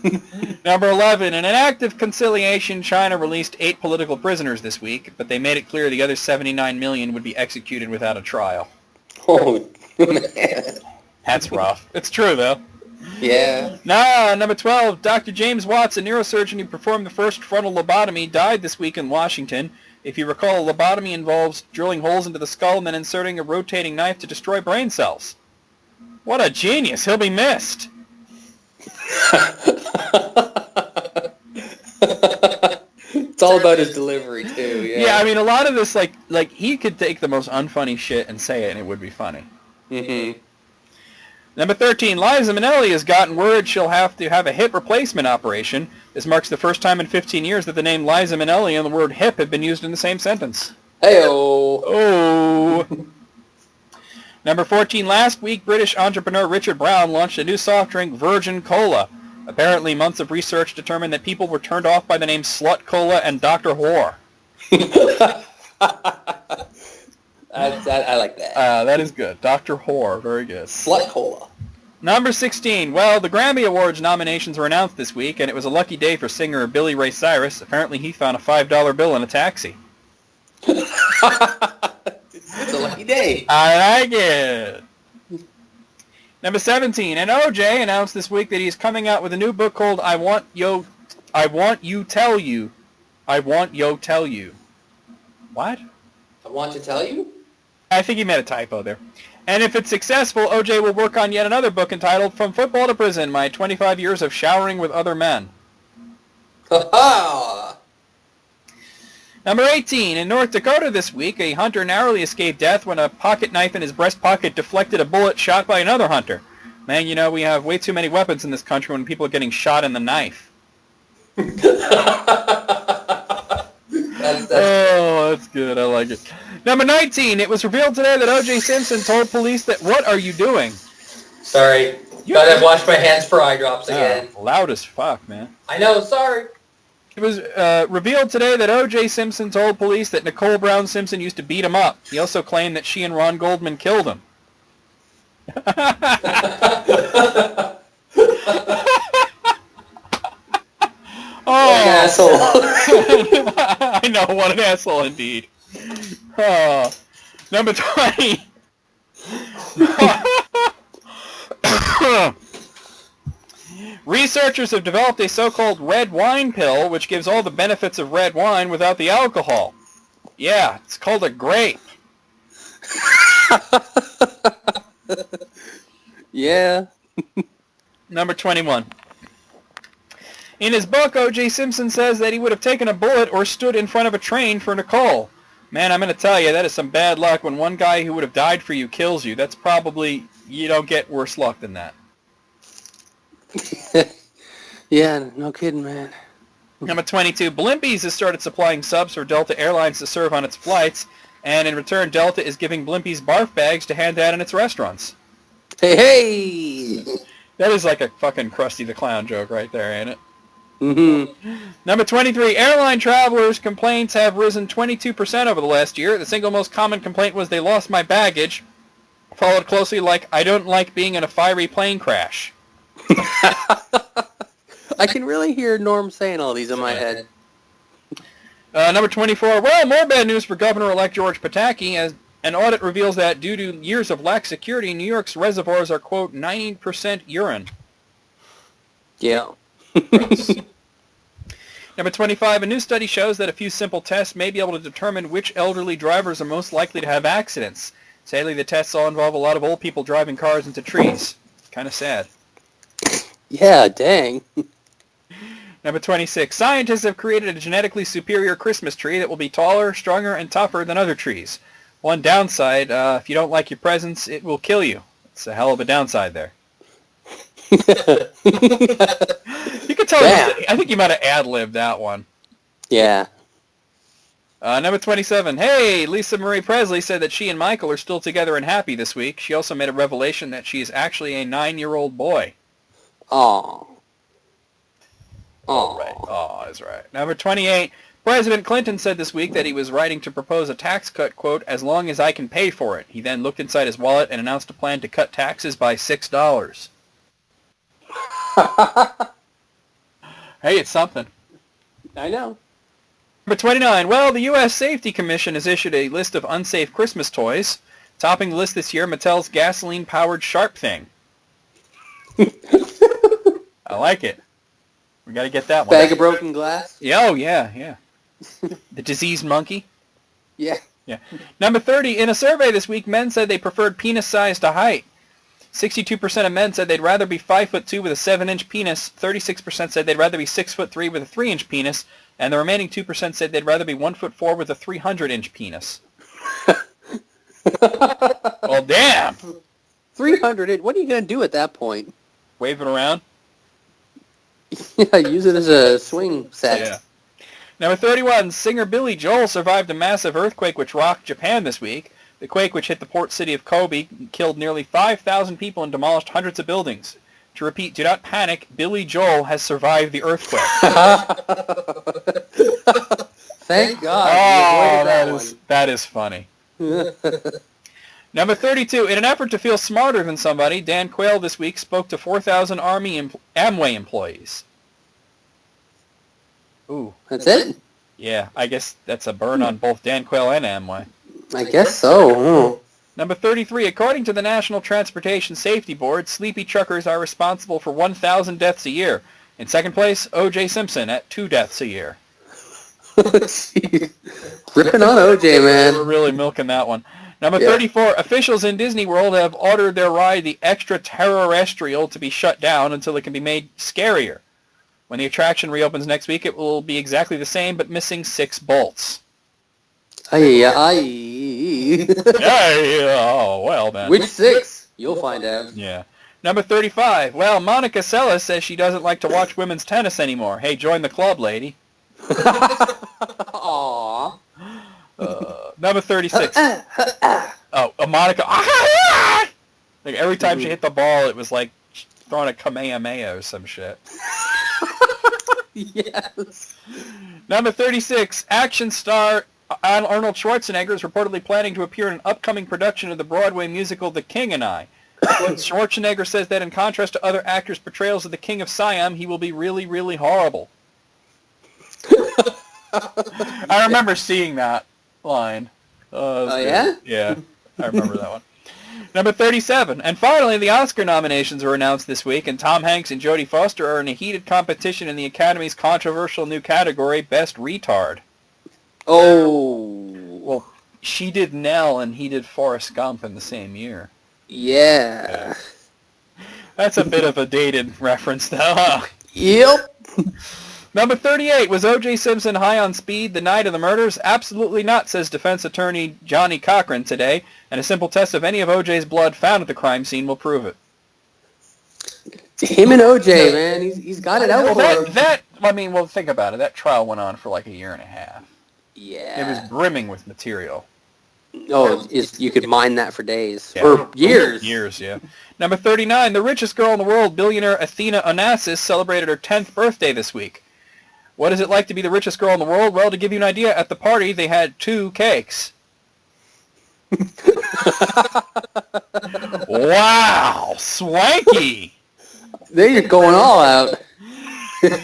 Number 11, in an act of conciliation, China released 8 political prisoners this week, but they made it clear the other 79 million would be executed without a trial. Oh, man. That's rough. It's true, though. Yeah. Number 12, Dr. James Watts, a neurosurgeon who performed the first frontal lobotomy, died this week in Washington. If you recall, lobotomy involves drilling holes into the skull and then inserting a rotating knife to destroy brain cells. What a genius. He'll be missed. It's all about his delivery, too, yeah. Yeah, I mean, a lot of this, like he could take the most unfunny shit and say it, and it would be funny. Mm-hmm. Number 13, Liza Minnelli has gotten word she'll have to have a hip replacement operation. This marks the first time in 15 years that the name Liza Minnelli and the word hip have been used in the same sentence. Hey-oh. Oh. Number 14, last week, British entrepreneur Richard Brown launched a new soft drink, Virgin Cola. Apparently, months of research determined that people were turned off by the name Slut Cola and Dr. Whore. I like that. That is good. Dr. Whore, very good. Slut cola. Number 16. Well, the Grammy Awards nominations were announced this week, and it was a lucky day for singer Billy Ray Cyrus. Apparently, he found a $5 bill in a taxi. It's a lucky day. I like it. Number 17. And OJ announced this week that he's coming out with a new book called I Want Yo Tell You. What? I want to tell you? I think he made a typo there. And if it's successful, OJ will work on yet another book entitled From Football to Prison, My 25 Years of Showering with Other Men. Ha-ha! Number 18. In North Dakota this week, a hunter narrowly escaped death when a pocket knife in his breast pocket deflected a bullet shot by another hunter. Man, you know, we have way too many weapons in this country when people are getting shot in the knife. That's good. I like it. Number 19. It was revealed today that O.J. Simpson told police that, what are you doing? Sorry. Gotta wash my hands for eye drops again. Loud as fuck, man. I know, sorry. It was revealed today that O.J. Simpson told police that Nicole Brown Simpson used to beat him up. He also claimed that she and Ron Goldman killed him. Oh, what an asshole. I know, what an asshole indeed. Number 20. Researchers have developed a so-called red wine pill, which gives all the benefits of red wine without the alcohol. Yeah, it's called a grape. Yeah. Number 21. In his book, O.J. Simpson says that he would have taken a bullet or stood in front of a train for Nicole. Man, I'm going to tell you, that is some bad luck. When one guy who would have died for you kills you, that's probably, you don't get worse luck than that. Yeah, no kidding, man. Number 22. Blimpies has started supplying subs for Delta Airlines to serve on its flights, and in return, Delta is giving Blimpies barf bags to hand out in its restaurants. Hey! That is like a fucking Krusty the Clown joke right there, ain't it? Mm-hmm. Number 23. Airline travelers' complaints have risen 22% over the last year. The single most common complaint was they lost my baggage, followed closely like, I don't like being in a fiery plane crash. I can really hear Norm saying all these in my head. Number 24. Well, more bad news for Governor-elect George Pataki, as an audit reveals that due to years of lax security, New York's reservoirs are, quote, 90% urine. Yeah. Number 25. A new study shows that a few simple tests may be able to determine which elderly drivers are most likely to have accidents. Sadly, the tests all involve a lot of old people driving cars into trees. Kind of sad. Yeah, dang. Number 26. Scientists have created a genetically superior Christmas tree that will be taller, stronger, and tougher than other trees. One downside, if you don't like your presents, it will kill you. It's a hell of a downside there. You could tell. I think you might have ad-libbed that one. Yeah. Number 27. Hey, Lisa Marie Presley said that she and Michael are still together and happy this week. She also made a revelation that she is actually a 9-year-old boy. Aw. Oh, right. Oh, that's right. Number 28. President Clinton said this week that he was writing to propose a tax cut, quote, as long as I can pay for it. He then looked inside his wallet and announced a plan to cut taxes by $6. Hey, it's something. I know. Number 29. Well, the U.S. Safety Commission has issued a list of unsafe Christmas toys. Topping the list this year, Mattel's gasoline-powered Sharp Thing. I like it. We got to get that one. Bag of broken glass? Yeah, oh, yeah. The diseased monkey? Yeah. Yeah. Number 30. In a survey this week, men said they preferred penis size to height. 62% of men said they'd rather be 5'2" with a 7-inch penis. 36% said they'd rather be 6'3" with a 3-inch penis. And the remaining 2% said they'd rather be 1'4" with a 300-inch penis. Well, damn. 300. What are you going to do at that point? Wave it around? Yeah, use it as a swing set. Yeah. Number 31. Singer Billy Joel survived a massive earthquake which rocked Japan this week. The quake, which hit the port city of Kobe, killed nearly 5,000 people and demolished hundreds of buildings. To repeat, do not panic. Billy Joel has survived the earthquake. Thank God. Oh, We avoided that is funny. that one. Number 32. In an effort to feel smarter than somebody, Dan Quayle this week spoke to 4,000 Amway employees. Ooh. That's it? Yeah, I guess that's a burn on both Dan Quayle and Amway. I guess so. Number 33. According to the National Transportation Safety Board, sleepy truckers are responsible for 1,000 deaths a year. In second place, O.J. Simpson at 2 deaths a year. Jeez. Ripping on OJ, man. We're really milking that one. Number 34, officials in Disney World have ordered their ride, the Extraterrestrial, to be shut down until it can be made scarier. When the attraction reopens next week, it will be exactly the same, but missing 6 bolts. Aye. Oh, well then. Which 6? You'll find out. Yeah. Number 35, well, Monica Seles says she doesn't like to watch women's tennis anymore. Hey, join the club, lady. Aww. Number 36. Monica. Like every time she hit the ball, it was like throwing a Kamehameha or some shit. Yes. Number 36. Action star Arnold Schwarzenegger is reportedly planning to appear in an upcoming production of the Broadway musical The King and I. Schwarzenegger says that in contrast to other actors' portrayals of the King of Siam, he will be really, really horrible. I remember seeing that line. Oh, yeah? Yeah, I remember that one. Number 37. And finally, the Oscar nominations were announced this week, and Tom Hanks and Jodie Foster are in a heated competition in the Academy's controversial new category, Best Retard. Oh. Well, she did Nell, and he did Forrest Gump in the same year. Yeah. That's a bit of a dated reference, though, huh? Yep. Number 38. Was O.J. Simpson high on speed the night of the murders? Absolutely not, says defense attorney Johnny Cochran today, and a simple test of any of O.J.'s blood found at the crime scene will prove it. Him and O.J., man, he's got it out for him. Well, think about it. That trial went on for like a year and a half. Yeah. It was brimming with material. Oh, you could mine that for days. Yeah. Or years. Years, yeah. Number 39. The richest girl in the world, billionaire Athena Onassis, celebrated her 10th birthday this week. What is it like to be the richest girl in the world? Well, to give you an idea, at the party they had 2 cakes. Wow, swanky. They're going all out.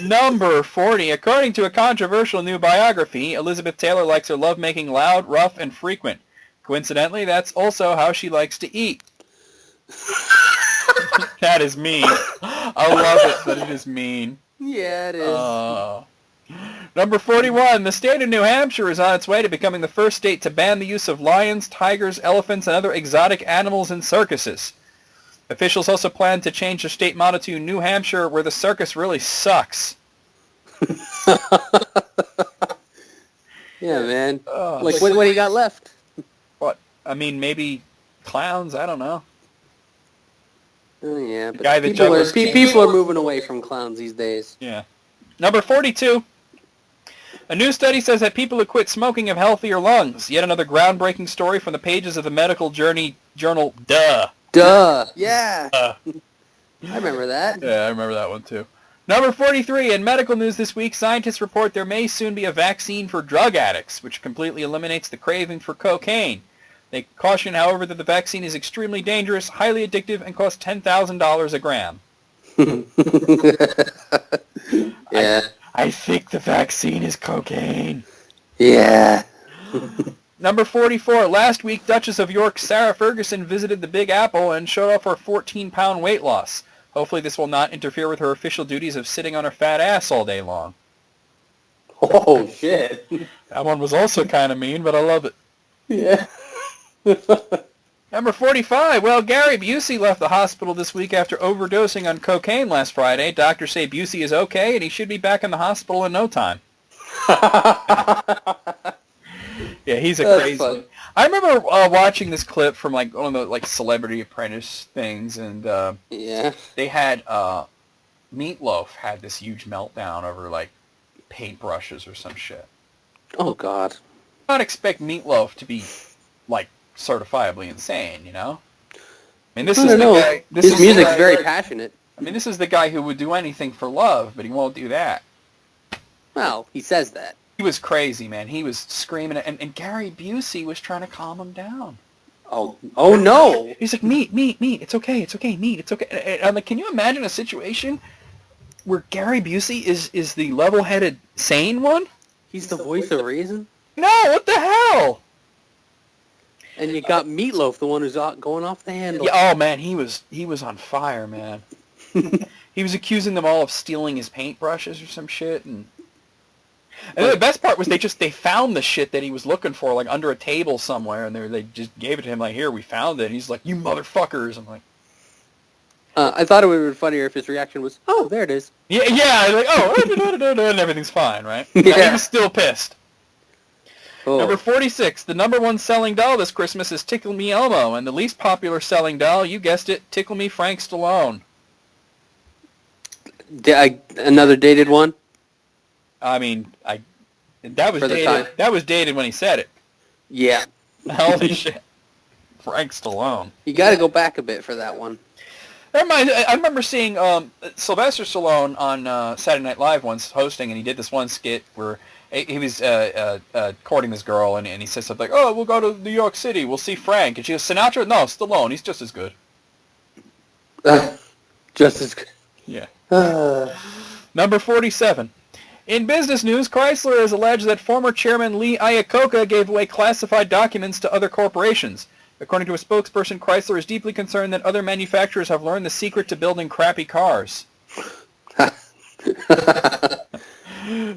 Number 40. According to a controversial new biography, Elizabeth Taylor likes her lovemaking loud, rough, and frequent. Coincidentally, that's also how she likes to eat. That is mean. I love it, but it is mean. Yeah, it is. Number 41. The state of New Hampshire is on its way to becoming the first state to ban the use of lions, tigers, elephants, and other exotic animals in circuses. Officials also plan to change their state motto to New Hampshire, where the circus really sucks. Yeah, man. Like, what do you got left? What? I mean, maybe clowns? I don't know. Oh, yeah, but guy that people are moving away from clowns these days. Yeah. Number 42. A new study says that people who quit smoking have healthier lungs. Yet another groundbreaking story from the pages of the medical journal, Duh. Yeah. I remember that. Yeah, I remember that one too. Number 43. In medical news this week, scientists report there may soon be a vaccine for drug addicts, which completely eliminates the craving for cocaine. They caution, however, that the vaccine is extremely dangerous, highly addictive, and costs $10,000 a gram. Yeah. I think the vaccine is cocaine. Yeah. Number 44. Last week, Duchess of York Sarah Ferguson visited the Big Apple and showed off her 14-pound weight loss. Hopefully this will not interfere with her official duties of sitting on her fat ass all day long. Oh, shit. That one was also kind of mean, but I love it. Yeah. Number 45. Well, Gary Busey left the hospital this week after overdosing on cocaine last Friday. Doctors say Busey is okay, and he should be back in the hospital in no time. Yeah, he's a crazy. Fun. I remember watching this clip from like one of the Celebrity Apprentice things, and Yeah. they had Meatloaf had this huge meltdown over like paintbrushes or some shit. Oh, God. I don't expect Meatloaf to be like certifiably insane, you know? I mean, this is the guy. His music's very passionate. I mean, this is the guy who would do anything for love, but he won't do that. Well, he says that. was crazy, man. He was screaming, and Gary Busey was trying to calm him down. Oh no! He's like, meat, it's okay, meat, it's okay. And I'm like, can you imagine a situation where Gary Busey is the level-headed, sane one? He's the voice of reason? No, what the hell? And you got Meatloaf, the one who's going off the handle. Yeah, oh, man, he was on fire, man. He was accusing them all of stealing his paintbrushes or some shit, and the best part was they found the shit that he was looking for, like, under a table somewhere, and they just gave it to him, like, here, we found it. And he's like, you motherfuckers. I'm like... I thought it would have been funnier if his reaction was, oh, there it is. Yeah, like, oh, and everything's fine, right? Yeah. He was still pissed. Oh. Number 46, the number one selling doll this Christmas is Tickle Me Elmo, and the least popular selling doll, you guessed it, Tickle Me Frank Stallone. Another dated one? I mean, that was For the dated. time. That was dated when he said it. Yeah. Holy shit, Frank Stallone. You got to go back a bit for that one. Never mind. I remember seeing Sylvester Stallone on Saturday Night Live once hosting, and he did this one skit where he was courting this girl, and he said something like, "Oh, we'll go to New York City. We'll see Frank." And she goes, "Sinatra? No, Stallone. He's just as good." Just as good. Yeah. Number 47. In business news, Chrysler has alleged that former chairman Lee Iacocca gave away classified documents to other corporations. According to a spokesperson, Chrysler is deeply concerned that other manufacturers have learned the secret to building crappy cars.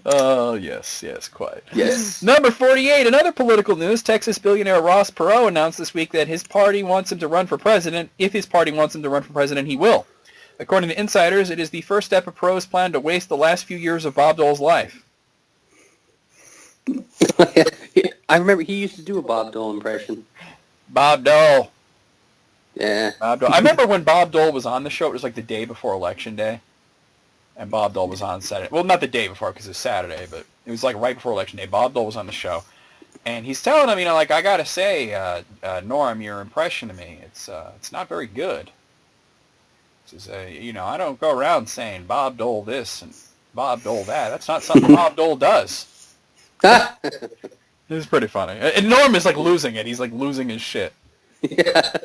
Oh, yes, quite. Yes. Number 48, another political news. Texas billionaire Ross Perot announced this week that his party wants him to run for president. If his party wants him to run for president, he will. According to insiders, it is the first step of Perot's plan to waste the last few years of Bob Dole's life. I remember he used to do a Bob Dole impression. Bob Dole. Yeah. Bob Dole. I remember when Bob Dole was on the show, it was like the day before Election Day. And Bob Dole was on Saturday. Well, not the day before because it was Saturday, but it was like right before Election Day. Bob Dole was on the show. And he's telling him, like, I got to say, Norm, your impression of me, it's not very good. He says, I don't go around saying Bob Dole this and Bob Dole that. That's not something Bob Dole does. It was pretty funny. And Norm is, like, losing it. He's, like, losing his shit. Yeah.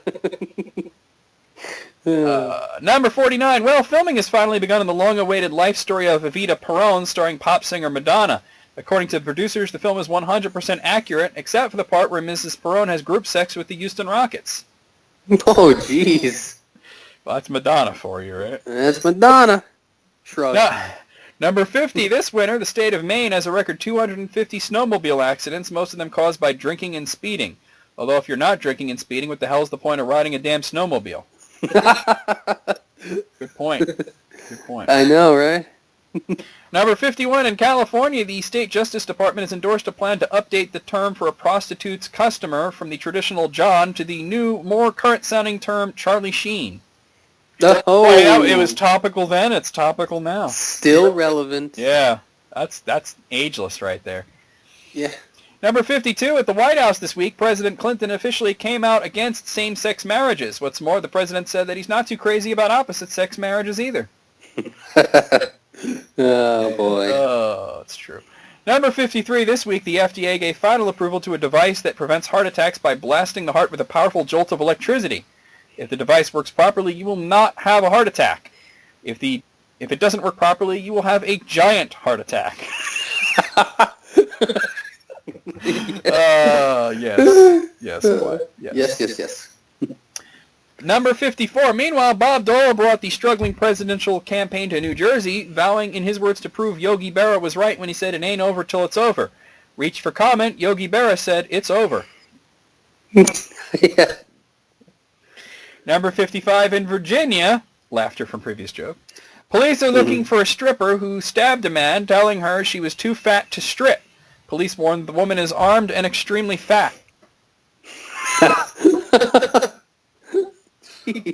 Number 49. Well, filming has finally begun on the long-awaited life story of Evita Peron, starring pop singer Madonna. According to the producers, the film is 100% accurate, except for the part where Mrs. Peron has group sex with the Houston Rockets. Oh, jeez. Well, that's Madonna for you, right? That's Madonna. Shrug. Number 50. This winter, the state of Maine has a record 250 snowmobile accidents, most of them caused by drinking and speeding. Although if you're not drinking and speeding, what the hell is the point of riding a damn snowmobile? Good point. I know, right? Number 51. In California, the State Justice Department has endorsed a plan to update the term for a prostitute's customer from the traditional John to the new, more current-sounding term Charlie Sheen. Oh, It was topical then, it's topical now. Still relevant. Yeah, that's ageless right there. Yeah. Number 52, at the White House this week, President Clinton officially came out against same-sex marriages. What's more, the president said that he's not too crazy about opposite-sex marriages either. Oh, boy. Oh, it's true. Number 53, this week, the FDA gave final approval to a device that prevents heart attacks by blasting the heart with a powerful jolt of electricity. If the device works properly, you will not have a heart attack. If it doesn't work properly, you will have a giant heart attack. Yes. What? Yes. Number 54. Meanwhile, Bob Dole brought the struggling presidential campaign to New Jersey, vowing, in his words, to prove Yogi Berra was right when he said it ain't over till it's over. Reached for comment, Yogi Berra said, it's over. Yeah. Number 55. In Virginia, laughter from previous joke, police are looking for a stripper who stabbed a man, telling her she was too fat to strip. Police warn the woman is armed and extremely fat.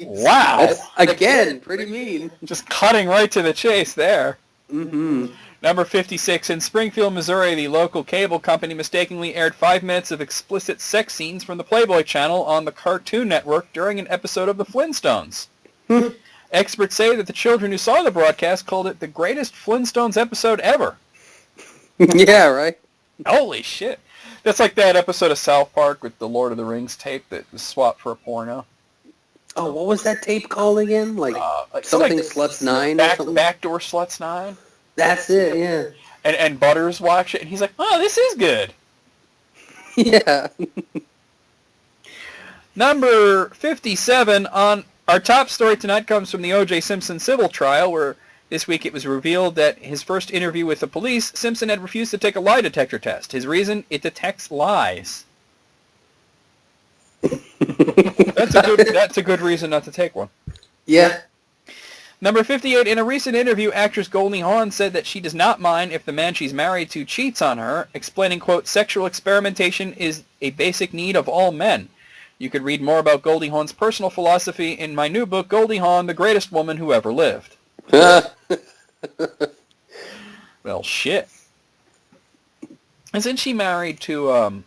Wow. That's, again, pretty mean. Just cutting right to the chase there. Mm-hmm. Number 56. In Springfield, Missouri, the local cable company mistakenly aired 5 minutes of explicit sex scenes from the Playboy Channel on the Cartoon Network during an episode of The Flintstones. Experts say that the children who saw the broadcast called it the greatest Flintstones episode ever. Yeah, right? Holy shit. That's like that episode of South Park with the Lord of the Rings tape that was swapped for a porno. Oh, what was that tape called again? Like something like Sluts 9 or something? Backdoor Sluts 9. That's it, yeah. And Butters watched it, and he's like, oh, this is good. Yeah. Number 57 on our top story tonight comes from the O.J. Simpson civil trial, where this week it was revealed that his first interview with the police, Simpson had refused to take a lie detector test. His reason, it detects lies. That's a good reason not to take one. Yeah. Number 58, in a recent interview, actress Goldie Hawn said that she does not mind if the man she's married to cheats on her, explaining, quote, sexual experimentation is a basic need of all men. You can read more about Goldie Hawn's personal philosophy in my new book, Goldie Hawn, The Greatest Woman Who Ever Lived. Well, shit. Isn't she married to,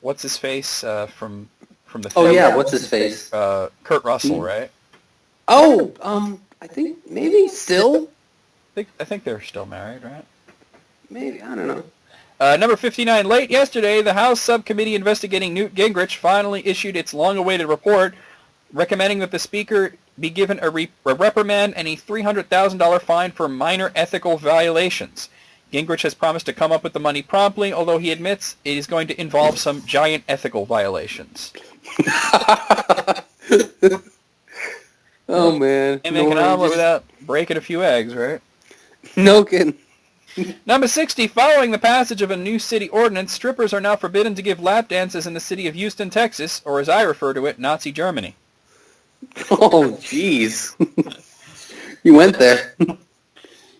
what's his face from the film? Oh, yeah, what's his face? Kurt Russell, right? Oh, I think maybe still? I think they're still married, right? Maybe, I don't know. Number 59, late yesterday, the House subcommittee investigating Newt Gingrich finally issued its long-awaited report recommending that the Speaker be given a reprimand and a $300,000 fine for minor ethical violations. Gingrich has promised to come up with the money promptly, although he admits it is going to involve some giant ethical violations. Oh, man. And make an omelet without breaking a few eggs, right? No kidding. Number 60, following the passage of a new city ordinance, strippers are now forbidden to give lap dances in the city of Houston, Texas, or as I refer to it, Nazi Germany. Oh, jeez. You went there.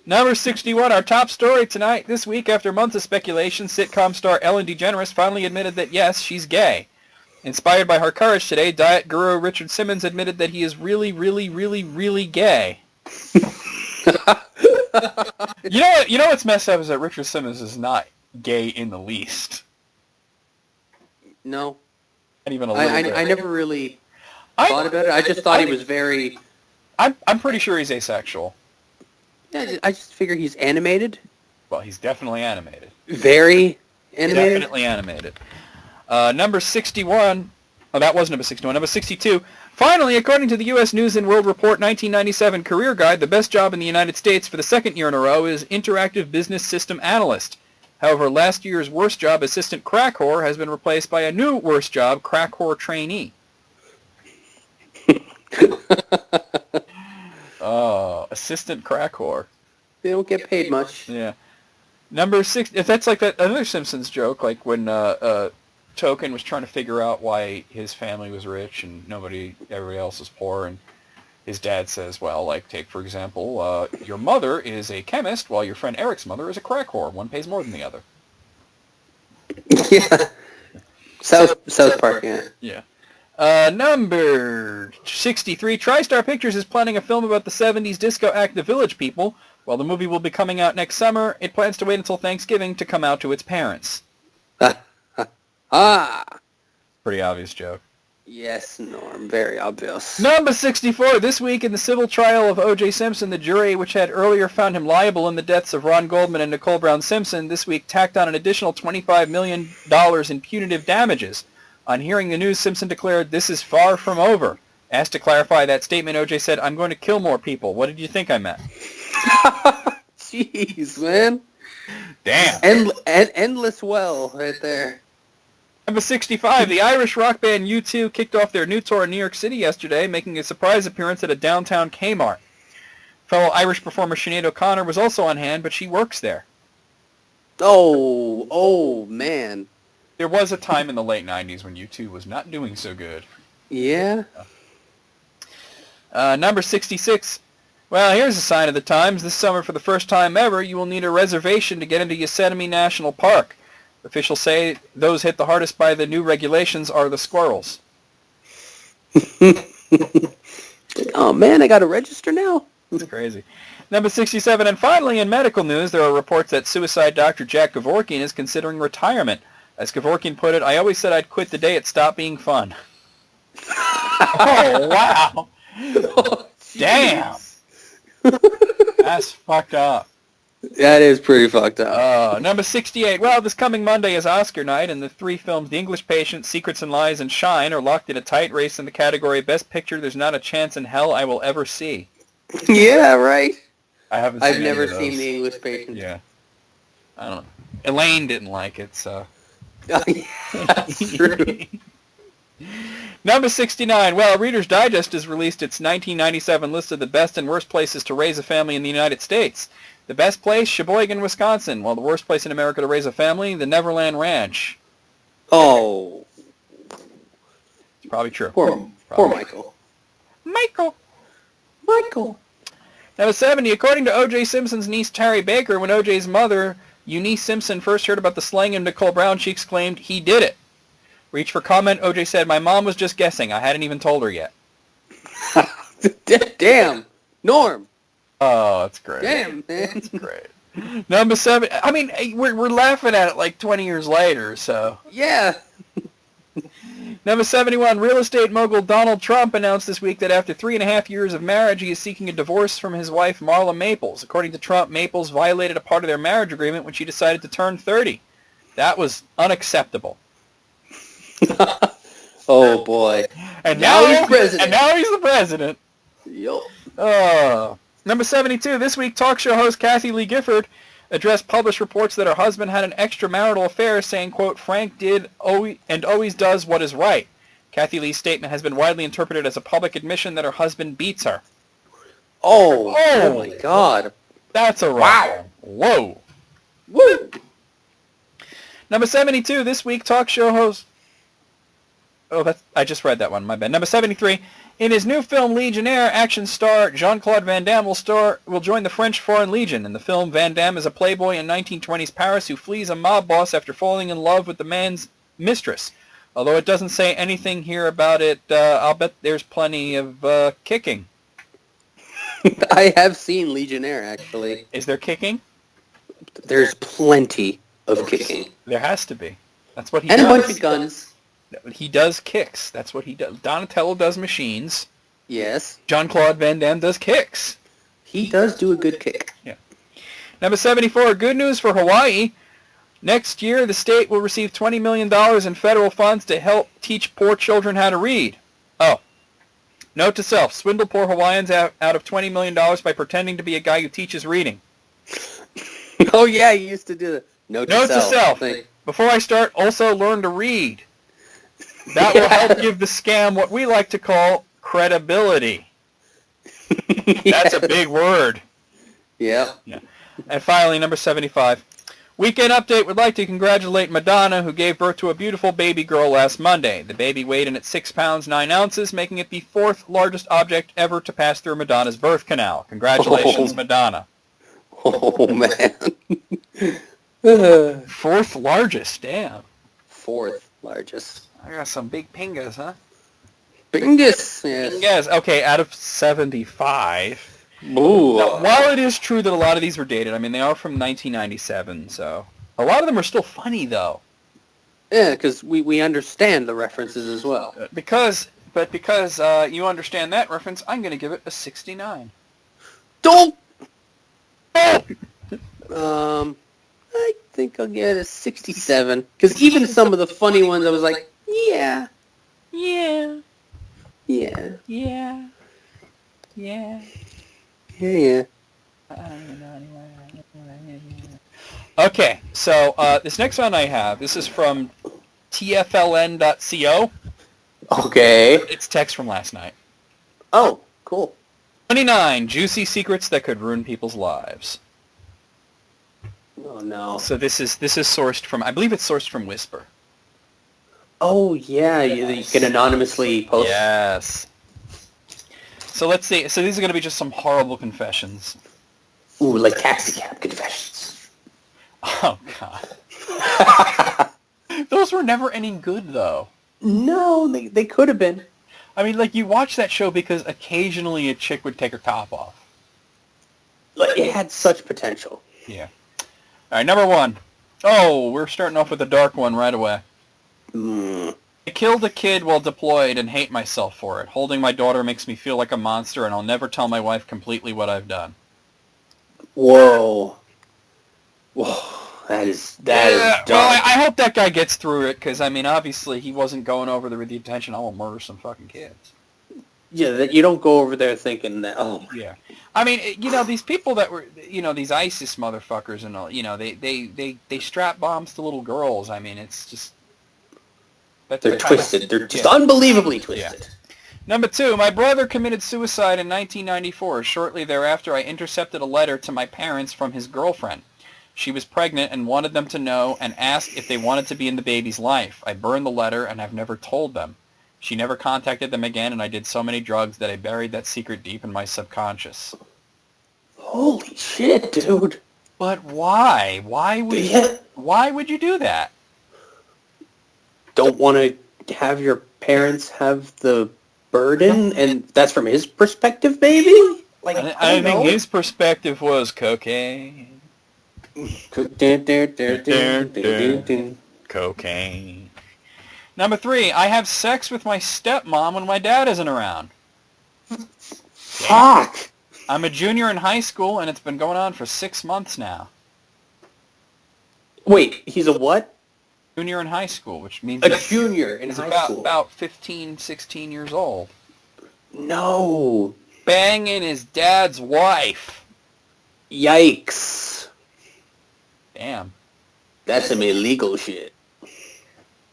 Number 61, our top story tonight. This week, after months of speculation, sitcom star Ellen DeGeneres finally admitted that, yes, she's gay. Inspired by her courage today, diet guru Richard Simmons admitted that he is really, really, really, really gay. You know what's messed up is that Richard Simmons is not gay in the least. No. Not even a little bit. I never really thought about it. I just thought he was very... I'm pretty sure he's asexual. Yeah, I just figure he's animated. Well, he's definitely animated. Very animated? Definitely animated. Number 61... Oh, that wasn't number 61. Number 62... Finally, according to the U.S. News and World Report 1997 Career Guide, the best job in the United States for the second year in a row is Interactive Business System Analyst. However, last year's worst job, Assistant Crack Whore, has been replaced by a new worst job, Crack Whore Trainee. Oh, Assistant Crack Whore. They don't get paid much. Yeah. Number 6, if that's like that another Simpsons joke, like when Token was trying to figure out why his family was rich and everybody else was poor, and his dad says, well, like, take, for example, your mother is a chemist while your friend Eric's mother is a crack whore. One pays more than the other. Yeah. South Park, yeah. Yeah. Number 63, TriStar Pictures is planning a film about the 70s disco act The Village People. While the movie will be coming out next summer, it plans to wait until Thanksgiving to come out to its parents. Pretty obvious joke. Yes, Norm. Very obvious. Number 64. This week in the civil trial of O.J. Simpson, the jury, which had earlier found him liable in the deaths of Ron Goldman and Nicole Brown Simpson, this week tacked on an additional $25 million in punitive damages. On hearing the news, Simpson declared, "This is far from over." Asked to clarify that statement, O.J. said, "I'm going to kill more people. What did you think I meant?" Jeez, man. Damn. Endless well right there. Number 65, the Irish rock band U2 kicked off their new tour in New York City yesterday, making a surprise appearance at a downtown Kmart. Fellow Irish performer Sinead O'Connor was also on hand, but she works there. Oh, man. There was a time in the late 90s when U2 was not doing so good. Yeah? Number 66, well, here's a sign of the times. This summer, for the first time ever, you will need a reservation to get into Yosemite National Park. Officials say those hit the hardest by the new regulations are the squirrels. Oh, man, I got to register now? That's crazy. Number 67, and finally in medical news, there are reports that suicide doctor Jack Kevorkian is considering retirement. As Kevorkian put it, "I always said I'd quit the day it stopped being fun." Oh, wow. Oh, damn. That's fucked up. That is pretty fucked up. Number 68. Well, this coming Monday is Oscar night, and the three films The English Patient, Secrets and Lies, and Shine are locked in a tight race in the category Best Picture There's Not a Chance in Hell I Will Ever See. Yeah, right. I've never seen The English Patient. Yeah. I don't know. Elaine didn't like it, so. That's true. Number 69. Well, Reader's Digest has released its 1997 list of the best and worst places to raise a family in the United States. The best place, Sheboygan, Wisconsin, while the worst place in America to raise a family, the Neverland Ranch. Oh. It's probably true. Poor Michael. Michael. Number 70. According to O.J. Simpson's niece, Terry Baker, when O.J.'s mother, Eunice Simpson, first heard about the slaying of Nicole Brown, she exclaimed, "He did it." Reached for comment, O.J. said, "My mom was just guessing. I hadn't even told her yet." Damn. Norm. Oh, that's great. Damn, man. That's great. Number 7. I mean, we're laughing at it like 20 years later, so. Yeah. Number 71. Real estate mogul Donald Trump announced this week that after 3.5 years of marriage, he is seeking a divorce from his wife, Marla Maples. According to Trump, Maples violated a part of their marriage agreement when she decided to turn 30. That was unacceptable. Oh, boy. And now he's president. And now he's the president. Yup. Number 72. This week, talk show host Kathy Lee Gifford addressed published reports that her husband had an extramarital affair, saying, quote, "Frank did and always does what is right." Kathy Lee's statement has been widely interpreted as a public admission that her husband beats her. Oh my God. That's a wow. Whoa. Woo. Number 72. This week, talk show host... Oh, I just read that one. My bad. Number 73. In his new film Legionnaire, action star Jean-Claude Van Damme will join the French Foreign Legion. In the film, Van Damme is a playboy in 1920s Paris who flees a mob boss after falling in love with the man's mistress. Although it doesn't say anything here about it, I'll bet there's plenty of kicking. I have seen Legionnaire, actually. Is there kicking? There's plenty of kicking. There has to be. That's what he does. does. And a bunch of guns. He does kicks. That's what he does. Donatello does machines. Yes. Jean-Claude Van Damme does kicks. He does do a good kick. Yeah. Number 74, good news for Hawaii. Next year, the state will receive $20 million in federal funds to help teach poor children how to read. Oh. Note to self, swindle poor Hawaiians out of $20 million by pretending to be a guy who teaches reading. Oh, yeah, you used to do the note to self thing. Before I start, also learn to read. That will help give the scam what we like to call credibility. That's a big word. Yeah. And finally, number 75. Weekend Update would like to congratulate Madonna, who gave birth to a beautiful baby girl last Monday. The baby weighed in at 6 pounds, 9 ounces, making it the 4th largest object ever to pass through Madonna's birth canal. Congratulations, Madonna. Oh, man. 4th largest, damn. 4th largest. I got some big pingas, huh? Pingas, yes. Pingas. Okay, out of 75. Ooh. Now, while it is true that a lot of these were dated, I mean, they are from 1997, so... A lot of them are still funny, though. Yeah, because we understand the references as well. Because you understand that reference, I'm going to give it a 69. Don't! I think I'll get a 67. Because even some of the funny ones, I was like, yeah. Yeah. Yeah. Yeah. Yeah. Yeah. I don't even know anyway. Okay, so this next one I have, this is from tfln.co. Okay. It's text from last night. Oh, cool. 29 juicy secrets that could ruin people's lives. Oh, no. So this is sourced from, I believe it's sourced from Whisper. Oh, yeah, you can anonymously post. Yes. So let's see. So these are going to be just some horrible confessions. Ooh, like taxi cab confessions. Oh, God. Those were never any good, though. No, they could have been. I mean, like, you watch that show because occasionally a chick would take her top off. Like, it had such potential. Yeah. All right, number 1. Oh, we're starting off with a dark one right away. I killed a kid while deployed and hate myself for it. Holding my daughter makes me feel like a monster, and I'll never tell my wife completely what I've done. Whoa. Whoa, that is Well, dark. I hope that guy gets through it, because, I mean, obviously he wasn't going over there with the intention, I will murder some fucking kids. Yeah, that you don't go over there thinking that. Oh my. Yeah. I mean, these people that were, these ISIS motherfuckers and all, they strap bombs to little girls. I mean, it's just... They're twisted. They're just unbelievably twisted. Yeah. Number 2, my brother committed suicide in 1994. Shortly thereafter, I intercepted a letter to my parents from his girlfriend. She was pregnant and wanted them to know and asked if they wanted to be in the baby's life. I burned the letter and have never told them. She never contacted them again, and I did so many drugs that I buried that secret deep in my subconscious. Holy shit, dude. But why? Why would you do that? Don't want to have your parents have the burden, and that's from his perspective, maybe? Like, I think his perspective was cocaine. Cocaine. Number 3, I have sex with my stepmom when my dad isn't around. Fuck! I'm a junior in high school, and it's been going on for 6 months now. Wait, he's a what? Junior in high school, which means... A junior in high school. About 15, 16 years old. No. Banging his dad's wife. Yikes. Damn. That's some illegal shit.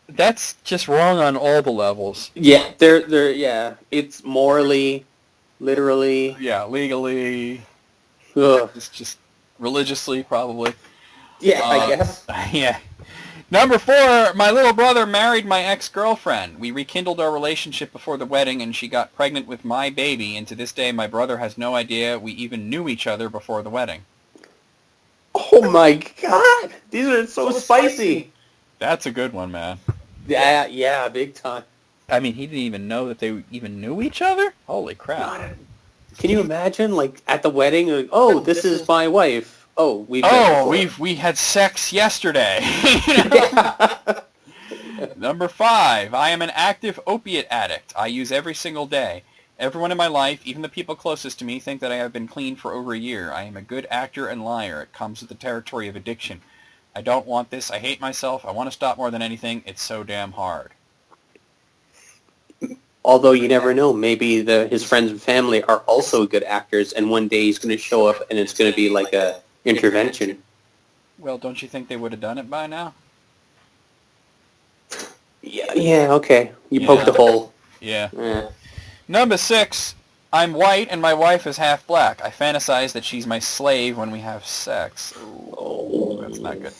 That's just wrong on all the levels. Yeah, yeah. It's morally, literally. Yeah, legally. Ugh. It's just religiously, probably. Yeah, I guess. Yeah. Number 4, my little brother married my ex-girlfriend. We rekindled our relationship before the wedding, and she got pregnant with my baby, and to this day my brother has no idea we even knew each other before the wedding. Oh my god! These are so spicy! That's a good one, man. Yeah, big time. I mean, he didn't even know that they even knew each other? Holy crap. Can you imagine, like, at the wedding, like, oh, this is my wife. Oh, we had sex yesterday. Number 5, I am an active opiate addict. I use every single day. Everyone in my life, even the people closest to me, think that I have been clean for over a year. I am a good actor and liar. It comes with the territory of addiction. I don't want this. I hate myself. I want to stop more than anything. It's so damn hard. Although you never know, maybe his friends and family are also good actors, and one day he's going to show up and it's going to be like a intervention. Well, don't you think they would have done it by now? Yeah, okay. You poked a hole. Yeah. Number 6, I'm white and my wife is half black. I fantasize that she's my slave when we have sex. Ooh, that's not good.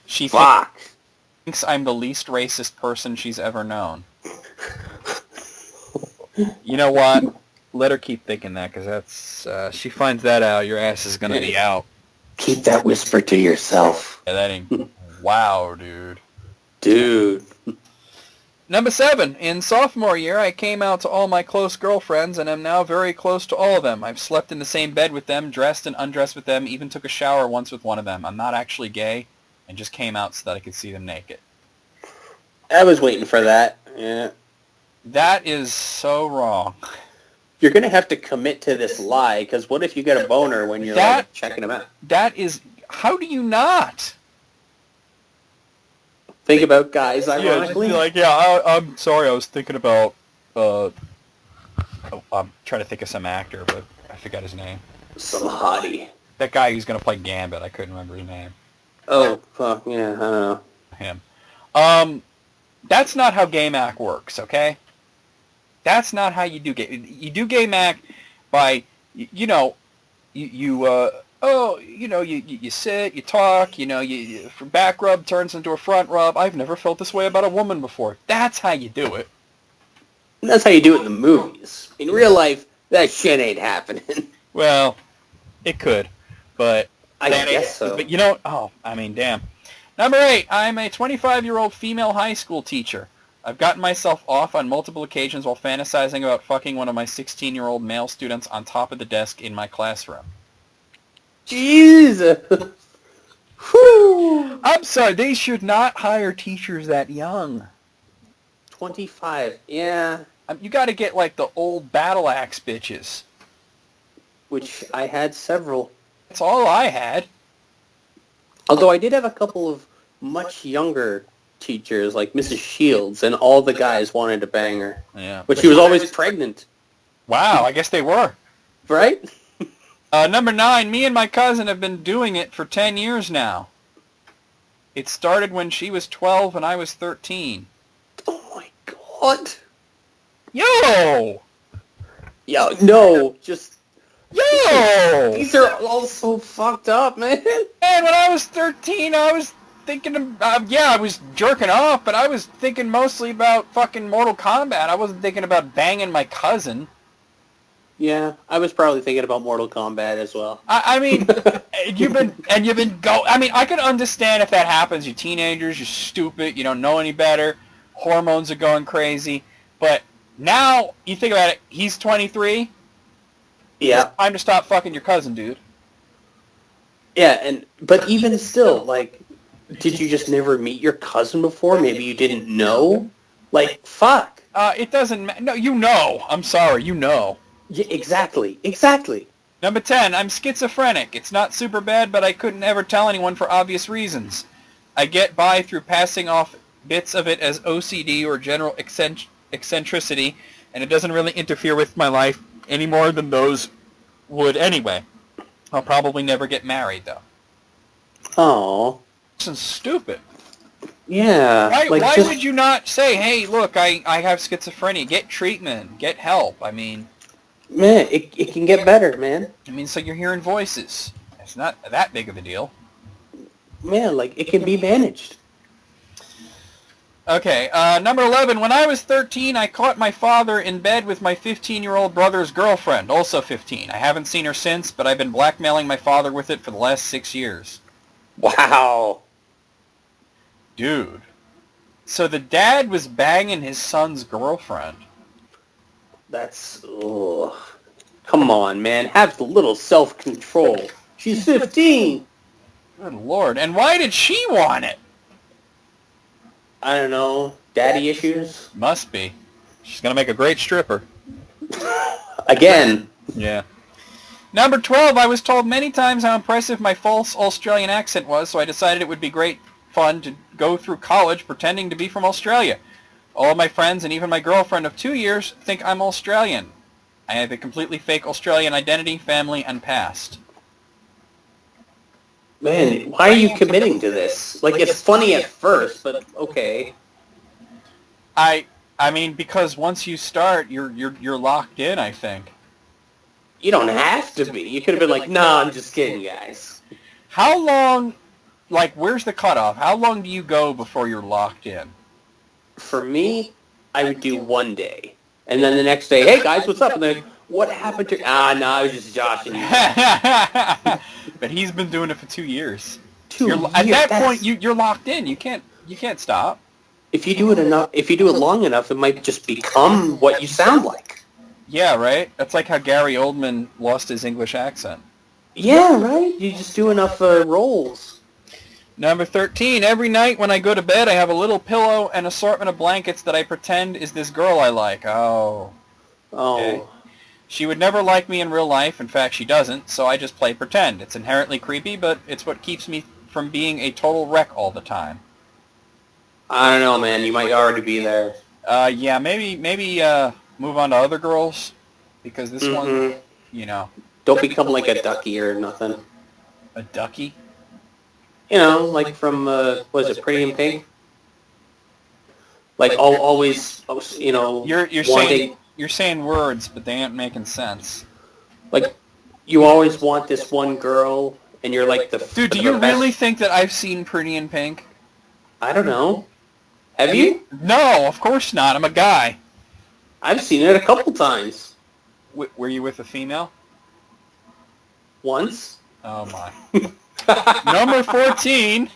She thinks I'm the least racist person she's ever known. You know what? Let her keep thinking that, because that's... she finds that out, your ass is going to be out. Keep that whisper to yourself. Yeah, that ain't... Wow, dude. Dude. Number 7, in sophomore year, I came out to all my close girlfriends and am now very close to all of them. I've slept in the same bed with them, dressed and undressed with them, even took a shower once with one of them. I'm not actually gay, and just came out so that I could see them naked. I was waiting for that. Yeah. That is so wrong. You're going to have to commit to this lie, because what if you get a boner when you're like, checking them out? That is... How do you not? Think about guys, ironically. I'm sorry, I was thinking about, I'm trying to think of some actor, but I forgot his name. Some hottie. That guy who's going to play Gambit, I couldn't remember his name. Oh, fuck, yeah, I don't know. Him. That's not how game act works, okay? That's not how you do game. You do game act by, you sit, you talk, from back rub turns into a front rub. I've never felt this way about a woman before. That's how you do it. And that's how you do it in the movies. In real life, that shit ain't happening. Well, it could, but... I guess so. But damn. Number 8, I'm a 25-year-old female high school teacher. I've gotten myself off on multiple occasions while fantasizing about fucking one of my 16-year-old male students on top of the desk in my classroom. Jesus! Whew! I'm sorry, they should not hire teachers that young. 25, yeah. You gotta get, like, the old battle axe bitches. Which I had several. That's all I had. Although I did have a couple of much younger teachers, like Mrs. Shields, and all the guys wanted to bang her. Yeah. But she was always pregnant. Wow, I guess they were. Right? Number 9, me and my cousin have been doing it for 10 years now. It started when she was 12 and I was 13. Oh my god. Yo! Yo, no, just... Yo! These are all so fucked up, man. Man, when I was 13, I was thinking of, I was jerking off, but I was thinking mostly about fucking Mortal Kombat. I wasn't thinking about banging my cousin. Yeah, I was probably thinking about Mortal Kombat as well. I mean, I could understand if that happens. You're teenagers, you're stupid, you don't know any better, hormones are going crazy. But now, you think about it, he's 23. Yeah. It's time to stop fucking your cousin, dude. Yeah, but even still, like, did you just never meet your cousin before? Maybe you didn't know? Like, fuck. It doesn't matter. No, you know. I'm sorry, you know. Yeah, exactly. Number 10, I'm schizophrenic. It's not super bad, but I couldn't ever tell anyone for obvious reasons. I get by through passing off bits of it as OCD or general eccentricity, and it doesn't really interfere with my life any more than those would anyway. I'll probably never get married, though. Oh. This is stupid. Yeah. Why would you not say, hey, look, I have schizophrenia. Get treatment. Get help. I mean... Man, it can get better, man. I mean, so you're hearing voices. It's not that big of a deal. Man, like, it can be managed. Okay, number 11. When I was 13, I caught my father in bed with my 15-year-old brother's girlfriend, also 15. I haven't seen her since, but I've been blackmailing my father with it for the last 6 years. Wow. Dude. So the dad was banging his son's girlfriend. That's... Ugh. Come on, man. Have a little self-control. She's 15. Good Lord. And why did she want it? I don't know. Daddy issues? Must be. She's going to make a great stripper. Again. Yeah. Number 12, I was told many times how impressive my false Australian accent was, so I decided it would be great fun to go through college pretending to be from Australia. All of my friends and even my girlfriend of 2 years think I'm Australian. I have a completely fake Australian identity, family, and past. Man, why are you committing to this? Like, it's funny at first, but okay. I mean, because once you start, you're locked in, I think. You don't have to be. You could have been like, nah, I'm just kidding, guys. How long, like, where's the cutoff? How long do you go before you're locked in? For me, I would do 1 day. And then the next day, hey, guys, what's up? And they're like, what happened to... no, I was just joshing you. But he's been doing it for 2 years. 2 years? At that point, you're locked in. You can't stop. If you do it long enough, it might just become what you sound like. Yeah, right? That's like how Gary Oldman lost his English accent. Yeah, right? You just do enough roles. Number 13, every night when I go to bed, I have a little pillow and assortment of blankets that I pretend is this girl I like. Oh. Okay. She would never like me in real life. In fact, she doesn't, so I just play pretend. It's inherently creepy, but it's what keeps me from being a total wreck all the time. I don't know, man. You might already be there. Yeah, maybe move on to other girls, because this one, you know. Don't become like a ducky or nothing. A ducky? You know, like from, what is it, Pretty in Pink? Like, always, you know, You're saying words, but they ain't making sense. Like, you always want this one girl, and you're like the... Dude, do you really think that I've seen Pretty in Pink? I don't know. Have you? No, of course not. I'm a guy. I've seen it a couple times. Were you with a female? Once. Oh, my. Number 14.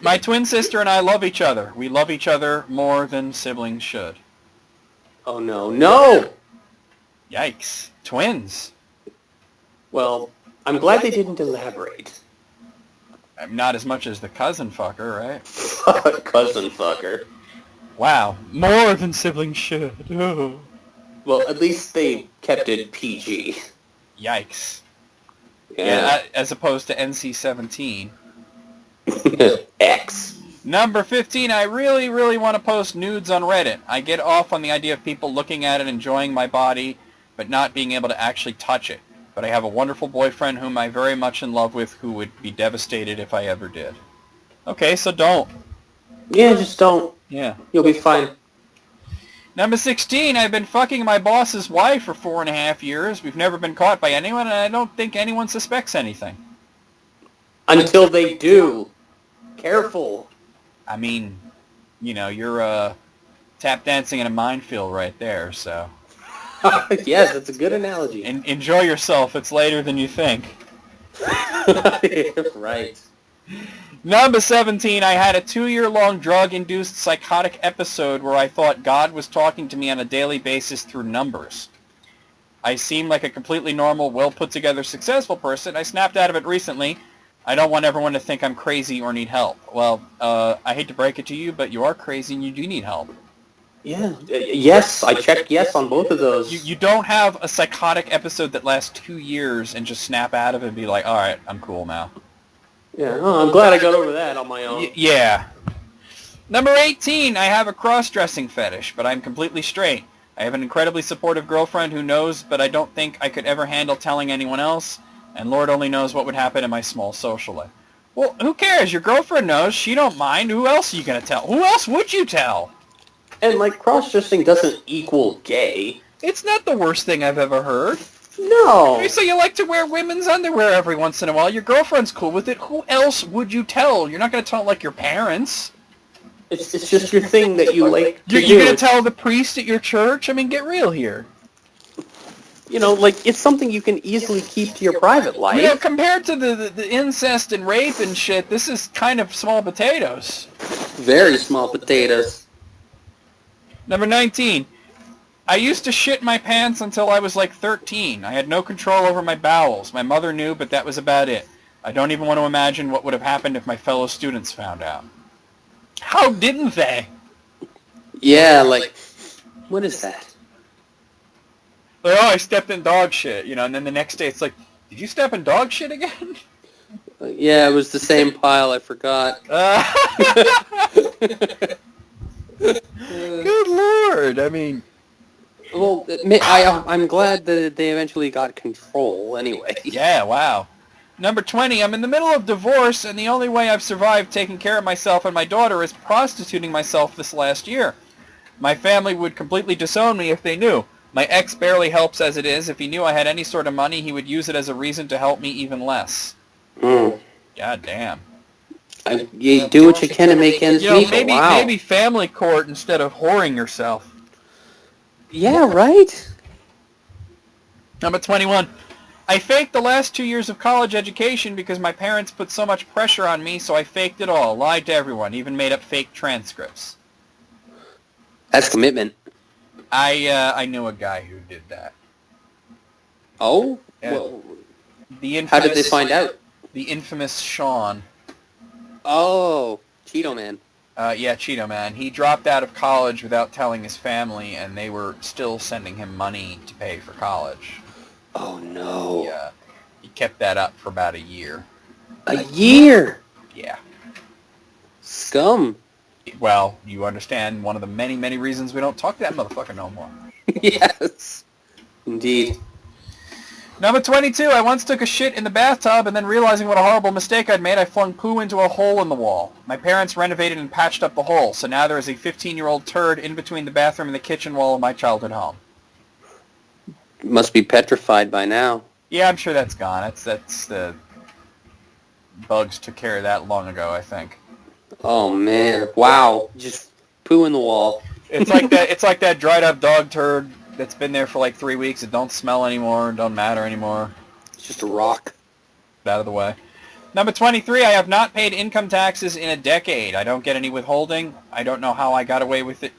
My twin sister and I love each other. We love each other more than siblings should. Oh, no. No! Yikes. Twins. Well, I'm glad they didn't elaborate. Not as much as the cousin fucker, right? Cousin fucker. Wow. More than siblings should. Oh. Well, at least they kept it PG. Yikes. as opposed to NC-17. X. Number 15, I really, really want to post nudes on Reddit. I get off on the idea of people looking at it, enjoying my body, but not being able to actually touch it. But I have a wonderful boyfriend whom I'm very much in love with who would be devastated if I ever did. Okay, so don't. Yeah, just don't. Yeah. You'll be fine. Number 16, I've been fucking my boss's wife for 4.5 years. We've never been caught by anyone, and I don't think anyone suspects anything. Until they do. Careful. I mean, you're tap dancing in a minefield right there, so. Yes, that's a good analogy. Enjoy yourself. It's later than you think. Right. Number 17, I had a 2-year-long drug-induced psychotic episode where I thought God was talking to me on a daily basis through numbers. I seem like a completely normal, well-put-together, successful person. I snapped out of it recently. I don't want everyone to think I'm crazy or need help. Well, I hate to break it to you, but you are crazy and you do need help. Yeah. Yes, I checked yes on both of those. You don't have a psychotic episode that lasts 2 years and just snap out of it and be like, all right, I'm cool now. Yeah, I'm glad I got over that on my own. Yeah. Number 18, I have a cross-dressing fetish, but I'm completely straight. I have an incredibly supportive girlfriend who knows, but I don't think I could ever handle telling anyone else. And Lord only knows what would happen in my small social life. Well, who cares? Your girlfriend knows. She don't mind. Who else are you going to tell? Who else would you tell? And, cross-dressing doesn't equal gay. It's not the worst thing I've ever heard. No. So you like to wear women's underwear every once in a while. Your girlfriend's cool with it. Who else would you tell? You're not going to tell, your parents. It's just your thing that you like to do. You're going to tell the priest at your church? I mean, get real here. It's something you can easily keep to your private life. Compared to the incest and rape and shit, this is kind of small potatoes. Very small potatoes. Number 19. I used to shit my pants until I was 13. I had no control over my bowels. My mother knew, but that was about it. I don't even want to imagine what would have happened if my fellow students found out. How didn't they? Yeah, what is that? I stepped in dog shit, and then the next day it's like, did you step in dog shit again? Yeah, it was the same pile, I forgot. Good Lord, I mean... Well, I'm glad that they eventually got control, anyway. Yeah, wow. Number 20, I'm in the middle of divorce, and the only way I've survived taking care of myself and my daughter is prostituting myself this last year. My family would completely disown me if they knew. My ex barely helps as it is. If he knew I had any sort of money, he would use it as a reason to help me even less. God damn. You do what you can to make ends meet. Maybe family court instead of whoring yourself. Yeah, right? Number 21. I faked the last 2 years of college education because my parents put so much pressure on me, so I faked it all, lied to everyone, even made up fake transcripts. That's commitment. I knew a guy who did that. Oh? Well, how did they find out? The infamous Sean. Oh, Cheeto Man. Yeah, Cheeto Man. He dropped out of college without telling his family, and they were still sending him money to pay for college. Oh, no. He kept that up for about a year. A year? Yeah. Scum. Well, you understand one of the many, many reasons we don't talk to that motherfucker no more. Yes. Indeed. Number 22, I once took a shit in the bathtub and then realizing what a horrible mistake I'd made, I flung poo into a hole in the wall. My parents renovated and patched up the hole, so now there is a 15-year-old turd in between the bathroom and the kitchen wall of my childhood home. Must be petrified by now. Yeah, I'm sure that's gone. That's the bugs took care of that long ago, I think. Oh man! Wow! Just poo in the wall. It's like that. It's like that dried up dog turd that's been there for 3 weeks. It don't smell anymore. Don't matter anymore. It's just a rock. Out of the way. Number 23. I have not paid income taxes in a decade. I don't get any withholding. I don't know how I got away with it.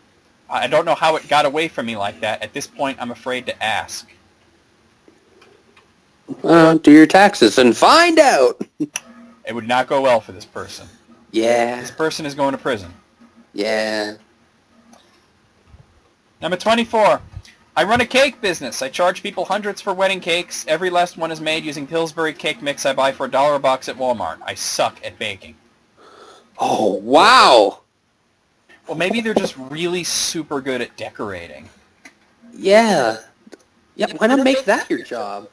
I don't know how it got away from me like that. At this point, I'm afraid to ask. Do your taxes and find out. It would not go well for this person. Yeah. This person is going to prison. Yeah. Number 24. I run a cake business. I charge people hundreds for wedding cakes. Every last one is made using Pillsbury cake mix I buy for $1 a box at Walmart. I suck at baking. Oh, wow. Well, maybe they're just really super good at decorating. Yeah. Yeah, why not make that your job?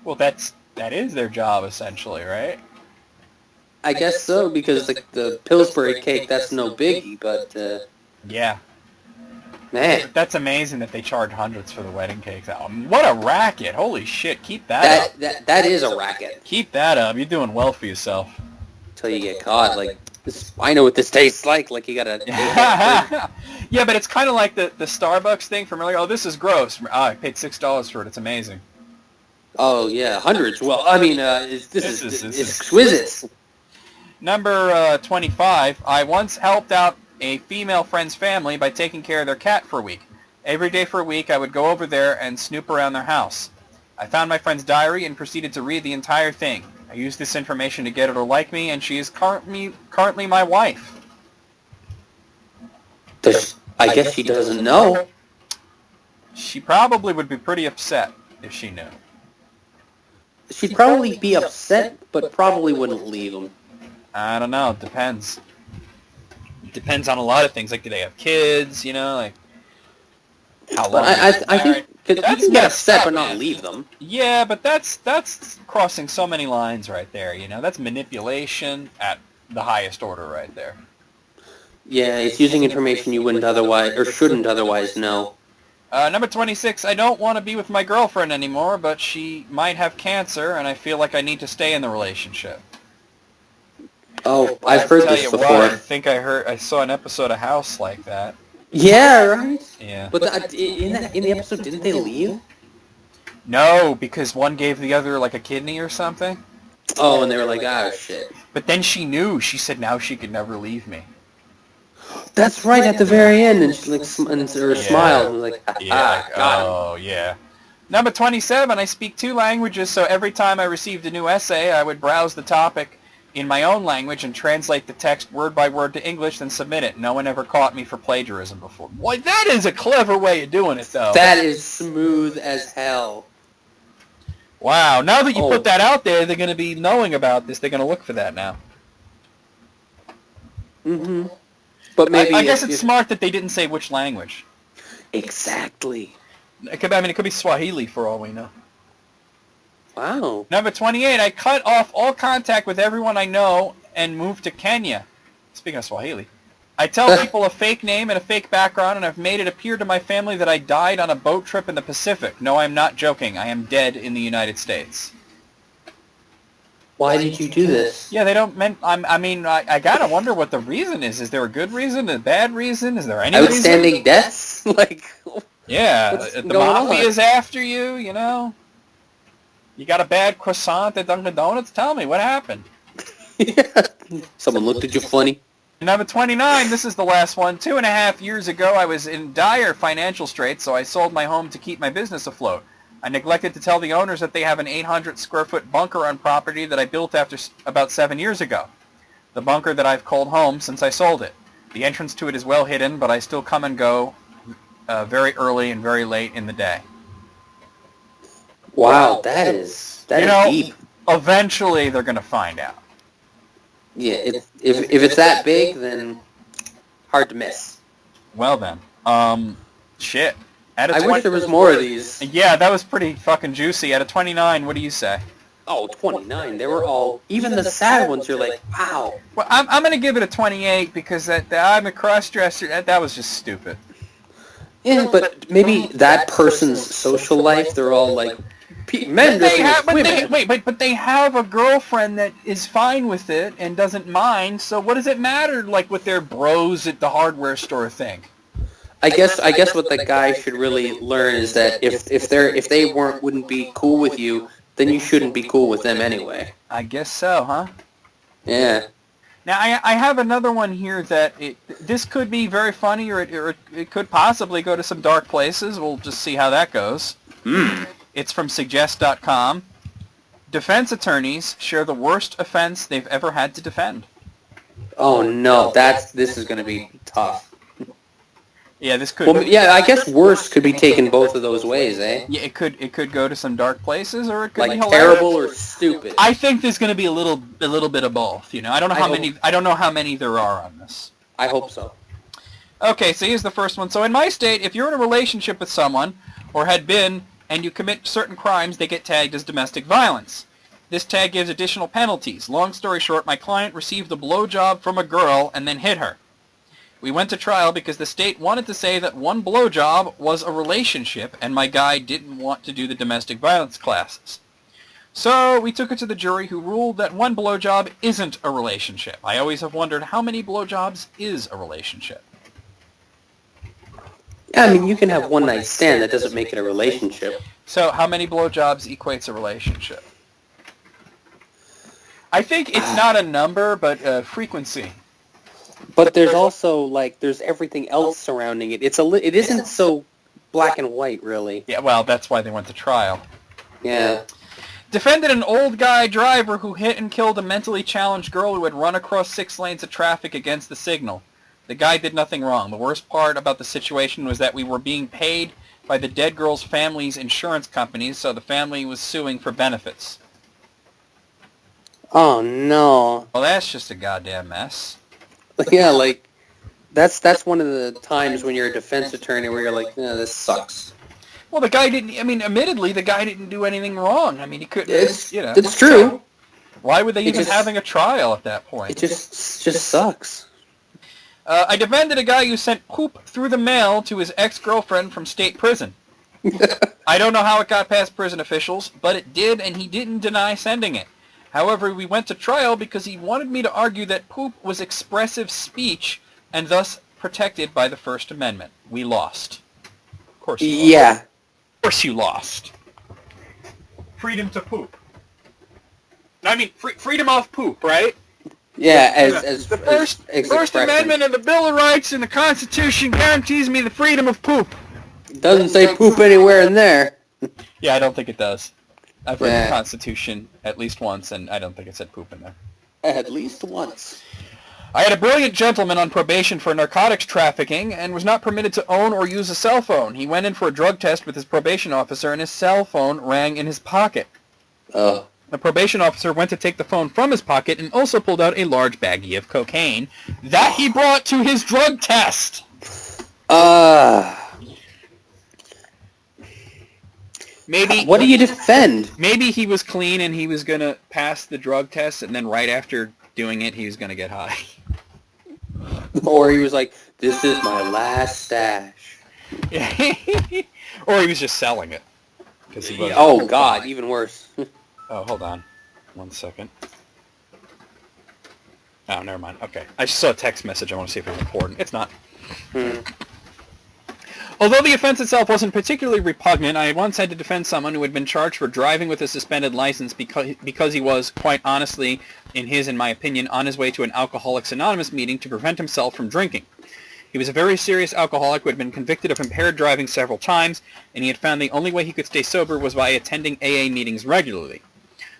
Well, that is their job, essentially, right? I guess so, because the Pillsbury cake, that's no biggie, but, Yeah. man. That's amazing that they charge hundreds for the wedding cakes. What a racket. Holy shit, keep that up. That is a racket. Keep that up. You're doing well for yourself. Until you get caught, like, I know what this tastes like you gotta... Yeah, but it's kind of like the Starbucks thing from earlier. Oh, this is gross. I paid $6 for it. It's amazing. Oh, yeah, hundreds. Well, I mean, this is exquisite. Number 25, I once helped out a female friend's family by taking care of their cat for a week. Every day for a week, I would go over there and snoop around their house. I found my friend's diary and proceeded to read the entire thing. I used this information to get her to like me, and she is currently my wife. I guess she doesn't know. She probably would be pretty upset if she knew. She'd probably be upset, but probably wouldn't leave him. I don't know. It depends. It depends on a lot of things. Like, do they have kids? You know, like how long? I think you can get upset but not man. leave them. Yeah, but that's crossing so many lines right there. You know, that's manipulation at the highest order right there. Yeah, it's using information you wouldn't otherwise or shouldn't otherwise know. Number 26, I don't want to be with my girlfriend anymore, but she might have cancer, and I feel like I need to stay in the relationship. Oh, I've heard this before. What, I think I saw an episode of House like that. Yeah, right? Yeah. But in the episode, didn't they leave? No, because one gave the other, like, a kidney or something. Oh, and they were like, oh, shit. But then she knew. She said now she could never leave me. That's right, at the very end, and she smiled, and like, Yeah. got him. Oh, yeah. Number 27, I speak 2 languages, so every time I received a new essay, I would browse the topic in my own language and translate the text word by word to English, then submit it. No one ever caught me for plagiarism before. Boy, that is a clever way of doing it, though. That is smooth as hell. Wow, now that you put that out there, they're going to be knowing about this. They're going to look for that now. Mm-hmm. But maybe I guess it's smart that they didn't say which language. Exactly. It could be Swahili for all we know. Wow. Number 28, I cut off all contact with everyone I know and moved to Kenya. Speaking of Swahili. I tell people a fake name and a fake background, and I've made it appear to my family that I died on a boat trip in the Pacific. No, I'm not joking. I am dead in the United States. Why did you do this? Yeah, they don't I gotta wonder what the reason is. Is there a good reason, a bad reason? Is there any outstanding reason? deaths? Like, yeah, the mafia's after you, you know? You got a bad croissant at Dunkin' Donuts? Tell me, what happened? Yeah. Someone looked at you funny. Number 29, this is the last one. 2.5 years ago, I was in dire financial straits, so I sold my home to keep my business afloat. I neglected to tell the owners that they have an 800-square-foot bunker on property that I built after about 7 years ago. The bunker that I've called home since I sold it. The entrance to it is well hidden, but I still come and go very early and very late in the day. Wow, that is deep. Eventually, they're going to find out. Yeah, if it's that big, then hard to miss. Well then, shit. I wish there was more of these. Yeah, that was pretty fucking juicy. Out of 29, what do you say? Oh, 29. They were all, even the sad ones, you're like, wow. Well, I'm going to give it a 28 because I'm a cross-dresser. That was just stupid. Yeah, but maybe that person's social life, they're all like, men dressing as women. But they have a girlfriend that is fine with it and doesn't mind, so what does it matter, like, with their bros at the hardware store thing? I guess what the guy should really learn is that if they wouldn't be cool with you, then you shouldn't be cool with them anyway. I guess so, huh? Yeah. Now I have another one here that this could be very funny, or it could possibly go to some dark places. We'll just see how that goes. It's from Suggest.com. Defense attorneys share the worst offense they've ever had to defend. Oh no, this is going to be tough. Yeah, this could. Well, yeah, I guess worse could be taken both of those ways, eh? Yeah, it could go to some dark places, or it could be Like hilarious. terrible or stupid. I think there's going to be a little bit of both. You know, I don't know how many there are on this. I hope so. Okay, so here's the first one. So in my state, if you're in a relationship with someone, or had been, and you commit certain crimes, they get tagged as domestic violence. This tag gives additional penalties. Long story short, my client received a blowjob from a girl and then hit her. We went to trial because the state wanted to say that one blowjob was a relationship, and my guy didn't want to do the domestic violence classes. So we took it to the jury, who ruled that one blowjob isn't a relationship. I always have wondered how many blowjobs is a relationship. Yeah, I mean, you can have one night stand. That doesn't make it a relationship. So how many blowjobs equates a relationship? I think it's not a number, but frequency. But there's also, like, there's everything else surrounding it. It isn't so black and white, really. Yeah, well, that's why they went to trial. Yeah. Defended an old guy driver who hit and killed a mentally challenged girl who had run across 6 lanes of traffic against the signal. The guy did nothing wrong. The worst part about the situation was that we were being paid by the dead girl's family's insurance companies, so the family was suing for benefits. Oh, no. Well, that's just a goddamn mess. Yeah, like, that's one of the times when you're a defense attorney where you're like, this sucks. Well, the guy didn't, I mean, admittedly, the guy didn't do anything wrong. I mean, he couldn't, It's true. Why were they even having a trial at that point? It just sucks. I defended a guy who sent poop through the mail to his ex-girlfriend from state prison. I don't know how it got past prison officials, but it did, and he didn't deny sending it. However, we went to trial because he wanted me to argue that poop was expressive speech and thus protected by the First Amendment. We lost. Of course you lost. Yeah. Of course you lost. Freedom to poop. I mean, freedom of poop, right? Yeah, as the First Amendment of the Bill of Rights and the Constitution guarantees me the freedom of poop. Doesn't say poop anywhere in there. Yeah, I don't think it does. I've read the Constitution at least once, and I don't think it said poop in there. At least once. I had a brilliant gentleman on probation for narcotics trafficking and was not permitted to own or use a cell phone. He went in for a drug test with his probation officer, and his cell phone rang in his pocket. Oh. The probation officer went to take the phone from his pocket and also pulled out a large baggie of cocaine that he brought to his drug test. Maybe. What do you defend? Maybe he was clean and he was going to pass the drug test, and then right after doing it, he was going to get high. Or he was like, this is my last stash. Or he was just selling it. Oh, God, even worse. Oh, hold on. 1 second. Oh, never mind. Okay. I just saw a text message. I want to see if it's important. It's not. Although the offense itself wasn't particularly repugnant, I once had to defend someone who had been charged for driving with a suspended license because he was, quite honestly, in my opinion, on his way to an Alcoholics Anonymous meeting to prevent himself from drinking. He was a very serious alcoholic who had been convicted of impaired driving several times, and he had found the only way he could stay sober was by attending AA meetings regularly.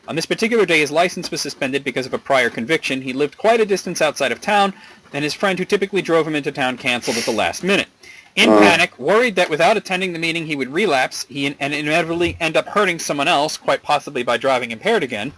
On this particular day, his license was suspended because of a prior conviction. He lived quite a distance outside of town, and his friend who typically drove him into town canceled at the last minute. In panic, worried that without attending the meeting he would relapse and inevitably end up hurting someone else, quite possibly by driving impaired again,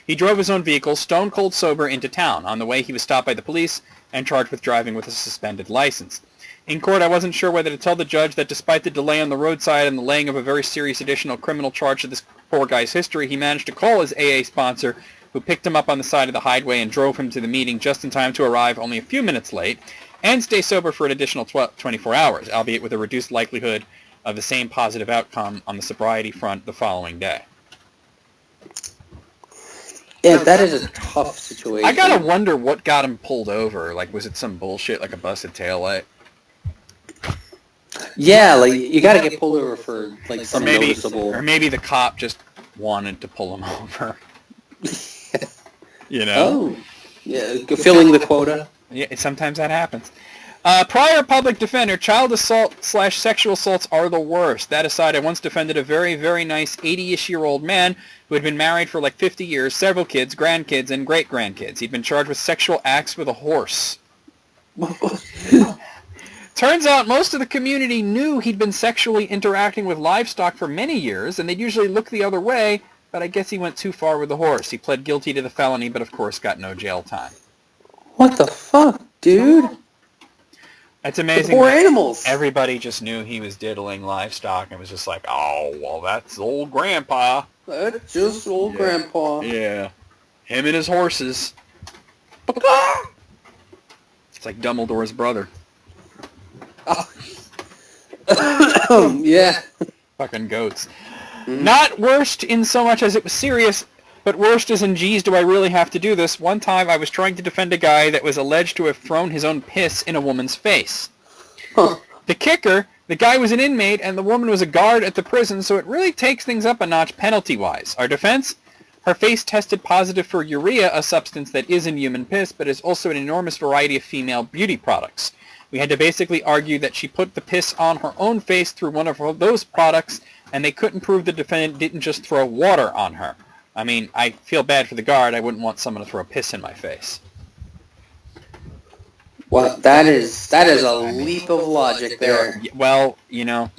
he drove his own vehicle, stone cold sober, into town. On the way, he was stopped by the police and charged with driving with a suspended license. In court, I wasn't sure whether to tell the judge that despite the delay on the roadside and the laying of a very serious additional criminal charge to this poor guy's history, he managed to call his AA sponsor, who picked him up on the side of the highway and drove him to the meeting just in time to arrive only a few minutes late, and stay sober for an additional 24 hours, albeit with a reduced likelihood of the same positive outcome on the sobriety front the following day. Yeah, that is a tough situation. I gotta wonder what got him pulled over. Like, was it some bullshit like a busted taillight? Yeah, like, you gotta get pulled over for, like, some noticeable... Or maybe the cop just wanted to pull him over. You know? Oh, yeah, filling the quota. Yeah, sometimes that happens. Prior public defender, child assault/sexual assaults are the worst. That aside, I once defended a very, very nice 80-ish-year-old man who had been married for like 50 years, several kids, grandkids, and great-grandkids. He'd been charged with sexual acts with a horse. Turns out most of the community knew he'd been sexually interacting with livestock for many years, and they'd usually look the other way, but I guess he went too far with the horse. He pled guilty to the felony, but of course got no jail time. What the fuck, dude? That's amazing. The poor animals. Everybody just knew he was diddling livestock and was just like, oh, well, that's old Grandpa. That's just old Grandpa. Yeah. Him and his horses. It's like Dumbledore's brother. Oh. Yeah. Fucking goats. Not worst in so much as it was serious, but worst as in, geez, do I really have to do this? One time I was trying to defend a guy that was alleged to have thrown his own piss in a woman's face. Huh. The kicker, the guy was an inmate and the woman was a guard at the prison, so it really takes things up a notch penalty-wise. Our defense? Her face tested positive for urea, a substance that is in human piss, but is also an enormous variety of female beauty products. We had to basically argue that she put the piss on her own face through one of those products, and they couldn't prove the defendant didn't just throw water on her. I mean, I feel bad for the guard. I wouldn't want someone to throw piss in my face. Well, that is a leap of logic there. Well, you know,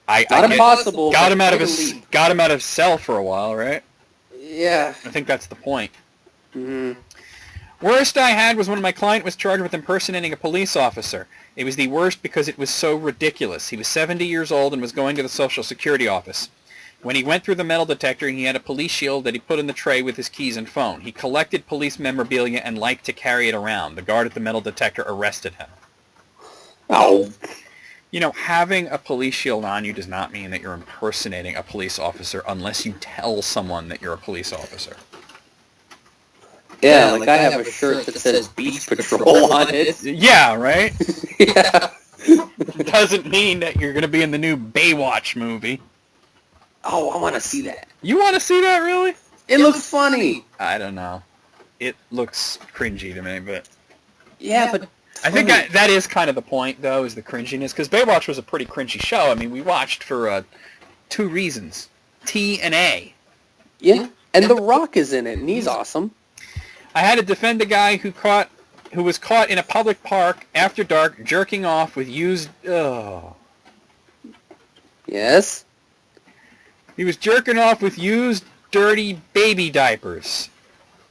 Not impossible. Got him out of cell for a while, right? Yeah. I think that's the point. Mm-hmm. Worst I had was when my client was charged with impersonating a police officer. It was the worst because it was so ridiculous. He was 70 years old and was going to the Social Security office. When he went through the metal detector, he had a police shield that he put in the tray with his keys and phone. He collected police memorabilia and liked to carry it around. The guard at the metal detector arrested him. Oh. You know, having a police shield on you does not mean that you're impersonating a police officer unless you tell someone that you're a police officer. Yeah, like I have a shirt that says Beach Patrol on it. Yeah, right? Yeah. Doesn't mean that you're going to be in the new Baywatch movie. Oh, I want to see that. You want to see that, really? It looks funny. I don't know. It looks cringy to me, but... Yeah, but... I think that is kind of the point, though, is the cringiness, because Baywatch was a pretty cringy show. I mean, we watched for 2 reasons. T and A. Yeah, and The Rock is in it, and he's awesome. I had to defend a guy who was caught in a public park after dark jerking off with used... Yes? He was jerking off with used, dirty baby diapers.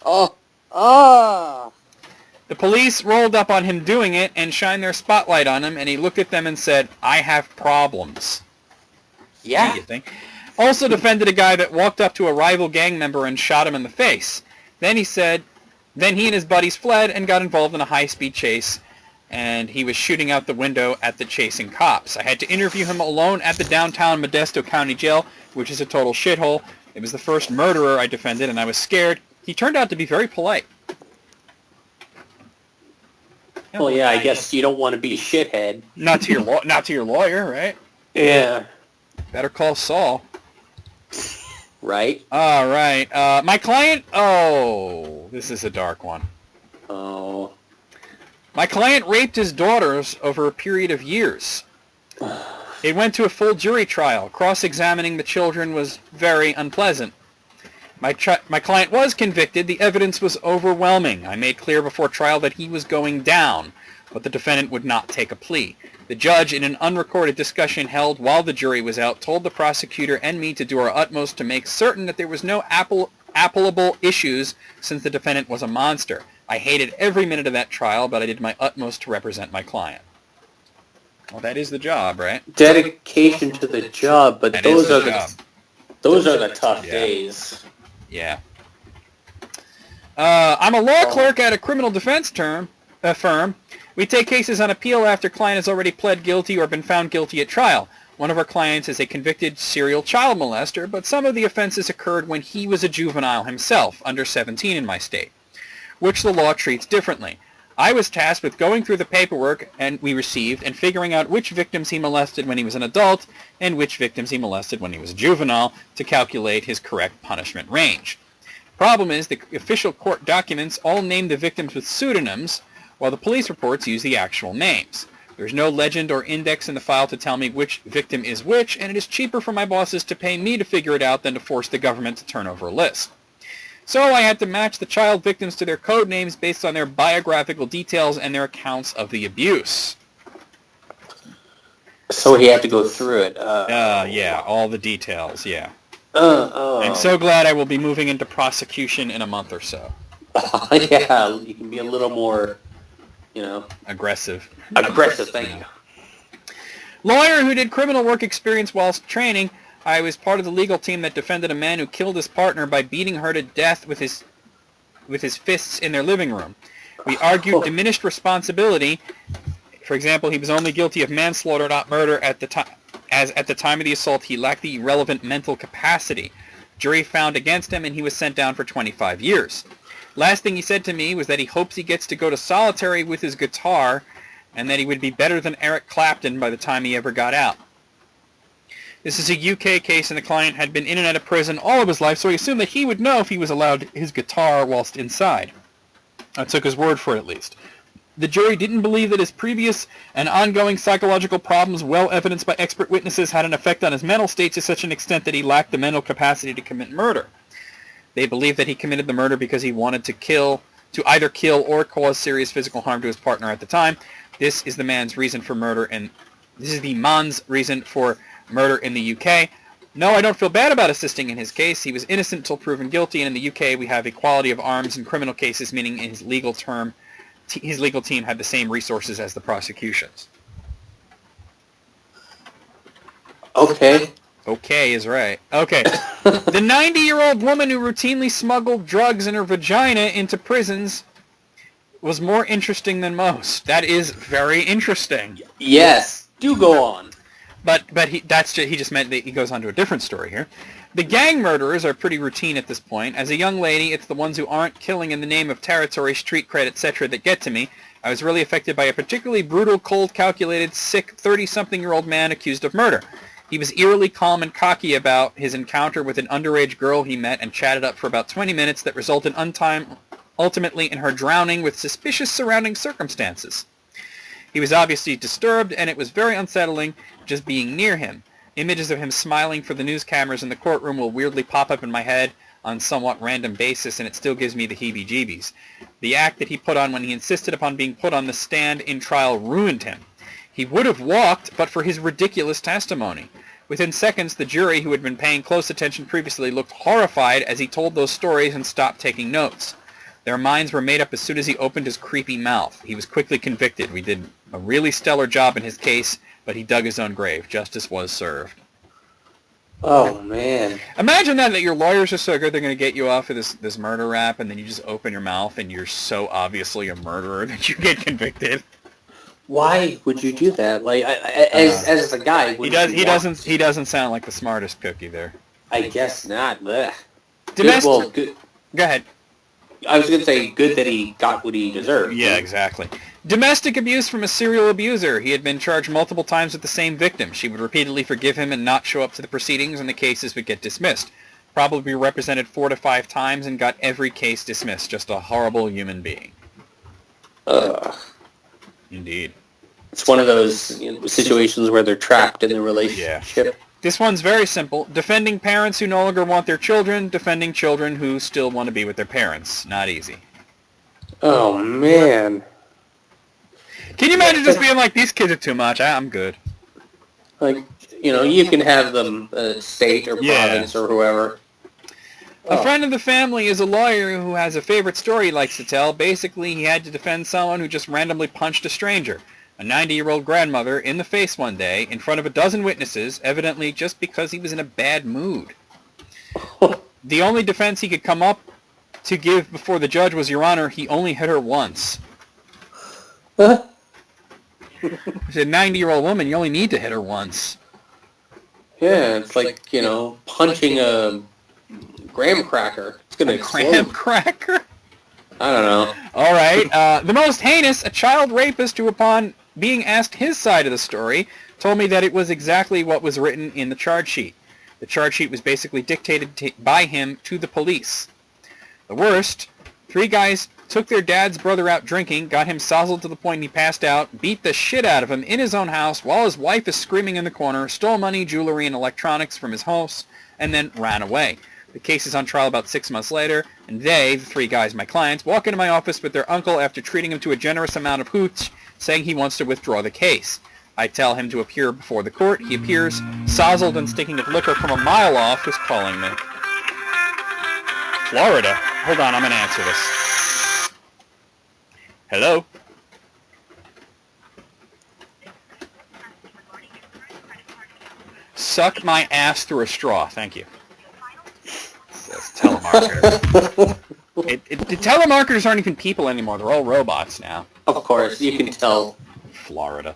Oh. Ah. The police rolled up on him doing it and shined their spotlight on him, and he looked at them and said, I have problems. Yeah. You think? Also defended a guy that walked up to a rival gang member and shot him in the face. Then he and his buddies fled and got involved in a high-speed chase, and he was shooting out the window at the chasing cops. I had to interview him alone at the downtown Modesto County Jail, which is a total shithole. It was the first murderer I defended, and I was scared. He turned out to be very polite. Well, yeah, I guess you don't want to be a shithead. Not to your lawyer, right? Yeah. Better call Saul. Right? All right. My client... Oh, this is a dark one. Oh. My client raped his daughters over a period of years. It went to a full jury trial. Cross-examining the children was very unpleasant. My client was convicted. The evidence was overwhelming. I made clear before trial that he was going down, but the defendant would not take a plea. The judge, in an unrecorded discussion held while the jury was out, told the prosecutor and me to do our utmost to make certain that there was no applicable issues since the defendant was a monster. I hated every minute of that trial, but I did my utmost to represent my client. Well, that is the job, right? Dedication to the job, but those are the tough Yeah. days. Yeah. I'm a law clerk at a criminal defense firm. We take cases on appeal after client has already pled guilty or been found guilty at trial. One of our clients is a convicted serial child molester, but some of the offenses occurred when he was a juvenile himself, under 17 in my state, which the law treats differently. I was tasked with going through the paperwork we received and figuring out which victims he molested when he was an adult and which victims he molested when he was a juvenile to calculate his correct punishment range. Problem is, the official court documents all name the victims with pseudonyms, while the police reports use the actual names. There's no legend or index in the file to tell me which victim is which, and it is cheaper for my bosses to pay me to figure it out than to force the government to turn over a list. So I had to match the child victims to their code names based on their biographical details and their accounts of the abuse. So he had to go through it. Yeah, all the details, yeah. I'm I'm so glad I will be moving into prosecution in a month or so. Yeah, you can be a little more, Aggressive. aggressive. Thank you. Lawyer who did criminal work experience whilst training. I was part of the legal team that defended a man who killed his partner by beating her to death with his fists in their living room. We argued diminished responsibility. For example, he was only guilty of manslaughter, not murder at the time, as at the time of the assault he lacked the relevant mental capacity. Jury found against him and he was sent down for 25 years. Last thing he said to me was that he hopes he gets to go to solitary with his guitar and that he would be better than Eric Clapton by the time he ever got out. This is a UK case and the client had been in and out of prison all of his life, so he assumed that he would know if he was allowed his guitar whilst inside. I took his word for it at least. The jury didn't believe that his previous and ongoing psychological problems, well evidenced by expert witnesses, had an effect on his mental state to such an extent that he lacked the mental capacity to commit murder. They believed that he committed the murder because he wanted to either kill or cause serious physical harm to his partner at the time. This is the man's reason for murder, and this is the man's reason for murder in the UK. No, I don't feel bad about assisting in his case. He was innocent until proven guilty, and in the UK we have equality of arms in criminal cases, meaning his legal team had the same resources as the prosecutions. Okay. Okay is right. Okay. The 90-year-old woman who routinely smuggled drugs in her vagina into prisons was more interesting than most. That is very interesting. Yes. Do go on. But he just meant that he goes on to a different story here. The gang murderers are pretty routine at this point. As a young lady, it's the ones who aren't killing in the name of territory, street cred, etc. that get to me. I was really affected by a particularly brutal, cold, calculated, sick 30-something-year-old man accused of murder. He was eerily calm and cocky about his encounter with an underage girl he met and chatted up for about 20 minutes that resulted ultimately in her drowning with suspicious surrounding circumstances. He was obviously disturbed, and it was very unsettling just being near him. Images of him smiling for the news cameras in the courtroom will weirdly pop up in my head on somewhat random basis, and it still gives me the heebie-jeebies. The act that he put on when he insisted upon being put on the stand in trial ruined him. He would have walked, but for his ridiculous testimony. Within seconds, the jury, who had been paying close attention previously, looked horrified as he told those stories and stopped taking notes. Their minds were made up as soon as he opened his creepy mouth. He was quickly convicted. We did a really stellar job in his case, but he dug his own grave. Justice was served. Oh, man. Imagine that your lawyers are so good they're going to get you off of this murder rap, and then you just open your mouth and you're so obviously a murderer that you get convicted. Why would you do that? Like, as a guy, he doesn't sound like the smartest cookie there. I guess not. Ugh. Good. Go ahead. I was going to say good that he got what he deserved. Yeah, exactly. Domestic abuse from a serial abuser. He had been charged multiple times with the same victim. She would repeatedly forgive him and not show up to the proceedings, and the cases would get dismissed. Probably represented 4 to 5 times and got every case dismissed. Just a horrible human being. Indeed. It's one of those situations where they're trapped in the relationship. Yeah. This one's very simple. Defending parents who no longer want their children, defending children who still want to be with their parents. Not easy. Oh, man. Can you imagine just being like, these kids are too much, I'm good. Like, you can have them state or province or whoever. A friend of the family is a lawyer who has a favorite story he likes to tell. Basically, he had to defend someone who just randomly punched a stranger. A 90-year-old grandmother in the face one day in front of a dozen witnesses, evidently just because he was in a bad mood. The only defense he could come up to give before the judge was, Your Honor, he only hit her once. She's a 90-year-old woman, you only need to hit her once. Yeah, it's like, punching a graham cracker. It's going to explode. Graham cracker? I don't know. All right. The most heinous, a child rapist who, upon being asked his side of the story, told me that it was exactly what was written in the charge sheet. The charge sheet was basically dictated by him to the police. The worst, 3 guys took their dad's brother out drinking, got him sozzled to the point he passed out, beat the shit out of him in his own house while his wife is screaming in the corner, stole money, jewelry, and electronics from his house, and then ran away. The case is on trial about 6 months later, and they, the 3 guys, my clients, walk into my office with their uncle after treating him to a generous amount of hooch, saying he wants to withdraw the case. I tell him to appear before the court. He appears, sozzled and stinking of liquor from a mile off, is calling me. Florida. Hold on, I'm going to answer this. Hello? Suck my ass through a straw. Thank you. Says telemarketer. The telemarketers aren't even people anymore. They're all robots now. Of course, you can tell. Florida.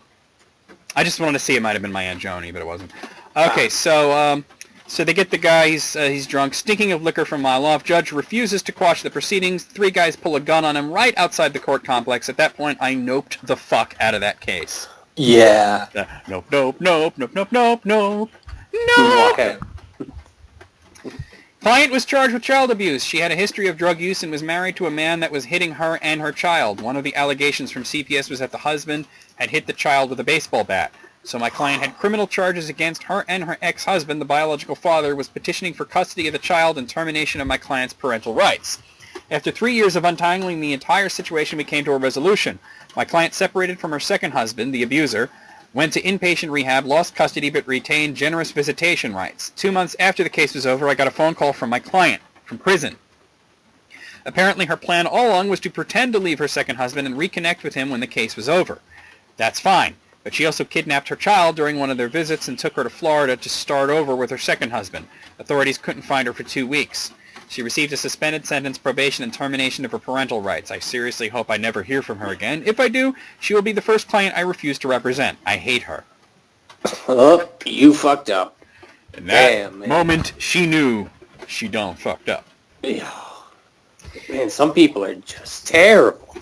I just wanted to see. It might have been my Aunt Joni, but it wasn't. Okay, so they get the guy. He's drunk, stinking of liquor from a mile off. Judge refuses to quash the proceedings. 3 guys pull a gun on him right outside the court complex. At that point, I noped the fuck out of that case. Yeah. Nope, nope, nope, nope, nope, nope, nope. Okay. Client was charged with child abuse. She had a history of drug use and was married to a man that was hitting her and her child. One of the allegations from CPS was that the husband had hit the child with a baseball bat. So my client had criminal charges against her and her ex-husband. The biological father was petitioning for custody of the child and termination of my client's parental rights. After 3 years of untangling the entire situation, we came to a resolution. My client separated from her second husband, the abuser, went to inpatient rehab, lost custody, but retained generous visitation rights. 2 months after the case was over, I got a phone call from my client, from prison. Apparently her plan all along was to pretend to leave her second husband and reconnect with him when the case was over. That's fine, but she also kidnapped her child during one of their visits and took her to Florida to start over with her second husband. Authorities couldn't find her for 2 weeks. She received a suspended sentence, probation, and termination of her parental rights. I seriously hope I never hear from her again. If I do, she will be the first client I refuse to represent. I hate her. Oh, you fucked up. In that moment, she knew she done fucked up. Man, some people are just terrible.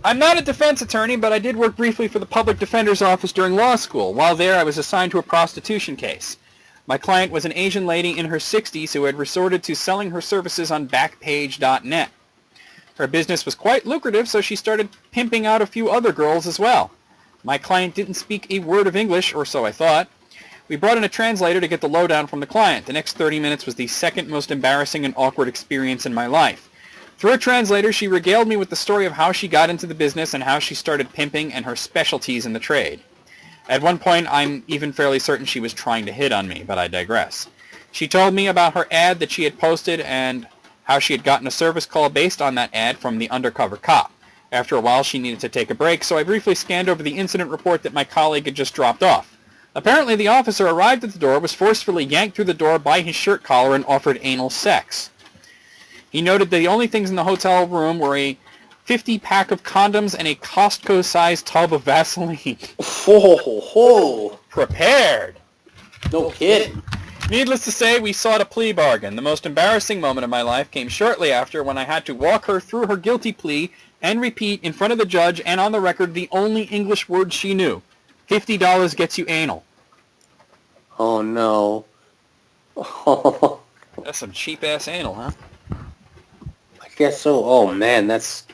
I'm not a defense attorney, but I did work briefly for the public defender's office during law school. While there, I was assigned to a prostitution case. My client was an Asian lady in her 60s who had resorted to selling her services on Backpage.net. Her business was quite lucrative, so she started pimping out a few other girls as well. My client didn't speak a word of English, or so I thought. We brought in a translator to get the lowdown from the client. The next 30 minutes was the second most embarrassing and awkward experience in my life. Through a translator, she regaled me with the story of how she got into the business and how she started pimping and her specialties in the trade. At one point, I'm even fairly certain she was trying to hit on me, but I digress. She told me about her ad that she had posted and how she had gotten a service call based on that ad from the undercover cop. After a while, she needed to take a break, so I briefly scanned over the incident report that my colleague had just dropped off. Apparently, the officer arrived at the door, was forcefully yanked through the door by his shirt collar, and offered anal sex. He noted that the only things in the hotel room were a 50-pack of condoms and a Costco-sized tub of Vaseline. Ho. Prepared. No kidding. Needless to say, we sought a plea bargain. The most embarrassing moment of my life came shortly after when I had to walk her through her guilty plea and repeat in front of the judge and on the record the only English word she knew. $50 gets you anal. Oh, no. That's some cheap-ass anal, huh? I guess so. Oh, man, that's...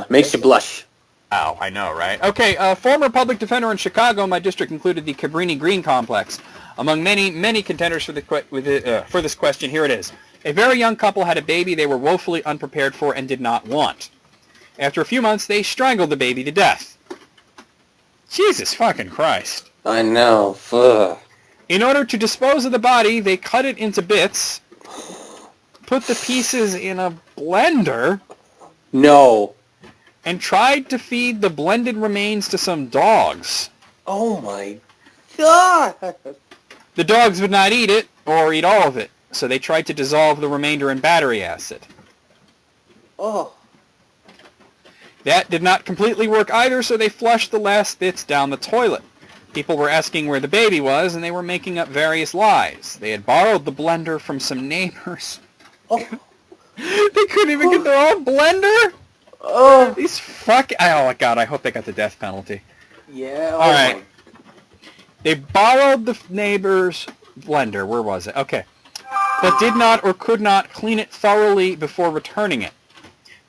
makes you blush. Ow, I know, right? Okay, former public defender in Chicago, my district included the Cabrini Green Complex. Among many, many contenders for this question, here it is. A very young couple had a baby they were woefully unprepared for and did not want. After a few months, they strangled the baby to death. Jesus fucking Christ. I know. Ugh. In order to dispose of the body, they cut it into bits, put the pieces in a blender... No. And tried to feed the blended remains to some dogs. Oh my God! The dogs would not eat it, or eat all of it, so they tried to dissolve the remainder in battery acid. Oh. That did not completely work either, so they flushed the last bits down the toilet. People were asking where the baby was, and they were making up various lies. They had borrowed the blender from some neighbors. Oh. They couldn't even get their own blender? Oh. These fuck... Oh, my God, I hope they got the death penalty. Yeah. All right. They borrowed the neighbor's blender. Where was it? Okay. But did not or could not clean it thoroughly before returning it.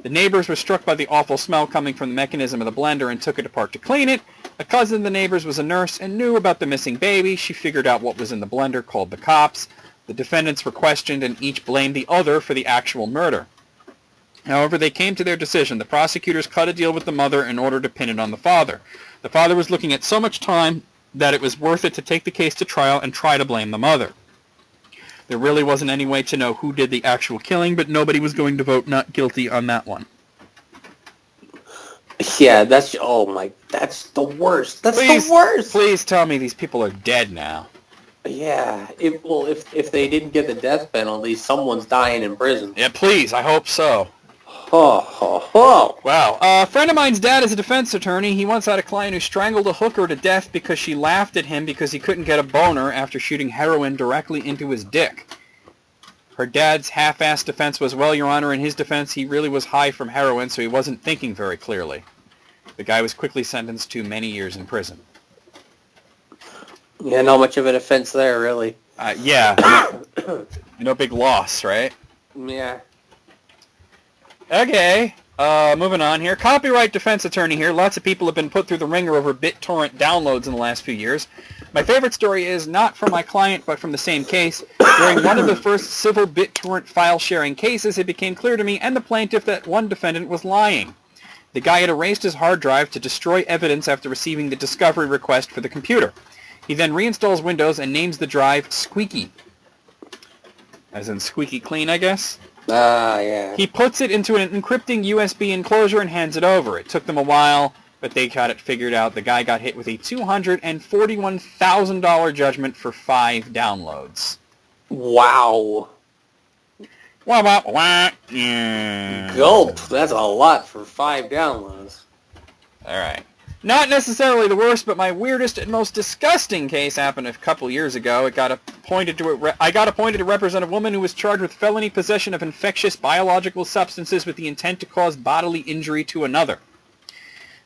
The neighbors were struck by the awful smell coming from the mechanism of the blender and took it apart to clean it. A cousin of the neighbors was a nurse and knew about the missing baby. She figured out what was in the blender, called the cops. The defendants were questioned and each blamed the other for the actual murder. However, they came to their decision. The prosecutors cut a deal with the mother in order to pin it on the father. The father was looking at so much time that it was worth it to take the case to trial and try to blame the mother. There really wasn't any way to know who did the actual killing, but nobody was going to vote not guilty on that one. Yeah, that's the worst. That's the worst. Please tell me these people are dead now. Yeah, if they didn't get the death penalty, someone's dying in prison. Yeah, please, I hope so. Oh. Wow. A friend of mine's dad is a defense attorney. He once had a client who strangled a hooker to death because she laughed at him because he couldn't get a boner after shooting heroin directly into his dick. Her dad's half-assed defense was, well, Your Honor, in his defense, he really was high from heroin, so he wasn't thinking very clearly. The guy was quickly sentenced to many years in prison. Yeah, not much of a defense there, really. Yeah. No big loss, right? Yeah. Okay, moving on here. Copyright defense attorney here. Lots of people have been put through the ringer over BitTorrent downloads in the last few years. My favorite story is not from my client, but from the same case. During one of the first civil BitTorrent file-sharing cases, it became clear to me and the plaintiff that one defendant was lying. The guy had erased his hard drive to destroy evidence after receiving the discovery request for the computer. He then reinstalls Windows and names the drive Squeaky. As in squeaky clean, I guess? Yeah. He puts it into an encrypting USB enclosure and hands it over. It took them a while, but they got it figured out. The guy got hit with a $241,000 judgment for 5 downloads. Wow. Yeah. Gulp. That's a lot for 5 downloads. All right. Not necessarily the worst, but my weirdest and most disgusting case happened a couple years ago. I got appointed to represent a woman who was charged with felony possession of infectious biological substances with the intent to cause bodily injury to another.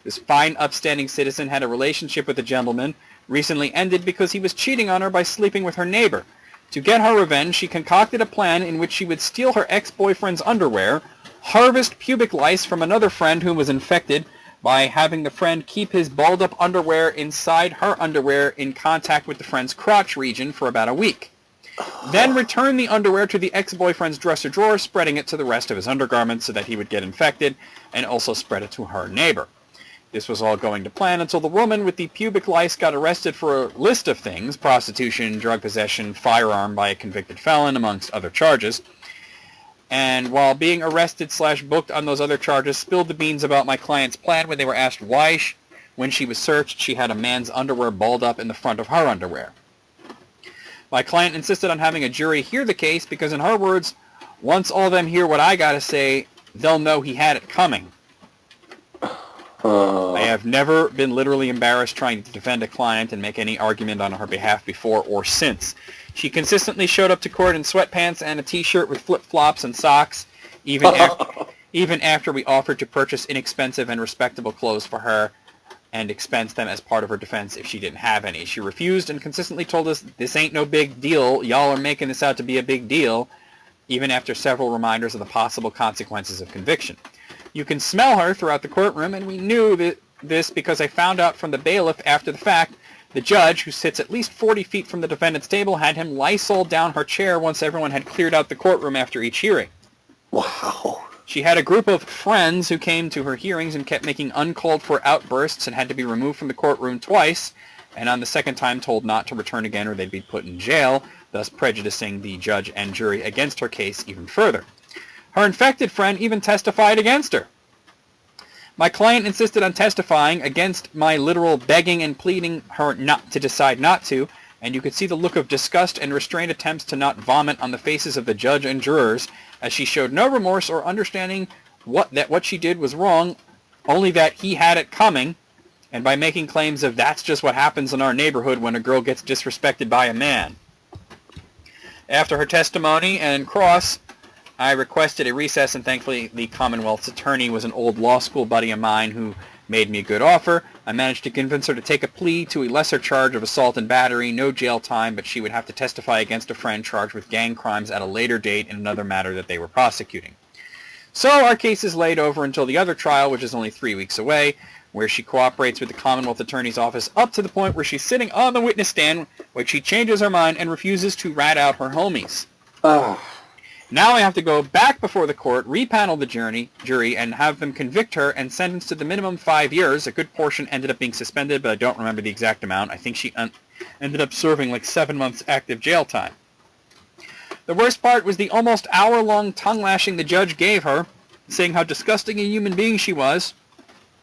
This fine, upstanding citizen had a relationship with a gentleman, recently ended because he was cheating on her by sleeping with her neighbor. To get her revenge, she concocted a plan in which she would steal her ex-boyfriend's underwear, harvest pubic lice from another friend who was infected, by having the friend keep his balled-up underwear inside her underwear in contact with the friend's crotch region for about a week. Then return the underwear to the ex-boyfriend's dresser drawer, spreading it to the rest of his undergarments so that he would get infected, and also spread it to her neighbor. This was all going to plan until the woman with the pubic lice got arrested for a list of things: prostitution, drug possession, firearm by a convicted felon, amongst other charges. And while being arrested/booked on those other charges, spilled the beans about my client's plan when they were asked why, when she was searched, she had a man's underwear balled up in the front of her underwear. My client insisted on having a jury hear the case because, in her words, once all of them hear what I gotta say, they'll know he had it coming. I have never been literally embarrassed trying to defend a client and make any argument on her behalf before or since. She consistently showed up to court in sweatpants and a t-shirt with flip-flops and socks, even after we offered to purchase inexpensive and respectable clothes for her and expense them as part of her defense if she didn't have any. She refused and consistently told us, "This ain't no big deal. Y'all are making this out to be a big deal," even after several reminders of the possible consequences of conviction. You can smell her throughout the courtroom, and we knew this because I found out from the bailiff after the fact. The judge, who sits at least 40 feet from the defendant's table, had him Lysol down her chair once everyone had cleared out the courtroom after each hearing. Wow. She had a group of friends who came to her hearings and kept making uncalled-for outbursts and had to be removed from the courtroom twice, and on the second time told not to return again or they'd be put in jail, thus prejudicing the judge and jury against her case even further. Her infected friend even testified against her. My client insisted on testifying against my literal begging and pleading her not to decide not to, and you could see the look of disgust and restrained attempts to not vomit on the faces of the judge and jurors, as she showed no remorse or understanding that what she did was wrong, only that he had it coming, and by making claims of "that's just what happens in our neighborhood when a girl gets disrespected by a man." After her testimony and cross, I requested a recess, and thankfully the Commonwealth's attorney was an old law school buddy of mine who made me a good offer. I managed to convince her to take a plea to a lesser charge of assault and battery, no jail time, but she would have to testify against a friend charged with gang crimes at a later date in another matter that they were prosecuting. So our case is laid over until the other trial, which is only 3 weeks away, where she cooperates with the Commonwealth Attorney's Office up to the point where she's sitting on the witness stand, where she changes her mind and refuses to rat out her homies. Now I have to go back before the court, repanel the jury, and have them convict her and sentence to the minimum 5 years. A good portion ended up being suspended, but I don't remember the exact amount. I think she ended up serving like 7 months active jail time. The worst part was the almost hour-long tongue lashing the judge gave her, saying how disgusting a human being she was,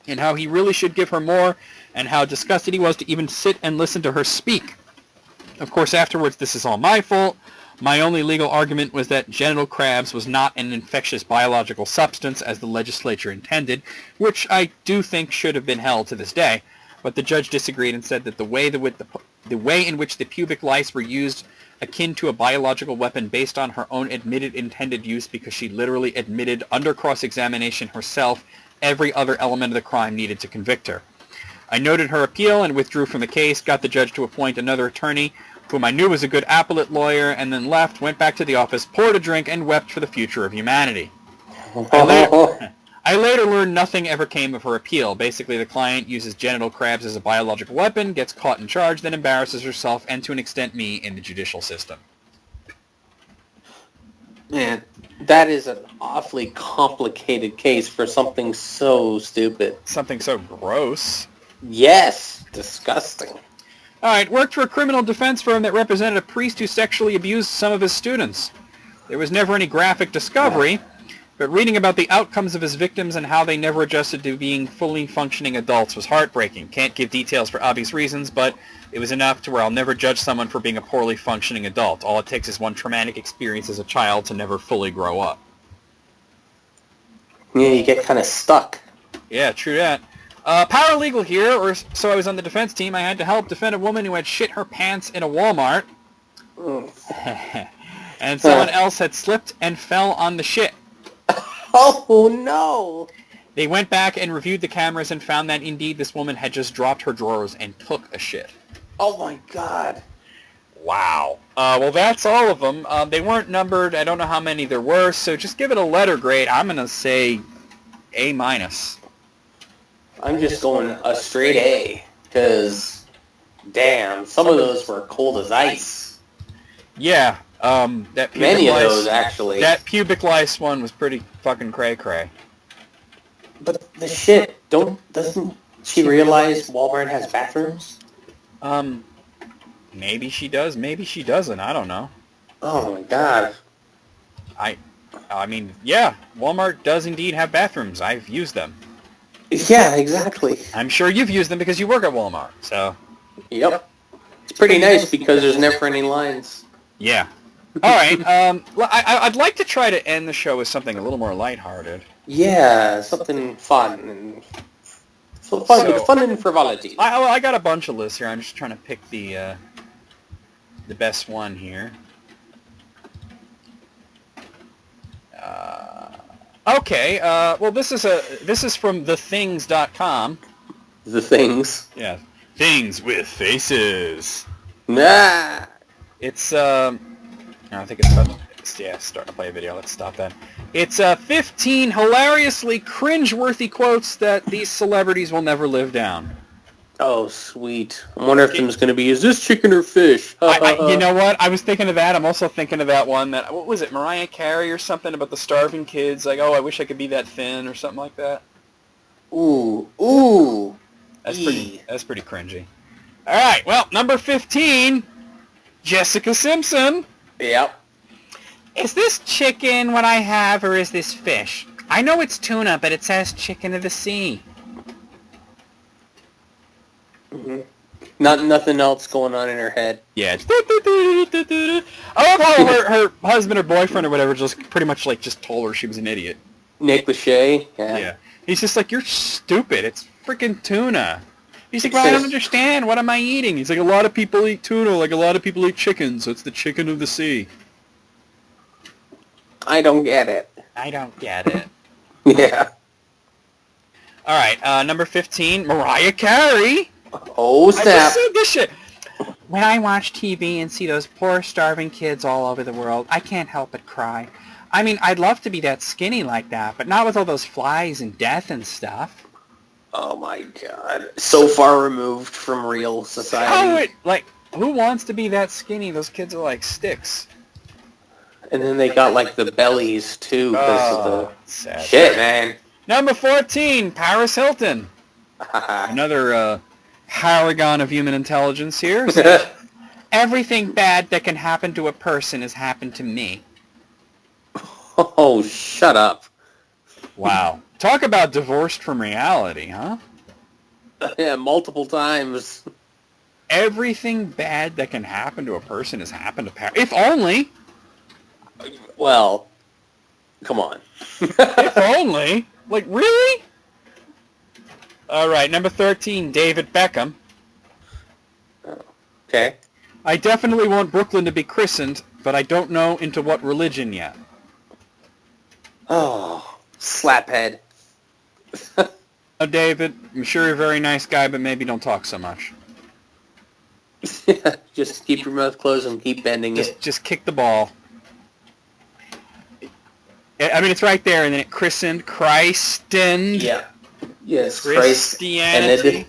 and how he really should give her more, and how disgusted he was to even sit and listen to her speak. Of course, afterwards, this is all my fault. My only legal argument was that genital crabs was not an infectious biological substance as the legislature intended, which I do think should have been held to this day, but the judge disagreed and said that the way in which the pubic lice were used akin to a biological weapon based on her own admitted intended use because she literally admitted under cross-examination herself every other element of the crime needed to convict her. I noted her appeal and withdrew from the case, got the judge to appoint another attorney whom I knew was a good appellate lawyer, and then left, went back to the office, poured a drink, and wept for the future of humanity. I later learned nothing ever came of her appeal. Basically, the client uses genital crabs as a biological weapon, gets caught and charged, then embarrasses herself, and to an extent me, in the judicial system. Man, that is an awfully complicated case for something so stupid. Something so gross. Yes, disgusting. All right, worked for a criminal defense firm that represented a priest who sexually abused some of his students. There was never any graphic discovery, but reading about the outcomes of his victims and how they never adjusted to being fully functioning adults was heartbreaking. Can't give details for obvious reasons, but it was enough to where I'll never judge someone for being a poorly functioning adult. All it takes is one traumatic experience as a child to never fully grow up. Yeah, you get kind of stuck. Yeah, true that. Paralegal here, or so I was on the defense team. I had to help defend a woman who had shit her pants in a Walmart. And someone else had slipped and fell on the shit. Oh, no! They went back and reviewed the cameras and found that indeed this woman had just dropped her drawers and took a shit. Oh my god. Wow. Well, that's all of them. They weren't numbered. I don't know how many there were, so just give it a letter grade. I'm going to say A-. I'm just going a straight A, because, damn, some of those were cold as ice. Yeah, that pubic Many of lice, those, actually. That pubic lice one was pretty fucking cray-cray. But the shit, doesn't she realize Walmart has bathrooms? Maybe she does, maybe she doesn't, I don't know. Oh my god. I mean, yeah, Walmart does indeed have bathrooms. I've used them. Yeah, exactly. I'm sure you've used them because you work at Walmart, so... Yep. It's pretty nice because there's never any lines. Yeah. All right, I'd like to try to end the show with something a little more lighthearted. Yeah, something fun and... fun and frivolity. I got a bunch of lists here. I'm just trying to pick the best one here. Okay. Well, this is from thethings.com. The Things. Yeah. Things with faces. Nah. It's I think it's about starting to play a video. Let's stop that. It's 15 hilariously cringeworthy quotes that these celebrities will never live down. Oh, sweet. I wonder if there's going to be, is this chicken or fish? You know what? I was thinking of that. I'm also thinking of that one that, what was it, Mariah Carey or something about the starving kids? Like, oh, I wish I could be that thin or something like that. Ooh. That's pretty cringy. All right, well, number 15, Jessica Simpson. Yep. Is this chicken what I have, or is this fish? I know it's tuna, but it says chicken of the sea. Mm-hmm. Nothing else going on in her head. Yeah. I love how her husband or boyfriend or whatever just pretty much like just told her she was an idiot. Nick Lachey? Yeah. He's just like, you're stupid. It's freaking tuna. He's like, well, I don't understand. What am I eating? He's like, a lot of people eat tuna like a lot of people eat chicken, so it's the chicken of the sea. I don't get it. Yeah. All right, number 15, Mariah Carey. Oh, snap. I just said this shit. When I watch TV and see those poor starving kids all over the world, I can't help but cry. I mean, I'd love to be that skinny like that, but not with all those flies and death and stuff. Oh my god. So far removed from real society. Who wants to be that skinny? Those kids are like sticks. And then they got, like, the bellies, too, because of the... Sad. Shit, man. Number 14, Paris Hilton. Another paragon of human intelligence here. Says, everything bad that can happen to a person has happened to me. Oh, shut up. Wow. Talk about divorced from reality, huh? Yeah, multiple times. Everything bad that can happen to a person has happened to Paris. If only. Well, come on. If only. Like, really? All right, number 13, David Beckham. Okay. I definitely want Brooklyn to be christened, but I don't know into what religion yet. Oh, slaphead. Oh, David, I'm sure you're a very nice guy, but maybe don't talk so much. Just keep your mouth closed and keep bending it. Just kick the ball. I mean, it's right there, and then it christened, christened. Yeah. Yes, Christianity.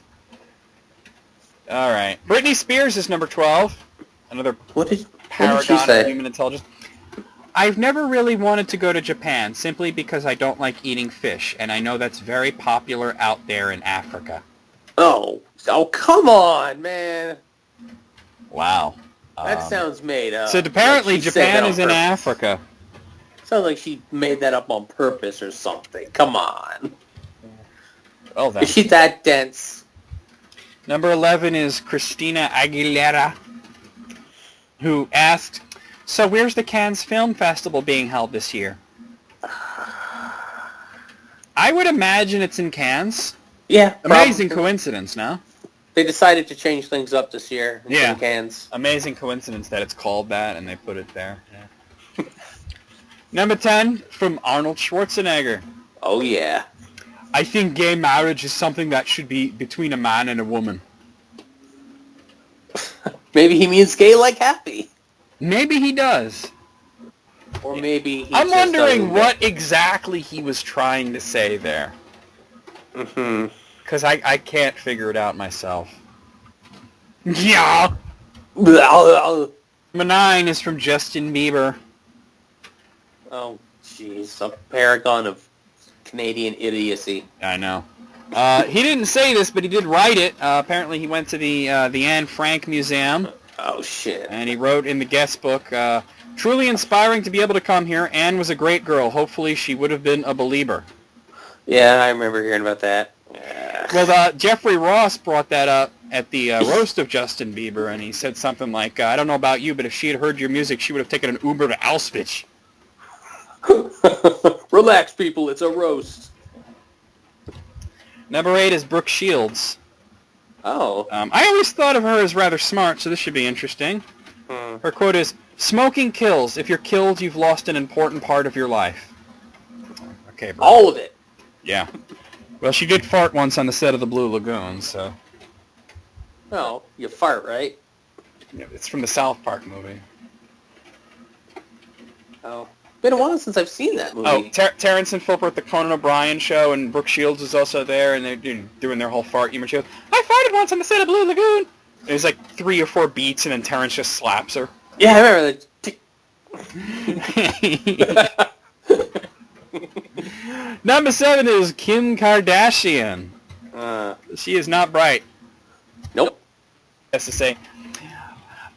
All right. Britney Spears is number 12. Another What did she paragon say? of human intelligence. I've never really wanted to go to Japan simply because I don't like eating fish, and I know that's very popular out there in Africa. Oh, come on, man. Wow. That sounds made up. So apparently Like she said Japan that is on in purpose. Africa. Sounds like she made that up on purpose or something. Come on. Well then. Is she that dense? Number 11 is Christina Aguilera, who asked, so where's the Cannes Film Festival being held this year? I would imagine it's in Cannes. Yeah. Amazing probably. coincidence, no? They decided to change things up this year. Yeah. Cans. Amazing coincidence that it's called that and they put it there. Yeah. Number 10 from Arnold Schwarzenegger. Oh, yeah. I think gay marriage is something that should be between a man and a woman. Maybe he means gay like happy. Maybe he does. Or maybe he I'm just wondering doesn't what exactly he was trying to say there. Mm-hmm. Because I can't figure it out myself. Yeah. Oh, Number 9 is from Justin Bieber. jeez. A paragon of Canadian idiocy. I know. He didn't say this, but he did write it. Apparently he went to the Anne Frank Museum. Oh, shit. And he wrote in the guest book, truly inspiring to be able to come here. Anne was a great girl. Hopefully she would have been a believer. Yeah, I remember hearing about that. Well, Jeffrey Ross brought that up at the roast of Justin Bieber, and he said something like, I don't know about you, but if she had heard your music, she would have taken an Uber to Auschwitz. Relax, people. It's a roast. Number 8 is Brooke Shields. Oh. I always thought of her as rather smart, so this should be interesting. Her quote is, smoking kills. If you're killed, you've lost an important part of your life. Okay, bro. All of it. Yeah. Well, she did fart once on the set of The Blue Lagoon, so... Oh, you fart, right? Yeah, it's from the South Park movie. Oh. Been a while since I've seen that movie. Oh, Terrence and Philip were at the Conan O'Brien show, and Brooke Shields is also there, and they're doing their whole fart humor. She goes, I farted once on the set of Blue Lagoon! And there's like 3 or 4 beats, and then Terrence just slaps her. Yeah, I remember that. Number 7 is Kim Kardashian. She is not bright. Nope. That's to say.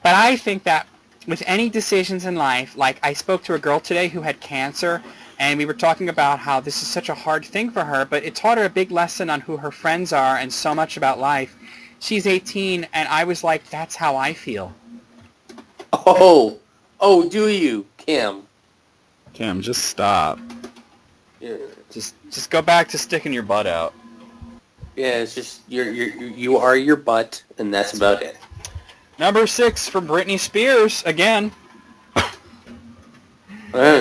But I think that with any decisions in life, like I spoke to a girl today who had cancer, and we were talking about how this is such a hard thing for her, but it taught her a big lesson on who her friends are and so much about life. She's 18, and I was like, that's how I feel. Oh, do you, Kim? Kim, just stop. Yeah. Just go back to sticking your butt out. Yeah, it's just you are your butt, and that's about it. Number 6 for Britney Spears again.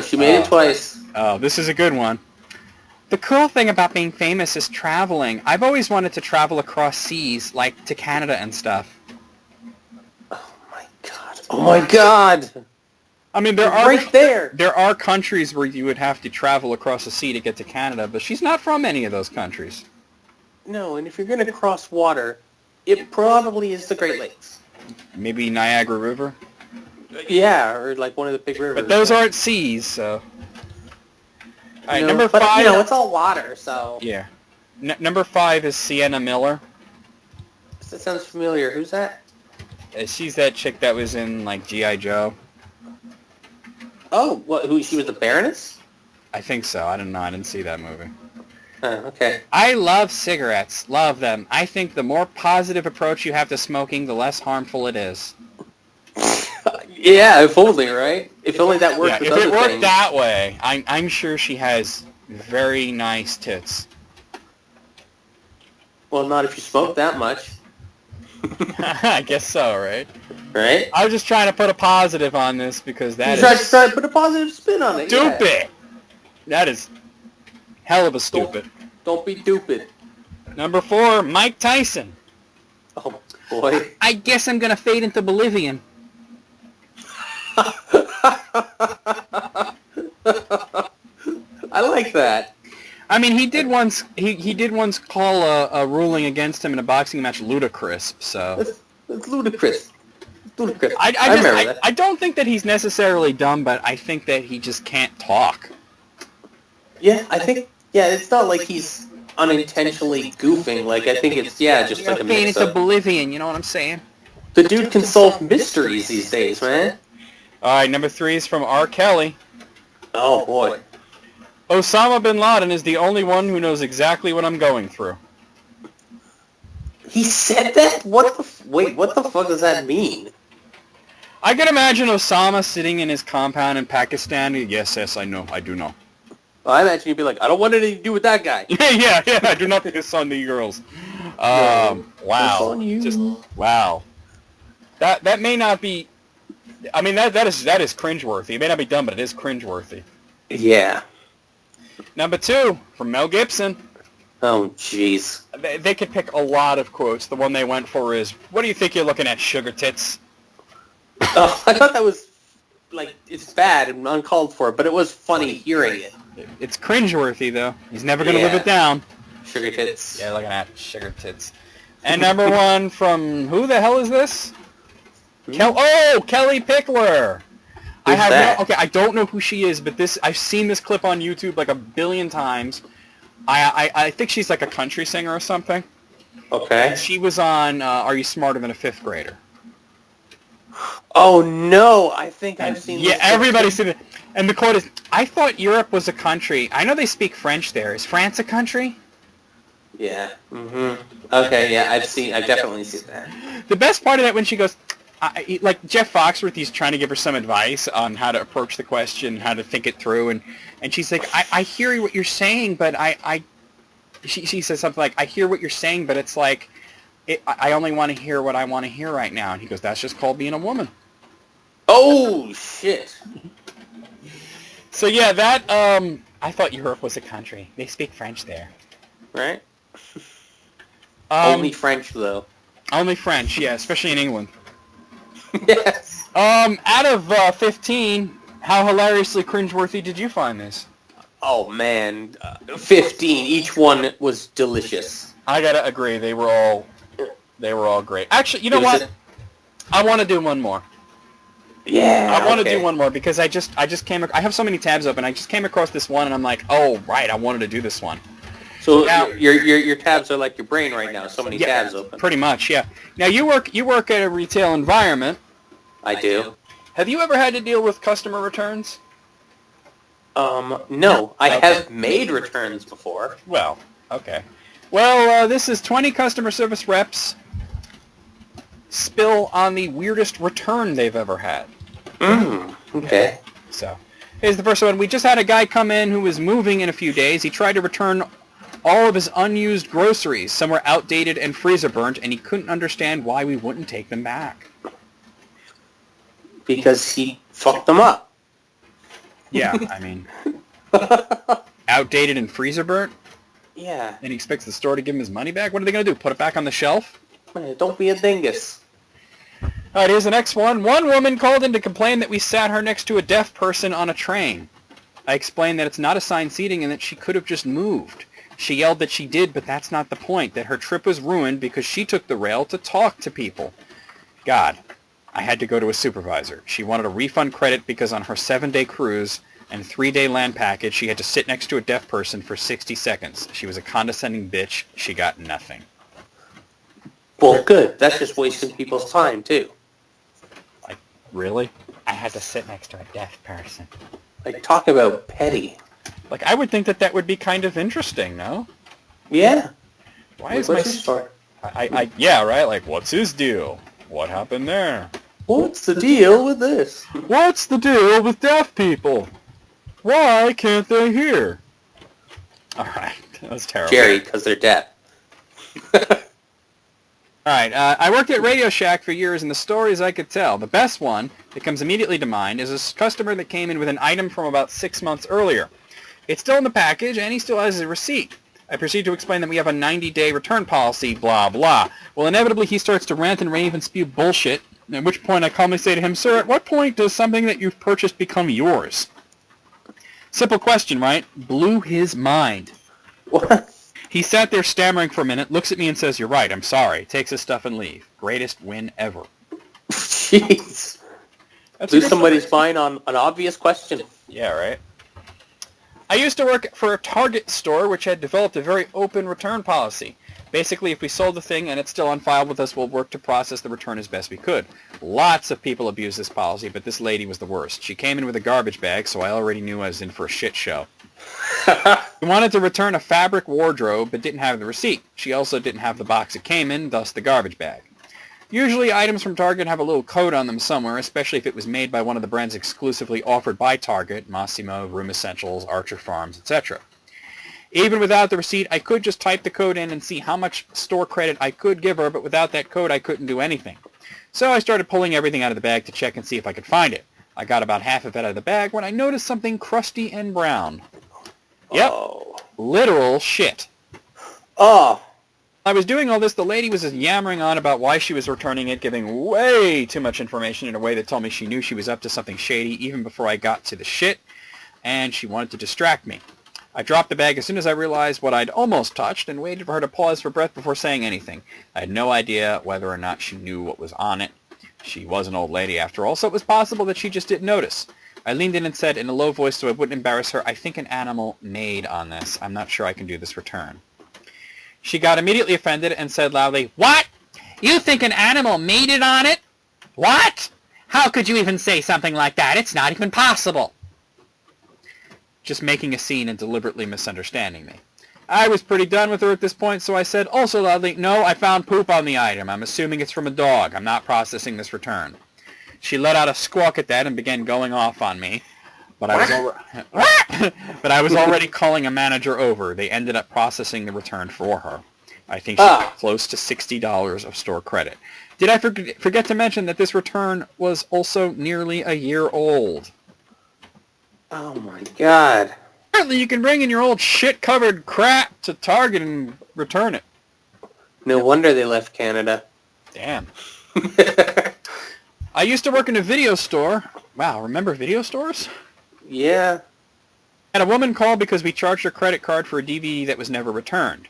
She made it twice. Oh, this is a good one. The cool thing about being famous is traveling. I've always wanted to travel across seas, like to Canada and stuff. Oh my god! I mean, right there. There are countries where you would have to travel across the sea to get to Canada, but she's not from any of those countries. No, and if you're going to cross water, it probably is the Great Lakes. Maybe Niagara River? Yeah, or like one of the big rivers. But those aren't seas, so. All right, No, number but, 5. it's all water, so... Yeah. Number 5 is Sienna Miller. That sounds familiar. Who's that? She's that chick that was in, like, G.I. Joe. Oh, who? She was the Baroness? I think so. I don't know. I didn't see that movie. Okay. I love cigarettes. Love them. I think the more positive approach you have to smoking, the less harmful it is. Yeah, if only, right? If only that worked with if other it worked things. that way, I'm sure she has very nice tits. Well, not if you smoke that much. I guess so, right? Right? I was just trying to put a positive on this because that You is try to put a positive spin on it. stupid. Yeah. That is hell of a stupid. Don't be stupid. Number 4, Mike Tyson. Oh, boy. I guess I'm gonna fade into Bolivian. I like that. I mean, he did once call a ruling against him in a boxing match ludicrous. So It's ludicrous. It's ludicrous. I remember that. I don't think that he's necessarily dumb, but I think that he just can't talk. Yeah, I think. Yeah, it's not like he's unintentionally goofing. Like I think it's just like a fade mix into up. Bolivian. You know what I'm saying? The dude can solve mysteries these days, man. All right, number 3 is from R. Kelly. Oh boy. Osama bin Laden is the only one who knows exactly what I'm going through. He said that? What the? Wait, what the fuck does that mean? I can imagine Osama sitting in his compound in Pakistan. Yes, I know. I do know. Well, I imagine you'd be like, I don't want anything to do with that guy. yeah. I do not think it's on the girls. Wow. It's on you. Just wow. That may not be. I mean that is cringeworthy. It may not be dumb, but it is cringeworthy. Yeah. Number 2 from Mel Gibson. Oh, jeez. They could pick a lot of quotes. The one they went for is, "What do you think you're looking at, sugar tits?" Oh, I thought that was like it's bad and uncalled for, but it was funny hearing it. It's cringeworthy though. He's never gonna live it down. Sugar tits. Yeah, looking at sugar tits. And number 1 from who the hell is this? Kelly Pickler. Who's that? I don't know who she is, but I've seen this clip on YouTube like a billion times. I think she's like a country singer or something. Okay. She was on Are You Smarter Than a Fifth Grader? Oh no, I think I've seen this. Yeah, everybody's seen it. And the quote is, I thought Europe was a country. I know they speak French there. Is France a country? Yeah. Okay, yeah, I've definitely seen that. The best part of that when she goes, like Jeff Foxworthy's trying to give her some advice on how to approach the question, how to think it through, and she's like, I hear what you're saying, but she says something like, I hear what you're saying, but it's like, I only want to hear what I want to hear right now. And he goes, that's just called being a woman. Oh, shit. So yeah, that, I thought Europe was a country. They speak French there. Right? Only French, though. Only French, yeah, especially in England. Yes. Out of 15, how hilariously cringeworthy did you find this? Oh, man. 15. Each one was delicious. I gotta agree. They were all great. Actually, you know what? I want to do one more. Yeah. I want to do one more because I just came. I have so many tabs open. I just came across this one, and I'm like, oh right, I wanted to do this one. So now, your tabs are like your brain right now. So many tabs open. Pretty much, yeah. Now you work at a retail environment. I do. Have you ever had to deal with customer returns? No. I have made returns before. Well, okay. Well, this is 20 customer service reps spill on the weirdest return they've ever had. Okay. So, here's the first one. We just had a guy come in who was moving in a few days. He tried to return all of his unused groceries. Some were outdated and freezer burnt, and he couldn't understand why we wouldn't take them back. Because he fucked them up. Yeah, I mean, outdated and freezer burnt? Yeah. And he expects the store to give him his money back? What are they going to do, put it back on the shelf? Man, don't be a dingus. All right, here's the next one. One woman called in to complain that we sat her next to a deaf person on a train. I explained that it's not assigned seating and that she could have just moved. She yelled that she did, but that's not the point, that her trip was ruined because she took the rail to talk to people. God. I had to go to a supervisor. She wanted a refund credit because on her 7-day cruise and 3-day land package, she had to sit next to a deaf person for 60 seconds. She was a condescending bitch. She got nothing. Well, good. That's just wasting people's time, too. Like, really? I had to sit next to a deaf person. Like, talk about petty. Like, I would think that would be kind of interesting, no? Yeah. Why is What's his story? Yeah, right? Like, what's his deal? What happened there? What's the deal with this? What's the deal with deaf people? Why can't they hear? Alright, that was terrible. Jerry, because they're deaf. Alright, I worked at Radio Shack for years, and the stories I could tell. The best one that comes immediately to mind is a customer that came in with an item from about 6 months earlier. It's still in the package, and he still has his receipt. I proceed to explain that we have a 90-day return policy, blah, blah. Well, inevitably, he starts to rant and rave and spew bullshit, at which point I calmly say to him, "Sir, at what point does something that you've purchased become yours?" Simple question, right? Blew his mind. What? He sat there stammering for a minute, looks at me and says, "You're right, I'm sorry," takes his stuff and leave. Greatest win ever. Jeez. Lose somebody's mind on an obvious question. Yeah, right? I used to work for a Target store which had developed a very open return policy. Basically, if we sold the thing and it's still on file with us, we'll work to process the return as best we could. Lots of people abuse this policy, but this lady was the worst. She came in with a garbage bag, so I already knew I was in for a shit show. She wanted to return a fabric wardrobe, but didn't have the receipt. She also didn't have the box it came in, thus the garbage bag. Usually, items from Target have a little code on them somewhere, especially if it was made by one of the brands exclusively offered by Target, Massimo, Room Essentials, Archer Farms, etc. Even without the receipt, I could just type the code in and see how much store credit I could give her, but without that code, I couldn't do anything. So I started pulling everything out of the bag to check and see if I could find it. I got about half of it out of the bag when I noticed something crusty and brown. Yep. Oh. Literal shit. Oh. I was doing all this, the lady was just yammering on about why she was returning it, giving way too much information in a way that told me she knew she was up to something shady even before I got to the shit, and she wanted to distract me. I dropped the bag as soon as I realized what I'd almost touched and waited for her to pause for breath before saying anything. I had no idea whether or not she knew what was on it. She was an old lady after all, so it was possible that she just didn't notice. I leaned in and said in a low voice so I wouldn't embarrass her, "I think an animal made on this. I'm not sure I can do this return." She got immediately offended and said loudly, "What? You think an animal made it on it? What? How could you even say something like that? It's not even possible." Just making a scene and deliberately misunderstanding me. I was pretty done with her at this point, so I said also loudly, "No, I found poop on the item. I'm assuming it's from a dog. I'm not processing this return." She let out a squawk at that and began going off on me. But I was already calling a manager over. They ended up processing the return for her. I think she got close to $60 of store credit. Did I forget to mention that this return was also nearly a year old? Oh my god. Apparently you can bring in your old shit-covered crap to Target and return it. No wonder they left Canada. Damn. I used to work in a video store. Wow, remember video stores? Yeah. Had a woman call because we charged her credit card for a DVD that was never returned.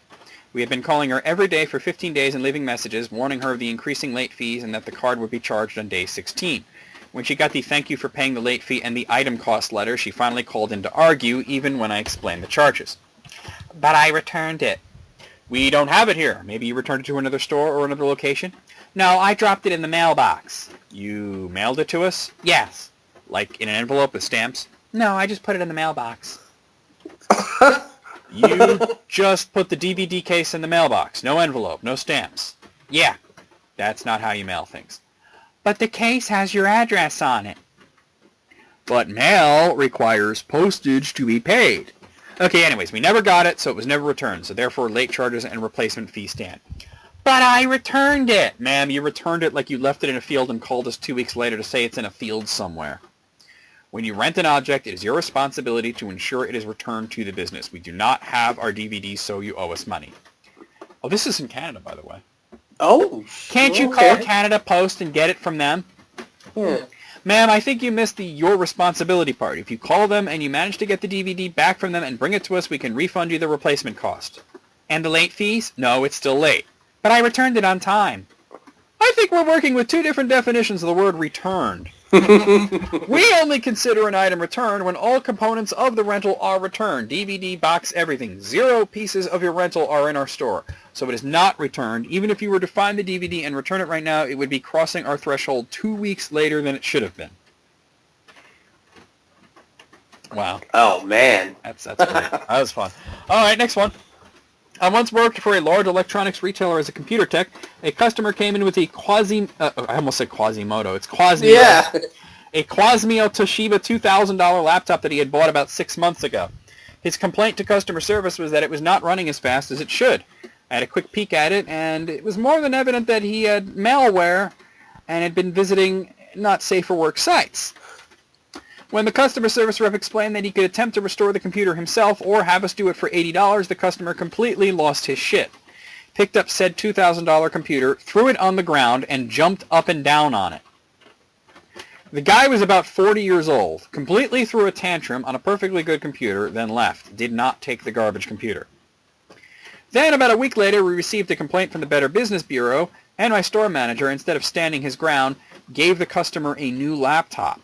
We had been calling her every day for 15 days and leaving messages warning her of the increasing late fees and that the card would be charged on day 16. When she got the "thank you for paying the late fee" and the item cost letter, she finally called in to argue, even when I explained the charges. "But I returned it." "We don't have it here. Maybe you returned it to another store or another location?" "No, I dropped it in the mailbox." "You mailed it to us?" "Yes." "Like in an envelope with stamps?" "No, I just put it in the mailbox." "You just put the DVD case in the mailbox. No envelope, no stamps." "Yeah, that's not how you mail things." "But the case has your address on it." "But mail requires postage to be paid." Okay, anyways, we never got it, so it was never returned, so therefore late charges and replacement fee stand. "But I returned it." "Ma'am, you returned it like you left it in a field and called us 2 weeks later to say it's in a field somewhere." When you rent an object, it is your responsibility to ensure it is returned to the business. We do not have our DVDs, so you owe us money. Oh, this is in Canada, by the way. Oh, Can't you call Canada Post and get it from them? Yeah. "Ma'am, I think you missed the your responsibility part. If you call them and you manage to get the DVD back from them and bring it to us, we can refund you the replacement cost." "And the late fees?" "No, it's still late." "But I returned it on time." I think we're working with two different definitions of the word returned. We only consider an item returned when all components of the rental are returned. DVD, box, everything. 0 pieces of your rental are in our store. So it is not returned. Even if you were to find the DVD and return it right now, it would be crossing our threshold 2 weeks later than it should have been. Wow. Oh, man. That's great. That was fun. All right, next one. I once worked for a large electronics retailer as a computer tech. A customer came in with a I almost said Quasimodo. It's Quasimodo. Yeah. A Quasimodo Toshiba $2,000 laptop that he had bought about 6 months ago. His complaint to customer service was that it was not running as fast as it should. I had a quick peek at it, and it was more than evident that he had malware and had been visiting not safe for work sites. When the customer service rep explained that he could attempt to restore the computer himself or have us do it for $80, the customer completely lost his shit. Picked up said $2,000 computer, threw it on the ground, and jumped up and down on it. The guy was about 40 years old, completely threw a tantrum on a perfectly good computer, then left. Did not take the garbage computer. Then, about a week later, we received a complaint from the Better Business Bureau, and my store manager, instead of standing his ground, gave the customer a new laptop.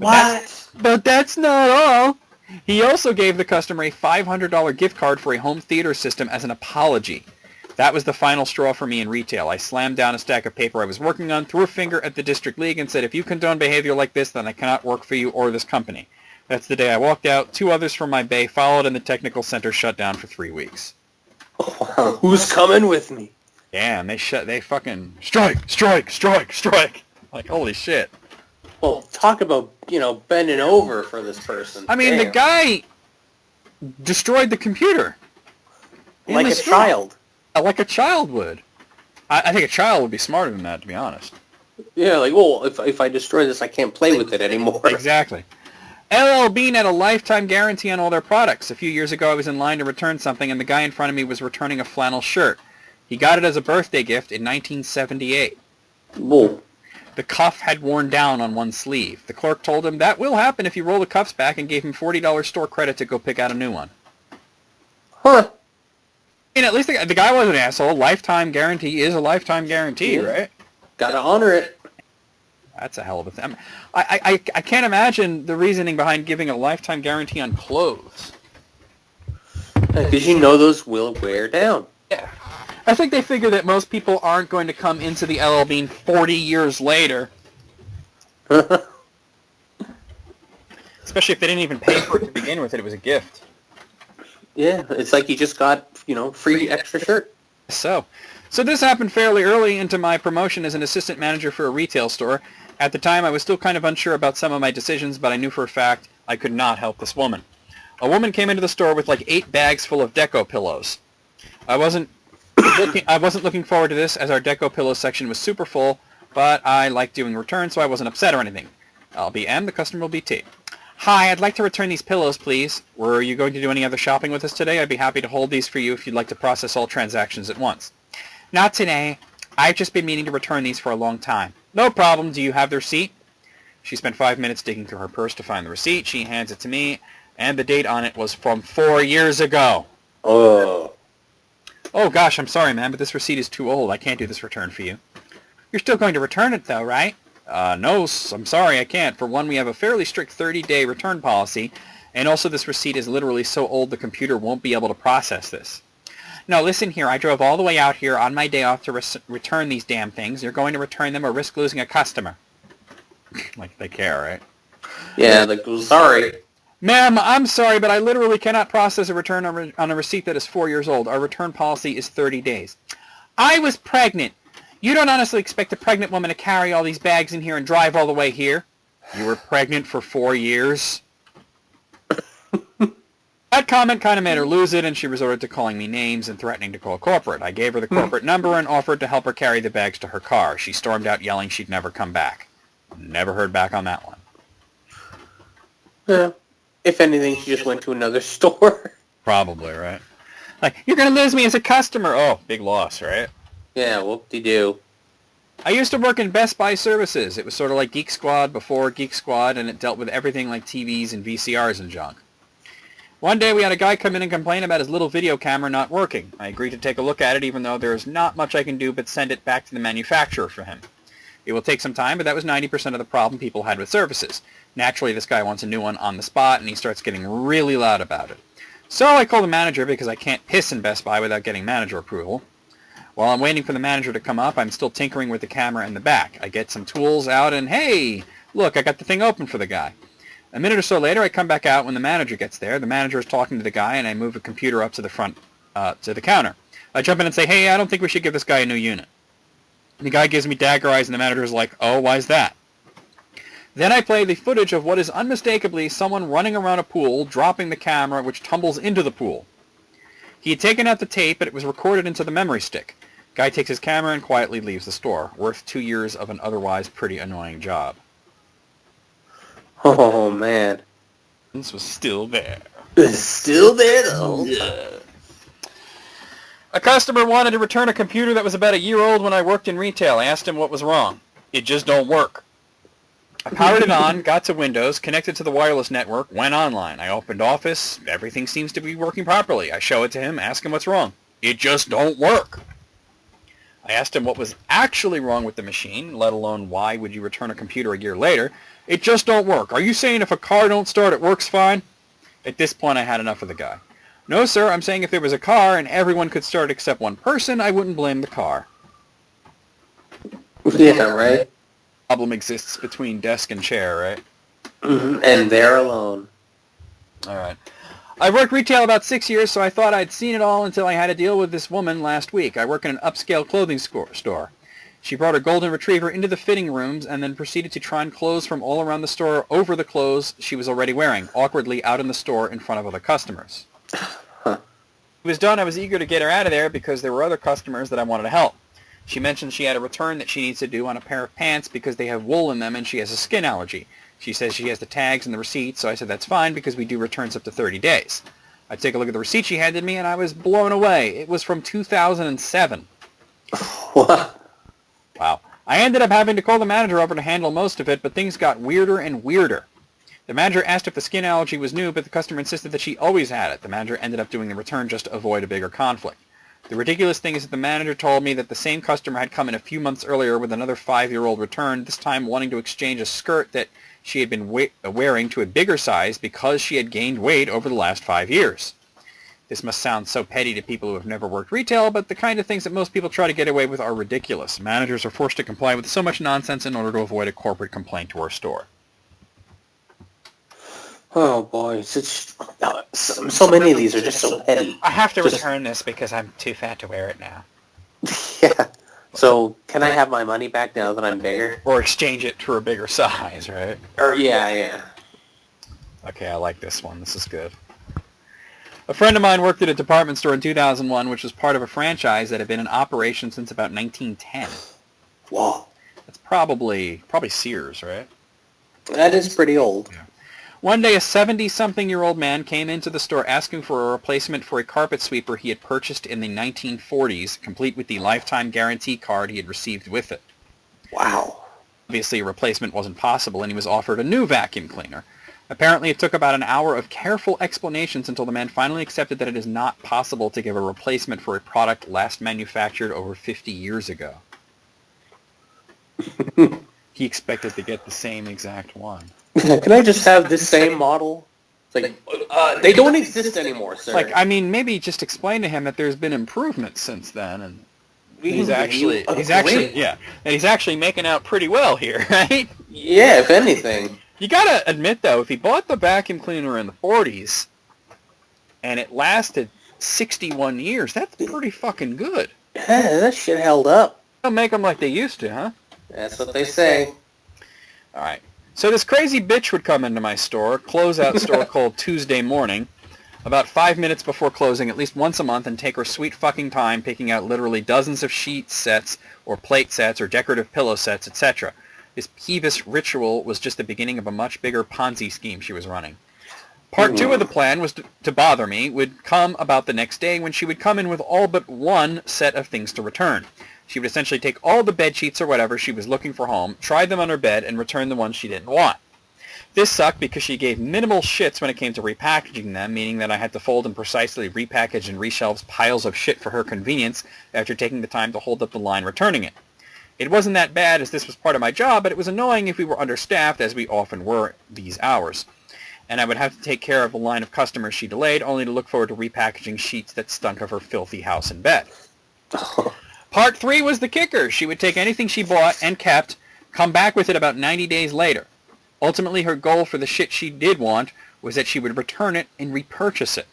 But that's not all. He also gave the customer a $500 gift card for a home theater system as an apology. That was the final straw for me in retail. I slammed down a stack of paper I was working on, threw a finger at the district league, and said, if you condone behavior like this, then I cannot work for you or this company. That's the day I walked out. 2 others from my bay followed, and the technical center shut down for 3 weeks. Wow. Who's coming with me? Yeah, and they fucking strike. Like, holy shit. Well, talk about, bending over for this person. I mean, Damn. the guy destroyed the computer. Like a child. Like a child would. I think a child would be smarter than that, to be honest. Yeah, if I destroy this, I can't play with it anymore. Exactly. LL Bean had a lifetime guarantee on all their products. A few years ago, I was in line to return something, and the guy in front of me was returning a flannel shirt. He got it as a birthday gift in 1978. Whoa. The cuff had worn down on one sleeve. The clerk told him that will happen if you roll the cuffs back, and gave him $40 store credit to go pick out a new one. Huh. I mean, at least the guy was an asshole. Lifetime guarantee is a lifetime guarantee, right? Gotta honor it. That's a hell of a thing. I can't imagine the reasoning behind giving a lifetime guarantee on clothes. Because those will wear down. Yeah. I think they figure that most people aren't going to come into the LL Bean 40 years later. Especially if they didn't even pay for it to begin with. It was a gift. Yeah, it's like you just got, free extra shirt. So this happened fairly early into my promotion as an assistant manager for a retail store. At the time, I was still kind of unsure about some of my decisions, but I knew for a fact I could not help this woman. A woman came into the store with like 8 bags full of deco pillows. I wasn't looking forward to this, as our deco pillow section was super full, but I like doing returns, so I wasn't upset or anything. I'll be M, the customer will be T. Hi, I'd like to return these pillows, please. Were you going to do any other shopping with us today? I'd be happy to hold these for you if you'd like to process all transactions at once. Not today. I've just been meaning to return these for a long time. No problem. Do you have the receipt? She spent 5 minutes digging through her purse to find the receipt. She hands it to me, and the date on it was from 4 years ago. Oh. Oh, gosh, I'm sorry, man, but this receipt is too old. I can't do this return for you. You're still going to return it, though, right? No, I'm sorry, I can't. For one, we have a fairly strict 30-day return policy, and also this receipt is literally so old the computer won't be able to process this. No, listen here, I drove all the way out here on my day off to return these damn things. You're going to return them or risk losing a customer. Like they care, right? Yeah, sorry. Ma'am, I'm sorry, but I literally cannot process a return on a receipt that is 4 years old. Our return policy is 30 days. I was pregnant. You don't honestly expect a pregnant woman to carry all these bags in here and drive all the way here? You were pregnant for 4 years? That comment kind of made her lose it, and she resorted to calling me names and threatening to call corporate. I gave her the corporate number and offered to help her carry the bags to her car. She stormed out yelling she'd never come back. Never heard back on that one. Yeah. If anything, she just went to another store. Probably, right? Like, you're going to lose me as a customer. Oh, big loss, right? Yeah, whoop-de-doo. I used to work in Best Buy Services. It was sort of like Geek Squad before Geek Squad, and it dealt with everything like TVs and VCRs and junk. One day we had a guy come in and complain about his little video camera not working. I agreed to take a look at it even though there is not much I can do but send it back to the manufacturer for him. It will take some time, but that was 90% of the problem people had with services. Naturally, this guy wants a new one on the spot, and he starts getting really loud about it. So I call the manager because I can't piss in Best Buy without getting manager approval. While I'm waiting for the manager to come up, I'm still tinkering with the camera in the back. I get some tools out and, hey, look, I got the thing open for the guy. A minute or so later, I come back out when the manager gets there. The manager is talking to the guy, and I move a computer up to the front, to the counter. I jump in and say, hey, I don't think we should give this guy a new unit. The guy gives me dagger eyes, and the manager is like, oh, why's that? Then I play the footage of what is unmistakably someone running around a pool, dropping the camera, which tumbles into the pool. He had taken out the tape, but it was recorded into the memory stick. Guy takes his camera and quietly leaves the store. Worth 2 years of an otherwise pretty annoying job. Oh, man. This was still there. It's still there, though. Yeah. A customer wanted to return a computer that was about a year old when I worked in retail. I asked him what was wrong. It just don't work. I powered it on, got to Windows, connected to the wireless network, went online. I opened Office. Everything seems to be working properly. I show it to him, ask him what's wrong. It just don't work. I asked him what was actually wrong with the machine, let alone why would you return a computer a year later. It just don't work. Are you saying if a car don't start, it works fine? At this point, I had enough of the guy. No, sir, I'm saying if there was a car and everyone could start except one person, I wouldn't blame the car. Yeah, right? Problem exists between desk and chair, right? Mm-hmm. And they're alone. All right. I've worked retail about 6 years, so I thought I'd seen it all until I had to deal with this woman last week. I work in an upscale clothing store. She brought her golden retriever into the fitting rooms and then proceeded to try on clothes from all around the store over the clothes she was already wearing, awkwardly out in the store in front of other customers. Huh. It was done. I was eager to get her out of there because there were other customers that I wanted to help. She mentioned she had a return that she needs to do on a pair of pants because they have wool in them and she has a skin allergy. She says she has the tags and the receipt, so I said that's fine because we do returns up to 30 days. I take a look at the receipt she handed me and I was blown away. It was from 2007. What? Wow. I ended up having to call the manager over to handle most of it, but things got weirder and weirder. The manager asked if the skin allergy was new, but the customer insisted that she always had it. The manager ended up doing the return just to avoid a bigger conflict. The ridiculous thing is that the manager told me that the same customer had come in a few months earlier with another 5-year-old return, this time wanting to exchange a skirt that she had been wearing to a bigger size because she had gained weight over the last 5 years. This must sound so petty to people who have never worked retail, but the kind of things that most people try to get away with are ridiculous. Managers are forced to comply with so much nonsense in order to avoid a corporate complaint to our store. Oh, boy. So many of these are just so petty. I have to return this because I'm too fat to wear it now. Yeah. So, can I have my money back now that I'm bigger? Or exchange it for a bigger size, right? Or, yeah. Okay, I like this one. This is good. A friend of mine worked at a department store in 2001, which was part of a franchise that had been in operation since about 1910. Whoa. That's probably Sears, right? That is pretty old. Yeah. One day, a 70-something-year-old man came into the store asking for a replacement for a carpet sweeper he had purchased in the 1940s, complete with the lifetime guarantee card he had received with it. Wow. Obviously, a replacement wasn't possible, and he was offered a new vacuum cleaner. Apparently, it took about an hour of careful explanations until the man finally accepted that it is not possible to give a replacement for a product last manufactured over 50 years ago. He expected to get the same exact one. Can I just have this same model? It's like, they don't exist anymore, sir. Like, I mean, maybe just explain to him that there's been improvements since then, and he's actually making out pretty well here, right? Yeah, if anything. You gotta admit, though, if he bought the vacuum cleaner in the 40s, and it lasted 61 years, that's pretty fucking good. Yeah, that shit held up. They'll make them like they used to, huh? That's what they say. All right. So this crazy bitch would come into my store, closeout store called Tuesday Morning, about 5 minutes before closing at least once a month and take her sweet fucking time picking out literally dozens of sheet sets or plate sets or decorative pillow sets, etc. This peevish ritual was just the beginning of a much bigger Ponzi scheme she was running. Part 2 of the plan was to bother me would come about the next day when she would come in with all but one set of things to return. She would essentially take all the bed sheets or whatever she was looking for home, try them on her bed, and return the ones she didn't want. This sucked because she gave minimal shits when it came to repackaging them, meaning that I had to fold and precisely repackage and reshelve piles of shit for her convenience after taking the time to hold up the line returning it. It wasn't that bad as this was part of my job, but it was annoying if we were understaffed, as we often were these hours. And I would have to take care of the line of customers she delayed, only to look forward to repackaging sheets that stunk of her filthy house and bed. Part 3 was the kicker. She would take anything she bought and kept, come back with it about 90 days later. Ultimately, her goal for the shit she did want was that she would return it and repurchase it.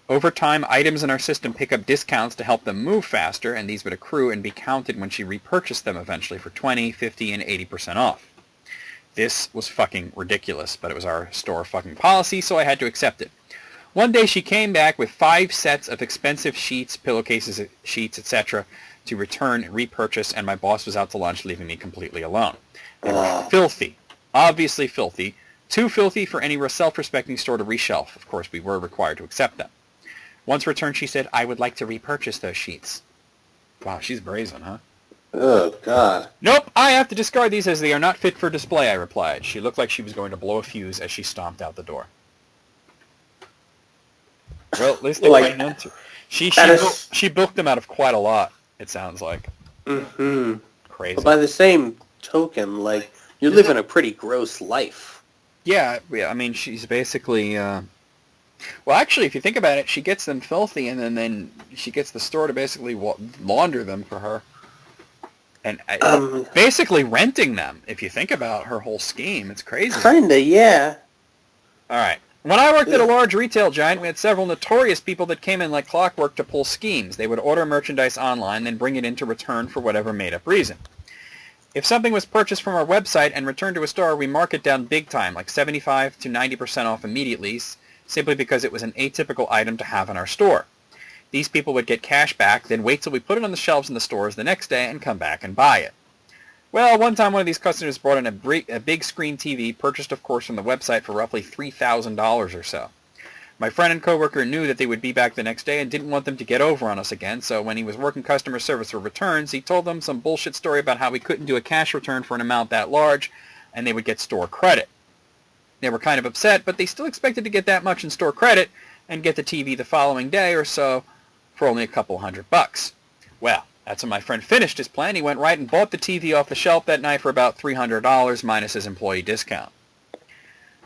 Over time, items in our system pick up discounts to help them move faster, and these would accrue and be counted when she repurchased them eventually for 20, 50, and 80% off. This was fucking ridiculous, but it was our store fucking policy, so I had to accept it. One day she came back with 5 sets of expensive sheets, pillowcases, sheets, etc. to return and repurchase, and my boss was out to lunch, leaving me completely alone. They were filthy. Obviously filthy. Too filthy for any self-respecting store to reshelf. Of course, we were required to accept them. Once returned, she said, "I would like to repurchase those sheets." Wow, she's brazen, huh? Oh, God. "Nope, I have to discard these as they are not fit for display," I replied. She looked like she was going to blow a fuse as she stomped out the door. Well, at least they Like, were known to. is- She booked them out of quite a lot, it sounds like. Mm-hmm. Crazy. But by the same token, like, you're living a pretty gross life. Yeah, I mean, she's basically... well, actually, if you think about it, she gets them filthy, and then she gets the store to basically launder them for her. And basically renting them, if you think about her whole scheme. It's crazy. Kinda, yeah. All right. When I worked at a large retail giant, we had several notorious people that came in like clockwork to pull schemes. They would order merchandise online, then bring it in to return for whatever made-up reason. If something was purchased from our website and returned to a store, we mark it down big time, like 75 to 90% off immediately, simply because it was an atypical item to have in our store. These people would get cash back, then wait till we put it on the shelves in the stores the next day and come back and buy it. Well, one time one of these customers brought in a big screen TV, purchased of course from the website for roughly $3,000 or so. My friend and coworker knew that they would be back the next day and didn't want them to get over on us again, so when he was working customer service for returns, he told them some bullshit story about how we couldn't do a cash return for an amount that large, and they would get store credit. They were kind of upset, but they still expected to get that much in store credit and get the TV the following day or so for only a couple $100. Well, that's when my friend finished his plan. He went right and bought the TV off the shelf that night for about $300 minus his employee discount.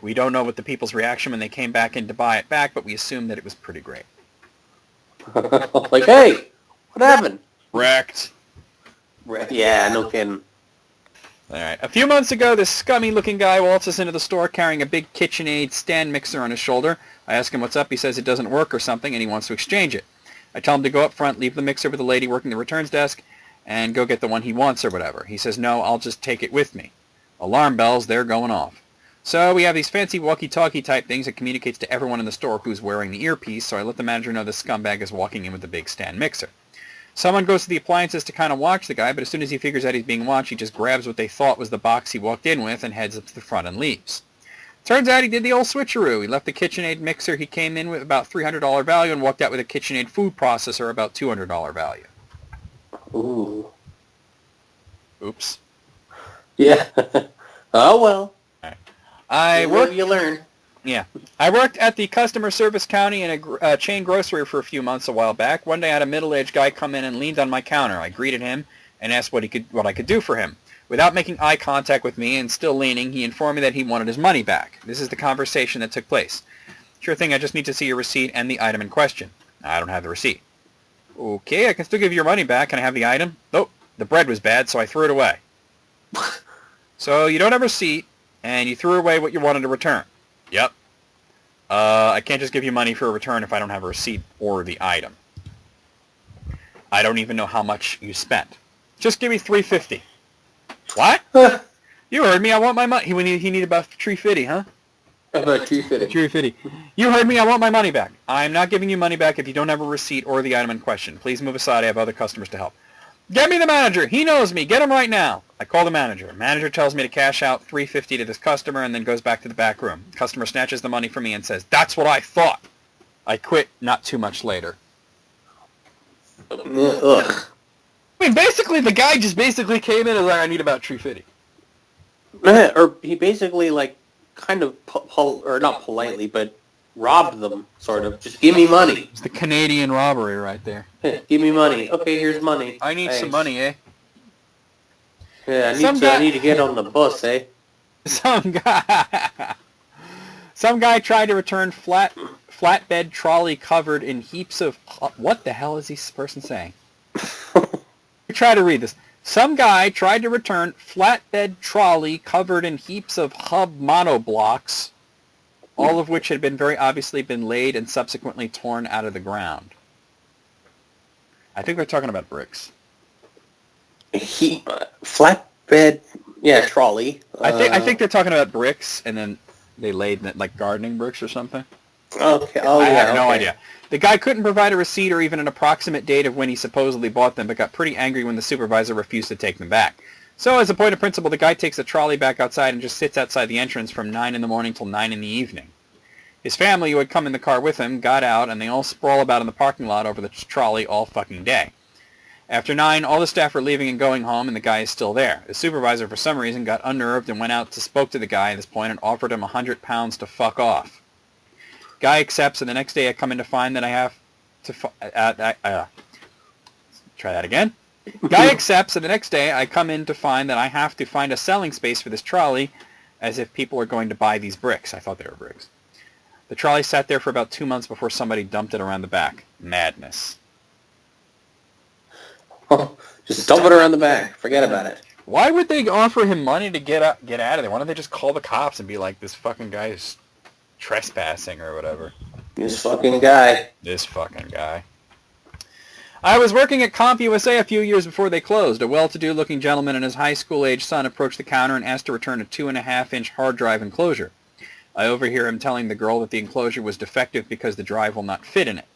We don't know what the people's reaction when they came back in to buy it back, but we assumed that it was pretty great. Like, hey, what happened? Wrecked. Yeah, no kidding. All right. A few months ago, this scummy-looking guy waltzes into the store carrying a big KitchenAid stand mixer on his shoulder. I ask him what's up. He says it doesn't work or something, and he wants to exchange it. I tell him to go up front, leave the mixer with the lady working the returns desk, and go get the one he wants or whatever. He says, no, I'll just take it with me. Alarm bells, they're going off. So we have these fancy walkie-talkie type things that communicates to everyone in the store who's wearing the earpiece, so I let the manager know this scumbag is walking in with the big stand mixer. Someone goes to the appliances to kind of watch the guy, but as soon as he figures out he's being watched, he just grabs what they thought was the box he walked in with and heads up to the front and leaves. Turns out he did the old switcheroo. He left the KitchenAid mixer he came in with about $300 value and walked out with a KitchenAid food processor about $200 value. Ooh. Oops. Yeah. Oh, well. You learn. Yeah. I worked at the customer service county in a chain grocery for a few months a while back. One day I had a middle-aged guy come in and leaned on my counter. I greeted him and asked what I could do for him. Without making eye contact with me and still leaning, he informed me that he wanted his money back. This is the conversation that took place. Sure thing, I just need to see your receipt and the item in question. I don't have the receipt. Okay, I can still give you your money back. Can I have the item? Oh, the bread was bad, so I threw it away. So you don't have a receipt, and you threw away what you wanted to return. Yep. I can't just give you money for a return if I don't have a receipt or the item. I don't even know how much you spent. Just give me $3.50. What? You heard me. I want my money. He needed about $3.50, huh? About $3.50. $3.50. You heard me. I want my money back. I'm not giving you money back if you don't have a receipt or the item in question. Please move aside. I have other customers to help. Get me the manager. He knows me. Get him right now. I call the manager. Manager tells me to cash out $3.50 to this customer and then goes back to the back room. Customer snatches the money from me and says, "That's what I thought." I quit not too much later. Ugh. I mean, basically, the guy just came in and was like, I need about $3.50. Or he basically, like, kind of, or not politely, but robbed them, sort of. Just give me money. It's the Canadian robbery right there. Give me money. Okay, here's money. I need some Thanks. money, eh? Yeah, I need to get on the bus, eh? Some guy tried to return flatbed trolley covered in heaps of... What the hell is this person saying? Try to read this. Some guy tried to return flatbed trolley covered in heaps of hub monoblocks, all of which had been very obviously been laid and subsequently torn out of the ground. I think they're talking about bricks. Flatbed, trolley. I think they're talking about bricks, and then they laid like gardening bricks or something. Okay. I have no idea. The guy couldn't provide a receipt or even an approximate date of when he supposedly bought them, but got pretty angry when the supervisor refused to take them back. So, as a point of principle, the guy takes the trolley back outside and just sits outside the entrance from 9 in the morning till 9 in the evening. His family, who had come in the car with him, got out, and they all sprawl about in the parking lot over the trolley all fucking day. After 9, all the staff are leaving and going home, and the guy is still there. The supervisor, for some reason, got unnerved and went out to spoke to the guy at this point and offered him £100 to fuck off. Guy accepts, and the next day I come in to find that I have to... try that again. Guy accepts, and the next day I come in to find that I have to find a selling space for this trolley, as if people are going to buy these bricks. I thought they were bricks. The trolley sat there for about 2 months before somebody dumped it around the back. Madness. Just dump it around the back. Forget about it. Why would they offer him money to get out of there? Why don't they just call the cops and be like, this fucking guy is trespassing or whatever? This fucking guy. I was working at CompUSA a few years before they closed. A well-to-do looking gentleman and his high school-age son approached the counter and asked to return a 2.5-inch hard drive enclosure. I overhear him telling the girl that the enclosure was defective because the drive will not fit in it.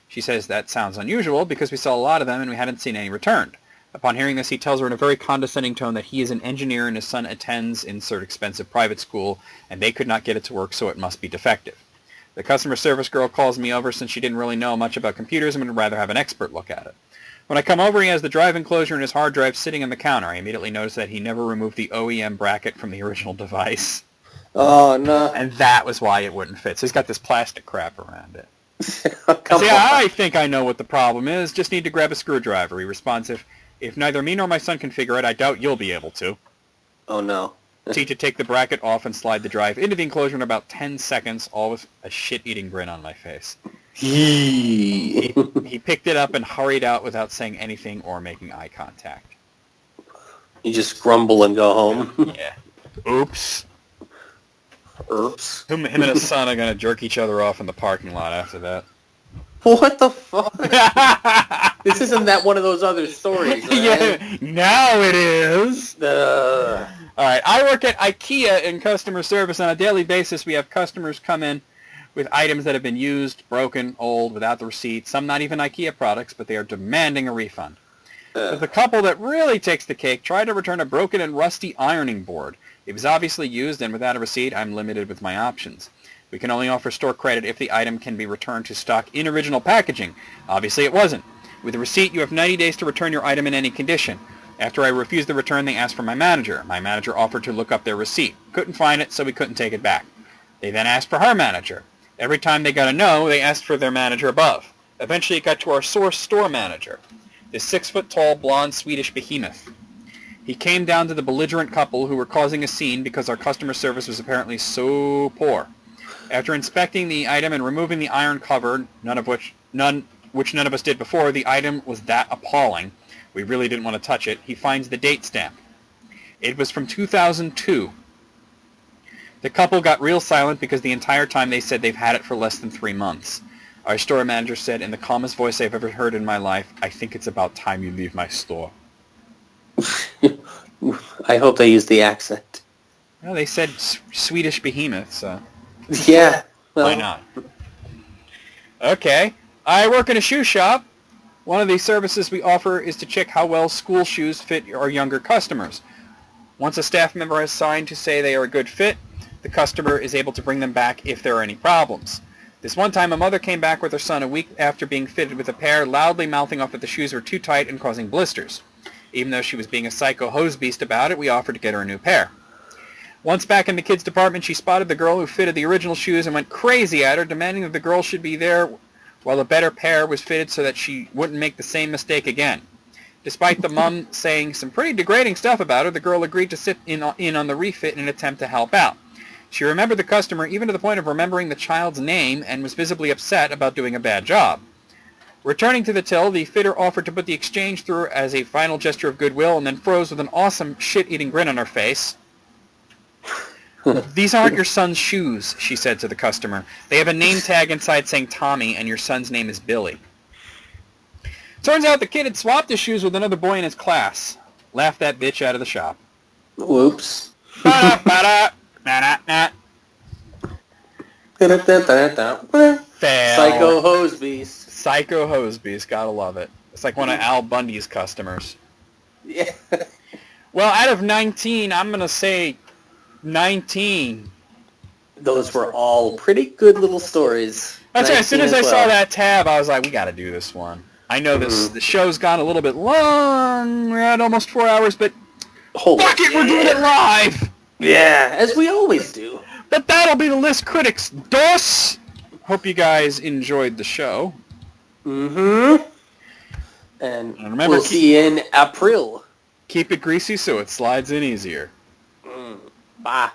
She says that sounds unusual because we saw a lot of them and we hadn't seen any returned. Upon hearing this, he tells her in a very condescending tone that he is an engineer and his son attends insert expensive private school and they could not get it to work, so it must be defective. The customer service girl calls me over since she didn't really know much about computers and would rather have an expert look at it. When I come over, he has the drive enclosure and his hard drive sitting on the counter. I immediately notice that he never removed the OEM bracket from the original device. Oh, no. And that was why it wouldn't fit. So he's got this plastic crap around it. I think I know what the problem is. Just need to grab a screwdriver. He responds, if neither me nor my son can figure it, I doubt you'll be able to. Oh, no. Proceed to take the bracket off and slide the drive into the enclosure in about 10 seconds, all with a shit-eating grin on my face. He picked it up and hurried out without saying anything or making eye contact. You just grumble and go home. Yeah. Oops. Oops. Him and his son are going to jerk each other off in the parking lot after that. What the fuck? This isn't that one of those other stories, right? Yeah, now it is. Alright, I work at IKEA in customer service. On a daily basis, we have customers come in with items that have been used, broken, old, without the receipt. Some not even IKEA products, but they are demanding a refund. But the couple that really takes the cake tried to return a broken and rusty ironing board. It was obviously used, and without a receipt, I'm limited with my options. We can only offer store credit if the item can be returned to stock in original packaging. Obviously, it wasn't. With a receipt, you have 90 days to return your item in any condition. After I refused the return, they asked for my manager. My manager offered to look up their receipt. Couldn't find it, so we couldn't take it back. They then asked for her manager. Every time they got a no, they asked for their manager above. Eventually, it got to our source store manager, this 6-foot-tall, blonde Swedish behemoth. He came down to the belligerent couple who were causing a scene because our customer service was apparently so poor. After inspecting the item and removing the iron cover, none of us did before, the item was that appalling. We really didn't want to touch it. He finds the date stamp. It was from 2002. The couple got real silent because the entire time they said they've had it for less than 3 months. Our store manager said in the calmest voice I've ever heard in my life, "I think it's about time you leave my store." I hope they used the accent. Well, they said Swedish behemoth, so... Yeah. Well. Why not? Okay. I work in a shoe shop. One of the services we offer is to check how well school shoes fit our younger customers. Once a staff member has signed to say they are a good fit, the customer is able to bring them back if there are any problems. This one time, a mother came back with her son a week after being fitted with a pair, loudly mouthing off that the shoes were too tight and causing blisters. Even though she was being a psycho hose beast about it, we offered to get her a new pair. Once back in the kids' department, she spotted the girl who fitted the original shoes and went crazy at her, demanding that the girl should be there while a better pair was fitted so that she wouldn't make the same mistake again. Despite the mum saying some pretty degrading stuff about her, the girl agreed to sit in on the refit in an attempt to help out. She remembered the customer even to the point of remembering the child's name and was visibly upset about doing a bad job. Returning to the till, the fitter offered to put the exchange through as a final gesture of goodwill and then froze with an awesome shit-eating grin on her face. "These aren't your son's shoes," she said to the customer. "They have a name tag inside saying Tommy, and your son's name is Billy." Turns out the kid had swapped his shoes with another boy in his class. Laughed that bitch out of the shop. Whoops. Ba-da, na-na-na. Fail. Psycho hose beast. Psycho hose beast. Gotta love it. It's like one of Al Bundy's customers. Yeah. Well, out of 19, I'm going to say 19. Those were all pretty good little stories. That's right. As soon as I 19 saw that tab, I was like, we got to do this one. I know the show's gone a little bit long. We're at almost 4 hours, but fuck it, we're doing it live. Yeah, as we always do. But that'll be the list, critics. Dos. Hope you guys enjoyed the show. Mm-hmm. And remember, we'll see you in April. Keep it greasy so it slides in easier. Bye.